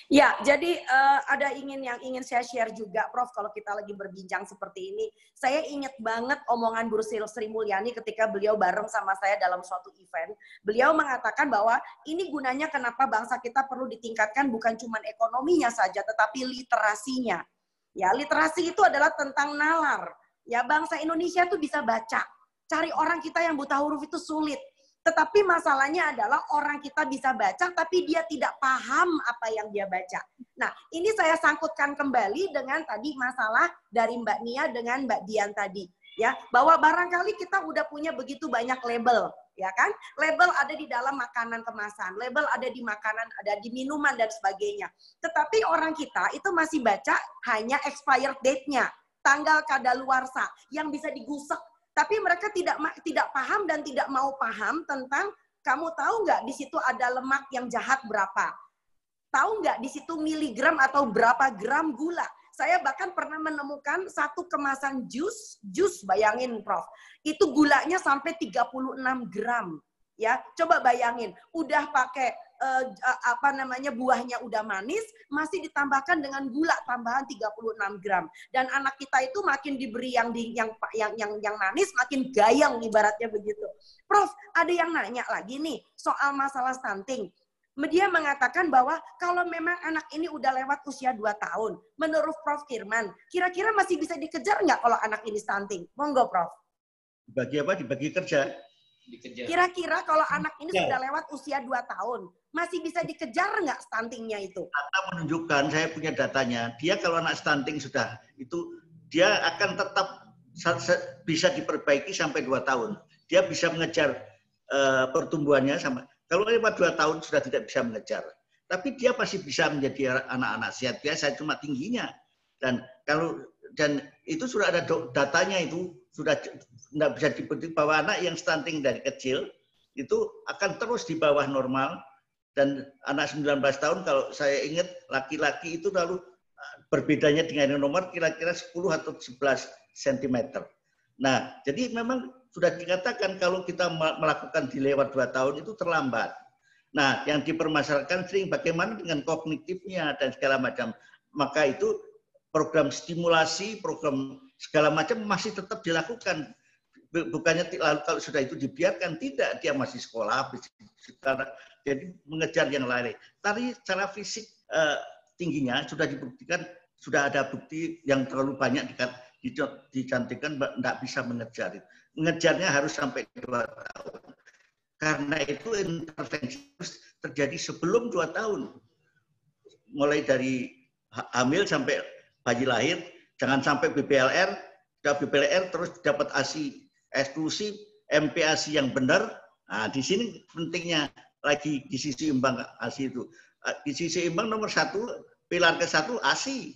Ya, jadi ada yang ingin saya share juga, Prof, kalau kita lagi berbincang seperti ini. Saya ingat banget omongan Bu Sri Mulyani ketika beliau bareng sama saya dalam suatu event. Beliau mengatakan bahwa ini gunanya kenapa bangsa kita perlu ditingkatkan bukan cuma ekonominya saja, tetapi literasinya. Ya, literasi itu adalah tentang nalar. Ya, bangsa Indonesia tuh bisa baca. Cari orang kita yang buta huruf itu sulit. Tetapi masalahnya adalah orang kita bisa baca, tapi dia tidak paham apa yang dia baca. Nah, ini saya sangkutkan kembali dengan tadi masalah dari Mbak Nia dengan Mbak Dian tadi. Ya, bahwa barangkali kita udah punya begitu banyak label, ya kan? Label ada di dalam makanan kemasan, label ada di makanan, ada di minuman dan sebagainya. Tetapi orang kita itu masih baca hanya expired date-nya, tanggal kadaluarsa yang bisa digusek. Tapi mereka tidak paham dan tidak mau paham tentang, kamu tahu nggak di situ ada lemak yang jahat berapa? Tahu nggak di situ miligram atau berapa gram gula? Saya bahkan pernah menemukan satu kemasan jus bayangin Prof, itu gulanya sampai 36 gram. Ya, coba bayangin, udah pakai buahnya udah manis, masih ditambahkan dengan gula tambahan 36 gram. Dan anak kita itu makin diberi yang manis, makin gayang ibaratnya begitu. Prof, ada yang nanya lagi nih soal masalah stunting. Dia mengatakan bahwa kalau memang anak ini udah lewat usia 2 tahun, menurut Prof Firman, kira-kira masih bisa dikejar nggak kalau anak ini stunting? Monggo, Prof. Dibagi apa? Dibagi kerja. Kira-kira kalau anak ini sudah lewat usia 2 tahun, masih bisa dikejar nggak stuntingnya itu? Data menunjukkan, saya punya datanya, dia kalau anak stunting sudah, itu dia akan tetap bisa diperbaiki sampai 2 tahun. Dia bisa mengejar pertumbuhannya sama. Kalau lewat 2 tahun sudah tidak bisa mengejar. Tapi dia masih bisa menjadi anak-anak sehat biasa, cuma tingginya. Dan itu sudah ada datanya, itu sudah tidak bisa dibuktikan bahwa anak yang stunting dari kecil itu akan terus di bawah normal. Dan anak 19 tahun kalau saya ingat laki-laki itu lalu berbedanya dengan yang nomor kira-kira 10 atau 11 cm. Nah, jadi memang sudah dikatakan kalau kita melakukan di lewat 2 tahun itu terlambat. Nah, yang dipermasalahkan sering bagaimana dengan kognitifnya dan segala macam. Maka itu program stimulasi, program segala macam masih tetap dilakukan. Bukannya lalu kalau sudah itu dibiarkan, tidak, dia masih sekolah, jadi mengejar yang lain. Tapi secara fisik tingginya sudah dibuktikan, sudah ada bukti yang terlalu banyak dicantikkan tidak bisa mengejar. Mengejarnya harus sampai 2 tahun. Karena itu intervensi harus terjadi sebelum 2 tahun. Mulai dari hamil sampai bayi lahir, jangan sampai BPLR terus dapat ASI eksklusif, MPASI yang benar. Nah, di sini pentingnya lagi gizi seimbang ASI itu. Gizi seimbang nomor 1, pilar ke-1 ASI.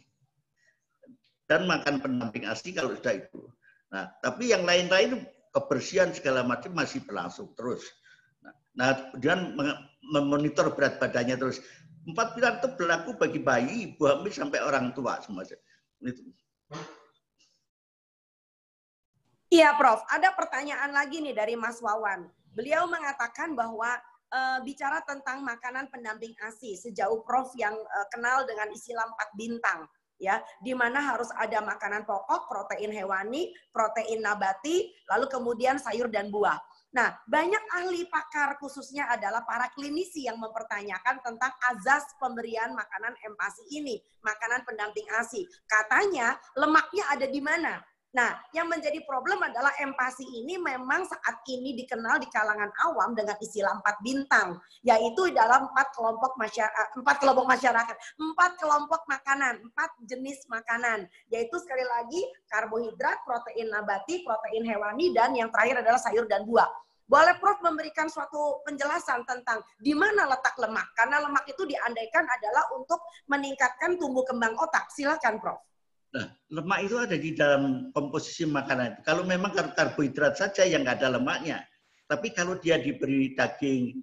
Dan makan pendamping ASI kalau sudah itu. Nah, tapi yang lain-lain kebersihan segala macam masih berlangsung terus. Nah, kemudian memonitor berat badannya terus. 4 pilar itu berlaku bagi bayi, ibu hamil sampai orang tua semua. Itu. Iya, Prof. Ada pertanyaan lagi nih dari Mas Wawan. Beliau mengatakan bahwa bicara tentang makanan pendamping ASI, sejauh Prof yang kenal dengan istilah 4 bintang, ya, di mana harus ada makanan pokok, protein hewani, protein nabati, lalu kemudian sayur dan buah. Nah, banyak ahli pakar khususnya adalah para klinisi yang mempertanyakan tentang azas pemberian makanan MPASI ini, makanan pendamping ASI. Katanya lemaknya ada di mana? Nah, yang menjadi problem adalah MPASI ini memang saat ini dikenal di kalangan awam dengan istilah 4 bintang, yaitu dalam 4 kelompok masyarakat, 4 kelompok makanan, 4 jenis makanan, yaitu sekali lagi karbohidrat, protein nabati, protein hewani, dan yang terakhir adalah sayur dan buah. Boleh Prof memberikan suatu penjelasan tentang di mana letak lemak? Karena lemak itu diandaikan adalah untuk meningkatkan tumbuh kembang otak. Silakan Prof. Nah, lemak itu ada di dalam komposisi makanan. Kalau memang karbohidrat saja yang nggak ada lemaknya. Tapi kalau dia diberi daging,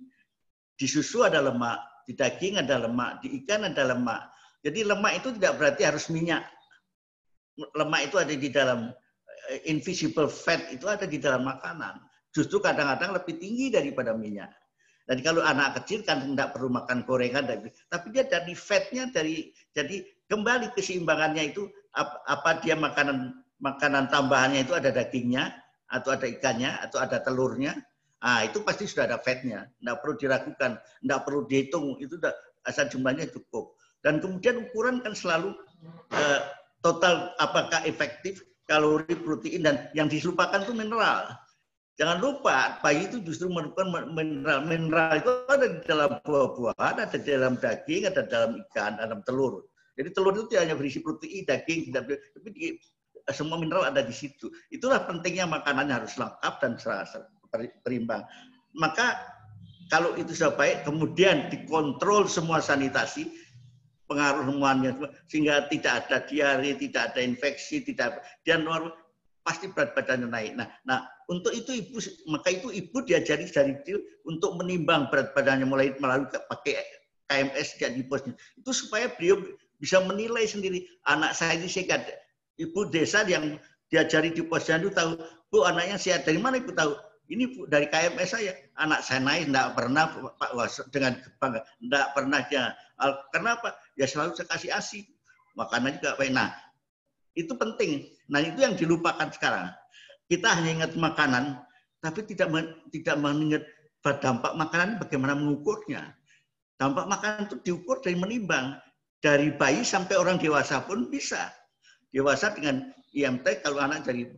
di susu ada lemak, di daging ada lemak, di ikan ada lemak. Jadi lemak itu tidak berarti harus minyak. Lemak itu ada di dalam invisible fat, itu ada di dalam makanan. Justru kadang-kadang lebih tinggi daripada minyak. Dan kalau anak kecil kan tidak perlu makan gorengan, tapi dia dari fatnya, jadi kembali keseimbangannya itu apa dia makanan tambahannya itu ada dagingnya atau ada ikannya atau ada telurnya. Ah, itu pasti sudah ada fatnya, tidak perlu diragukan, tidak perlu dihitung, itu asal jumlahnya cukup. Dan kemudian ukuran kan selalu total apakah efektif kalori, protein, dan yang dilupakan itu mineral. Jangan lupa, bayi itu justru merupakan mineral. Mineral itu ada di dalam buah-buahan, ada di dalam daging, ada di dalam ikan, dalam telur. Jadi telur itu tidak hanya berisi protein, daging, tapi semua mineral ada di situ. Itulah pentingnya makanannya harus lengkap dan berimbang. Maka kalau itu sudah baik, kemudian dikontrol semua sanitasi, pengaruh semuanya, sehingga tidak ada diare, tidak ada infeksi, dia normal, pasti berat badannya naik. Nah, untuk itu ibu diajari dari kecil untuk menimbang berat badannya melalui pakai KMS di posnya. Itu supaya beliau bisa menilai sendiri, anak saya ini sehat. Ibu desa yang diajari di posnya itu tahu, Bu, anaknya sehat. Dari mana Ibu tahu? Ini Bu, dari KMS saya. Anak saya naik, tidak pernah Pak dengan bangga, tidak pernah dia. Kenapa? Ya selalu saya kasih ASI. Makanan juga baik. Nah, itu penting. Nah, itu yang dilupakan sekarang. Kita hanya ingat makanan, tapi tidak mengingat dampak makanan bagaimana mengukurnya. Dampak makanan itu diukur dari menimbang. Dari bayi sampai orang dewasa pun bisa. Dewasa dengan IMT kalau anak dari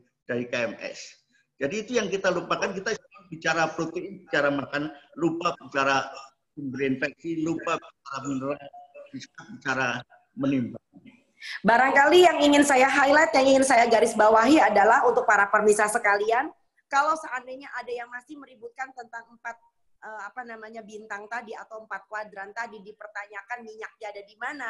KMS. Jadi itu yang kita lupakan, kita bicara protein, bicara makan, lupa bicara sumber infeksi, lupa bicara mineral, bicara menimbang. Barangkali yang ingin saya highlight, yang ingin saya garis bawahi adalah untuk para pemirsa sekalian, kalau seandainya ada yang masih meributkan tentang 4 bintang tadi atau 4 kuadran tadi, dipertanyakan minyaknya ada di mana,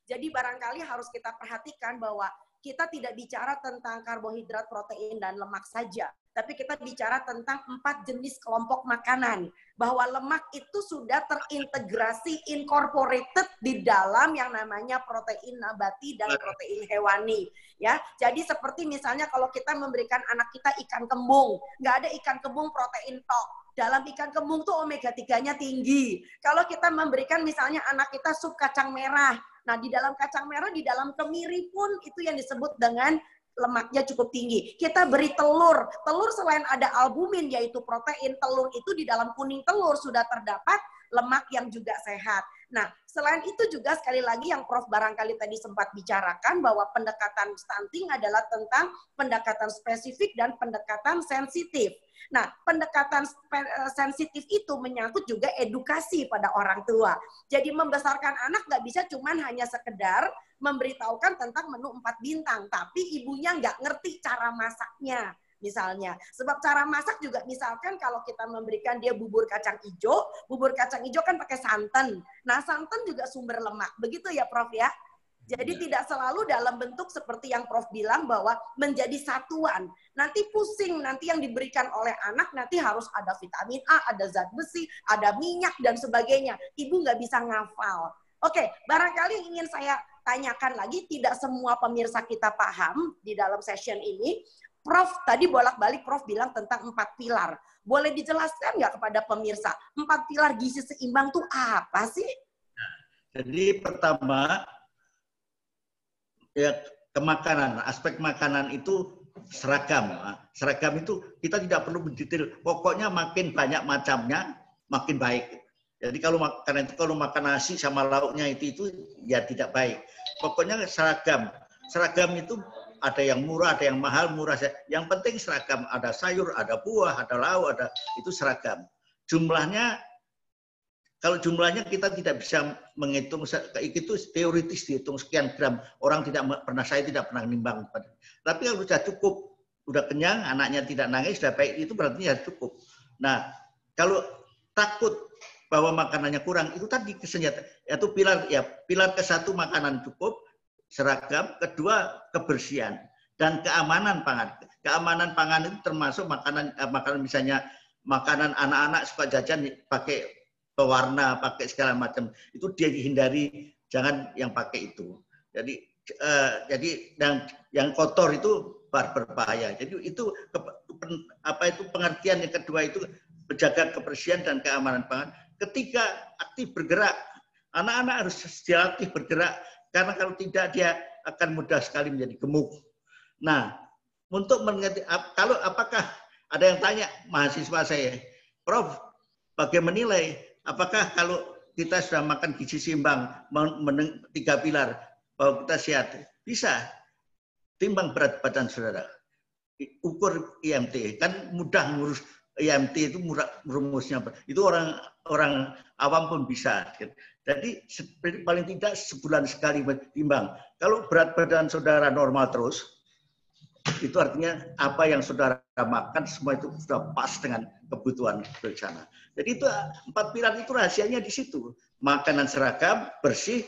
jadi barangkali harus kita perhatikan bahwa kita tidak bicara tentang karbohidrat, protein, dan lemak saja. Tapi kita bicara tentang 4 jenis kelompok makanan. Bahwa lemak itu sudah terintegrasi, incorporated di dalam yang namanya protein nabati dan protein hewani. Ya, jadi seperti misalnya kalau kita memberikan anak kita ikan kembung, nggak ada ikan kembung protein tok. Dalam ikan kembung tuh omega 3-nya tinggi. Kalau kita memberikan misalnya anak kita sup kacang merah, nah di dalam kacang merah, di dalam kemiri pun itu yang disebut dengan lemaknya cukup tinggi. Kita beri telur. Telur selain ada albumin yaitu protein, telur itu di dalam kuning telur sudah terdapat lemak yang juga sehat. Nah, selain itu juga sekali lagi yang Prof barangkali tadi sempat bicarakan bahwa pendekatan stunting adalah tentang pendekatan spesifik dan pendekatan sensitif. Nah, pendekatan sensitif itu menyangkut juga edukasi pada orang tua. Jadi membesarkan anak nggak bisa cuman hanya sekedar memberitahukan tentang menu 4 bintang, tapi ibunya nggak ngerti cara masaknya. Misalnya, sebab cara masak juga misalkan kalau kita memberikan dia bubur kacang hijau kan pakai santan. Nah, santan juga sumber lemak. Begitu ya, Prof ya? Jadi tidak selalu dalam bentuk seperti yang Prof bilang bahwa menjadi satuan. Nanti pusing, nanti yang diberikan oleh anak nanti harus ada vitamin A, ada zat besi, ada minyak, dan sebagainya. Ibu nggak bisa ngafal. Oke, barangkali ingin saya tanyakan lagi, tidak semua pemirsa kita paham di dalam session ini. Prof, tadi bolak-balik Prof bilang tentang 4 pilar. Boleh dijelaskan nggak kepada pemirsa, 4 pilar gizi seimbang itu apa sih? Jadi pertama, ya kemakanan, aspek makanan itu seragam. Seragam itu kita tidak perlu mendetail. Pokoknya makin banyak macamnya, makin baik. Jadi kalau makanan itu kalau makan nasi sama lauknya itu ya tidak baik. Pokoknya seragam. Seragam itu ada yang murah, ada yang mahal, murah. Yang penting seragam, ada sayur, ada buah, ada lauk, ada itu seragam. Jumlahnya, kalau jumlahnya kita tidak bisa menghitung, itu teoritis dihitung sekian gram. Orang saya tidak pernah nimbang. Tapi kalau sudah cukup, sudah kenyang, anaknya tidak nangis, sudah baik, itu berarti ya cukup. Nah, kalau takut bahwa makanannya kurang, itu tadi kesenjataan. Yaitu pilar ke-1 makanan cukup, seragam, kedua kebersihan dan keamanan pangan. Keamanan pangan itu termasuk makanan misalnya makanan anak-anak suka jajan pakai pewarna, pakai segala macam. Itu dia dihindari, jangan yang pakai itu. Jadi yang kotor itu berbahaya. Jadi itu pengertian yang kedua itu menjaga kebersihan dan keamanan pangan. Ketiga, aktif bergerak. Anak-anak harus aktif bergerak. Karena kalau tidak dia akan mudah sekali menjadi gemuk. Nah, untuk mengerti apakah ada yang tanya mahasiswa saya, Prof, bagaimana menilai apakah kalau kita sudah makan gizi seimbang 3 pilar bahwa kita sehat? Bisa. Timbang berat badan saudara. Ukur IMT, kan mudah ngurus IMT itu rumusnya. Itu orang awam pun bisa. Jadi paling tidak sebulan sekali timbang. Kalau berat badan saudara normal terus, itu artinya apa yang saudara makan semua itu sudah pas dengan kebutuhan bersama. Jadi itu 4 pilar itu rahasianya di situ. Makanan seragam, bersih,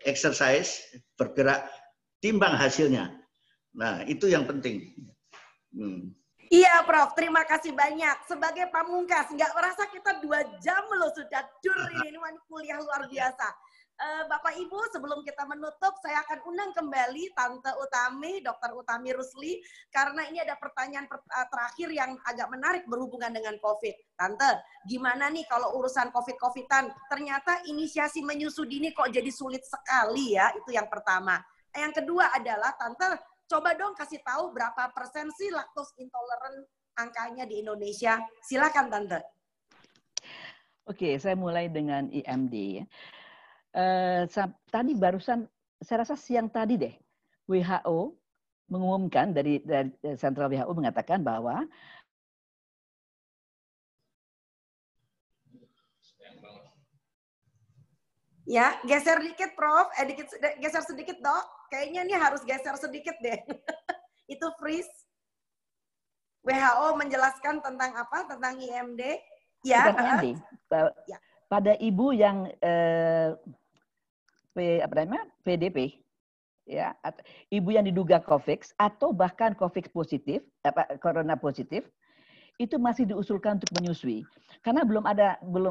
exercise, bergerak, timbang hasilnya. Nah, itu yang penting. Iya, Prof. Terima kasih banyak. Sebagai pamungkas, nggak merasa kita 2 jam loh sudah ini kuliah luar biasa. Bapak Ibu, sebelum kita menutup, saya akan undang kembali Tante Utami, Dr. Utami Rusli, karena ini ada pertanyaan terakhir yang agak menarik berhubungan dengan COVID. Tante, gimana nih kalau urusan COVID-COVIDan? Ternyata inisiasi menyusui dini kok jadi sulit sekali ya, itu yang pertama. Yang kedua adalah, Tante, coba dong kasih tahu berapa persen sih lactose intolerant angkanya di Indonesia. Silakan, Tante. Oke, saya mulai dengan IMD. Tadi barusan, saya rasa siang tadi deh, WHO mengumumkan dari Sentral WHO mengatakan bahwa Ya, geser dikit Prof, geser sedikit Dok. Kayaknya ini harus geser sedikit deh. Itu freeze. WHO menjelaskan tentang apa? Tentang IMD. Ya. Bukan IMD. Ya. Pada ibu yang PDP, ya, ibu yang diduga COVID atau bahkan COVID positif, corona positif, itu masih diusulkan untuk menyusui. Karena belum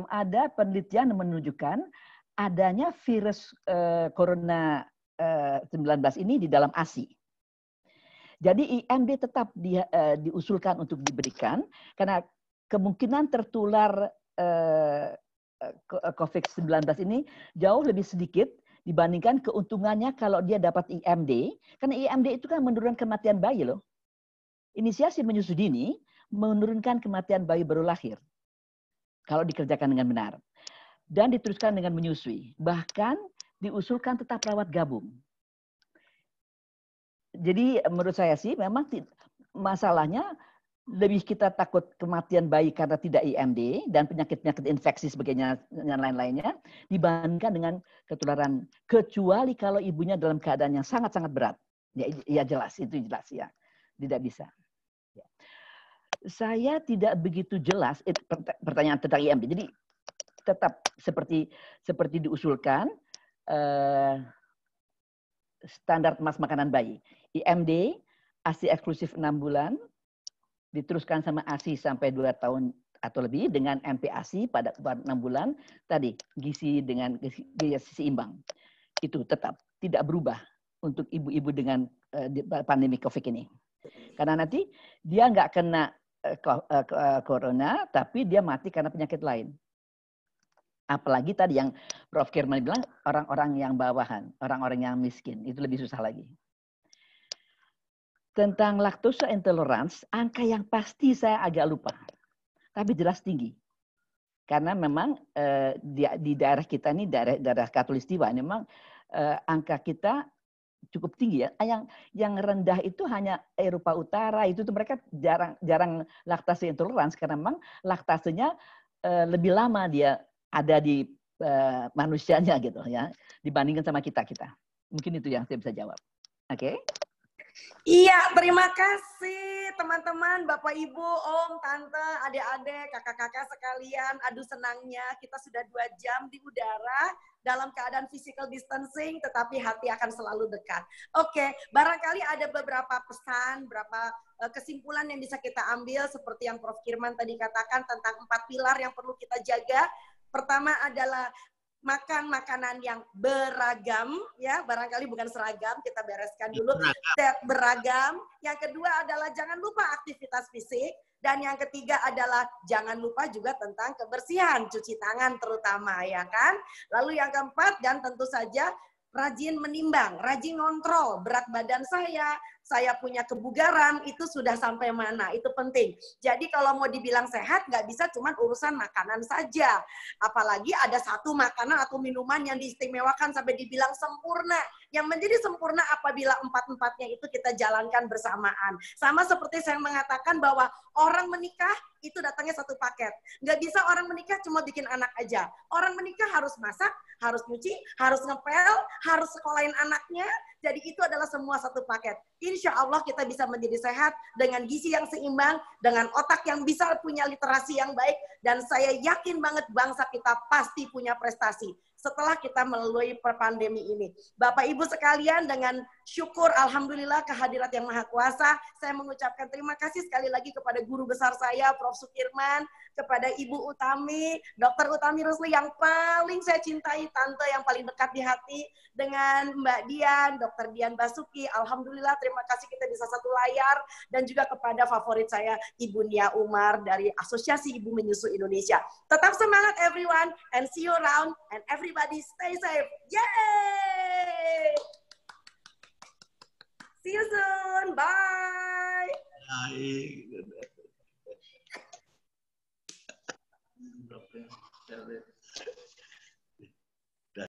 ada penelitian yang menunjukkan adanya virus corona 19 ini di dalam ASI. Jadi IMD tetap diusulkan untuk diberikan karena kemungkinan tertular COVID-19 ini jauh lebih sedikit dibandingkan keuntungannya kalau dia dapat IMD. Karena IMD itu kan menurunkan kematian bayi loh. Inisiasi menyusui dini menurunkan kematian bayi baru lahir kalau dikerjakan dengan benar. Dan diteruskan dengan menyusui. Bahkan diusulkan tetap rawat gabung. Jadi menurut saya sih memang masalahnya lebih kita takut kematian bayi karena tidak IMD dan penyakit-penyakit infeksi sebagainya dan lain-lainnya dibandingkan dengan ketularan, kecuali kalau ibunya dalam keadaan yang sangat-sangat berat. Ya jelas, itu jelas ya. Tidak bisa. Ya. Saya tidak begitu jelas pertanyaan tentang IMD. Jadi tetap seperti diusulkan standar emas makanan bayi. IMD, ASI eksklusif 6 bulan, diteruskan sama ASI sampai 2 tahun atau lebih dengan MPASI pada 6 bulan. Tadi, gizi dengan gizi seimbang. Itu tetap tidak berubah untuk ibu-ibu dengan pandemi COVID ini. Karena nanti dia nggak kena corona, tapi dia mati karena penyakit lain. Apalagi tadi yang Prof. Kirman bilang, orang-orang yang bawahan, orang-orang yang miskin, itu lebih susah lagi. Tentang lactose intolerance, angka yang pasti saya agak lupa. Tapi jelas tinggi. Karena memang di daerah kita ini, daerah Katulistiwa, memang angka kita cukup tinggi ya. Yang rendah itu hanya Eropa Utara, itu tuh mereka jarang laktase intolerance karena memang laktasenya lebih lama dia ada di manusianya gitu ya, dibandingkan sama kita. Mungkin itu yang saya bisa jawab. Oke? Iya, terima kasih teman-teman, Bapak Ibu, Om, Tante, adik-adik, kakak-kakak sekalian. Aduh senangnya kita sudah 2 jam di udara dalam keadaan physical distancing, tetapi hati akan selalu dekat. Oke, barangkali ada beberapa pesan, beberapa kesimpulan yang bisa kita ambil seperti yang Prof. Kirman tadi katakan tentang 4 pilar yang perlu kita jaga. Pertama adalah makan makanan yang beragam, ya, barangkali bukan seragam, kita bereskan dulu. Beragam. Yang kedua adalah jangan lupa aktivitas fisik. Dan yang ketiga adalah jangan lupa juga tentang kebersihan, cuci tangan terutama, ya kan. Lalu yang keempat, dan tentu saja rajin menimbang, rajin ngontrol berat badan saya punya kebugaran, itu sudah sampai mana, itu penting. Jadi kalau mau dibilang sehat, nggak bisa cuma urusan makanan saja. Apalagi ada satu makanan atau minuman yang diistimewakan sampai dibilang sempurna. Yang menjadi sempurna apabila 4-4-nya itu kita jalankan bersamaan. Sama seperti saya mengatakan bahwa orang menikah itu datangnya satu paket. Nggak bisa orang menikah cuma bikin anak aja. Orang menikah harus masak, harus nyuci, harus ngepel, harus sekolahin anaknya. Jadi itu adalah semua satu paket. Insya Allah kita bisa menjadi sehat dengan gizi yang seimbang, dengan otak yang bisa punya literasi yang baik, dan saya yakin banget bangsa kita pasti punya prestasi setelah kita melalui pandemi ini. Bapak Ibu sekalian, dengan syukur alhamdulillah kehadirat Yang Maha Kuasa, saya mengucapkan terima kasih sekali lagi kepada guru besar saya Prof. Sukirman, kepada Ibu Utami, Dr. Utami Rusli yang paling saya cintai, tante yang paling dekat di hati, dengan Mbak Dian, Dr. Dian Basuki. Alhamdulillah terima kasih kita bisa satu layar, dan juga kepada favorit saya Ibu Nia Umar dari Asosiasi Ibu Menyusui Indonesia. Tetap semangat everyone, and see you around, and everybody stay safe. Yay! See you soon. Bye. Bye.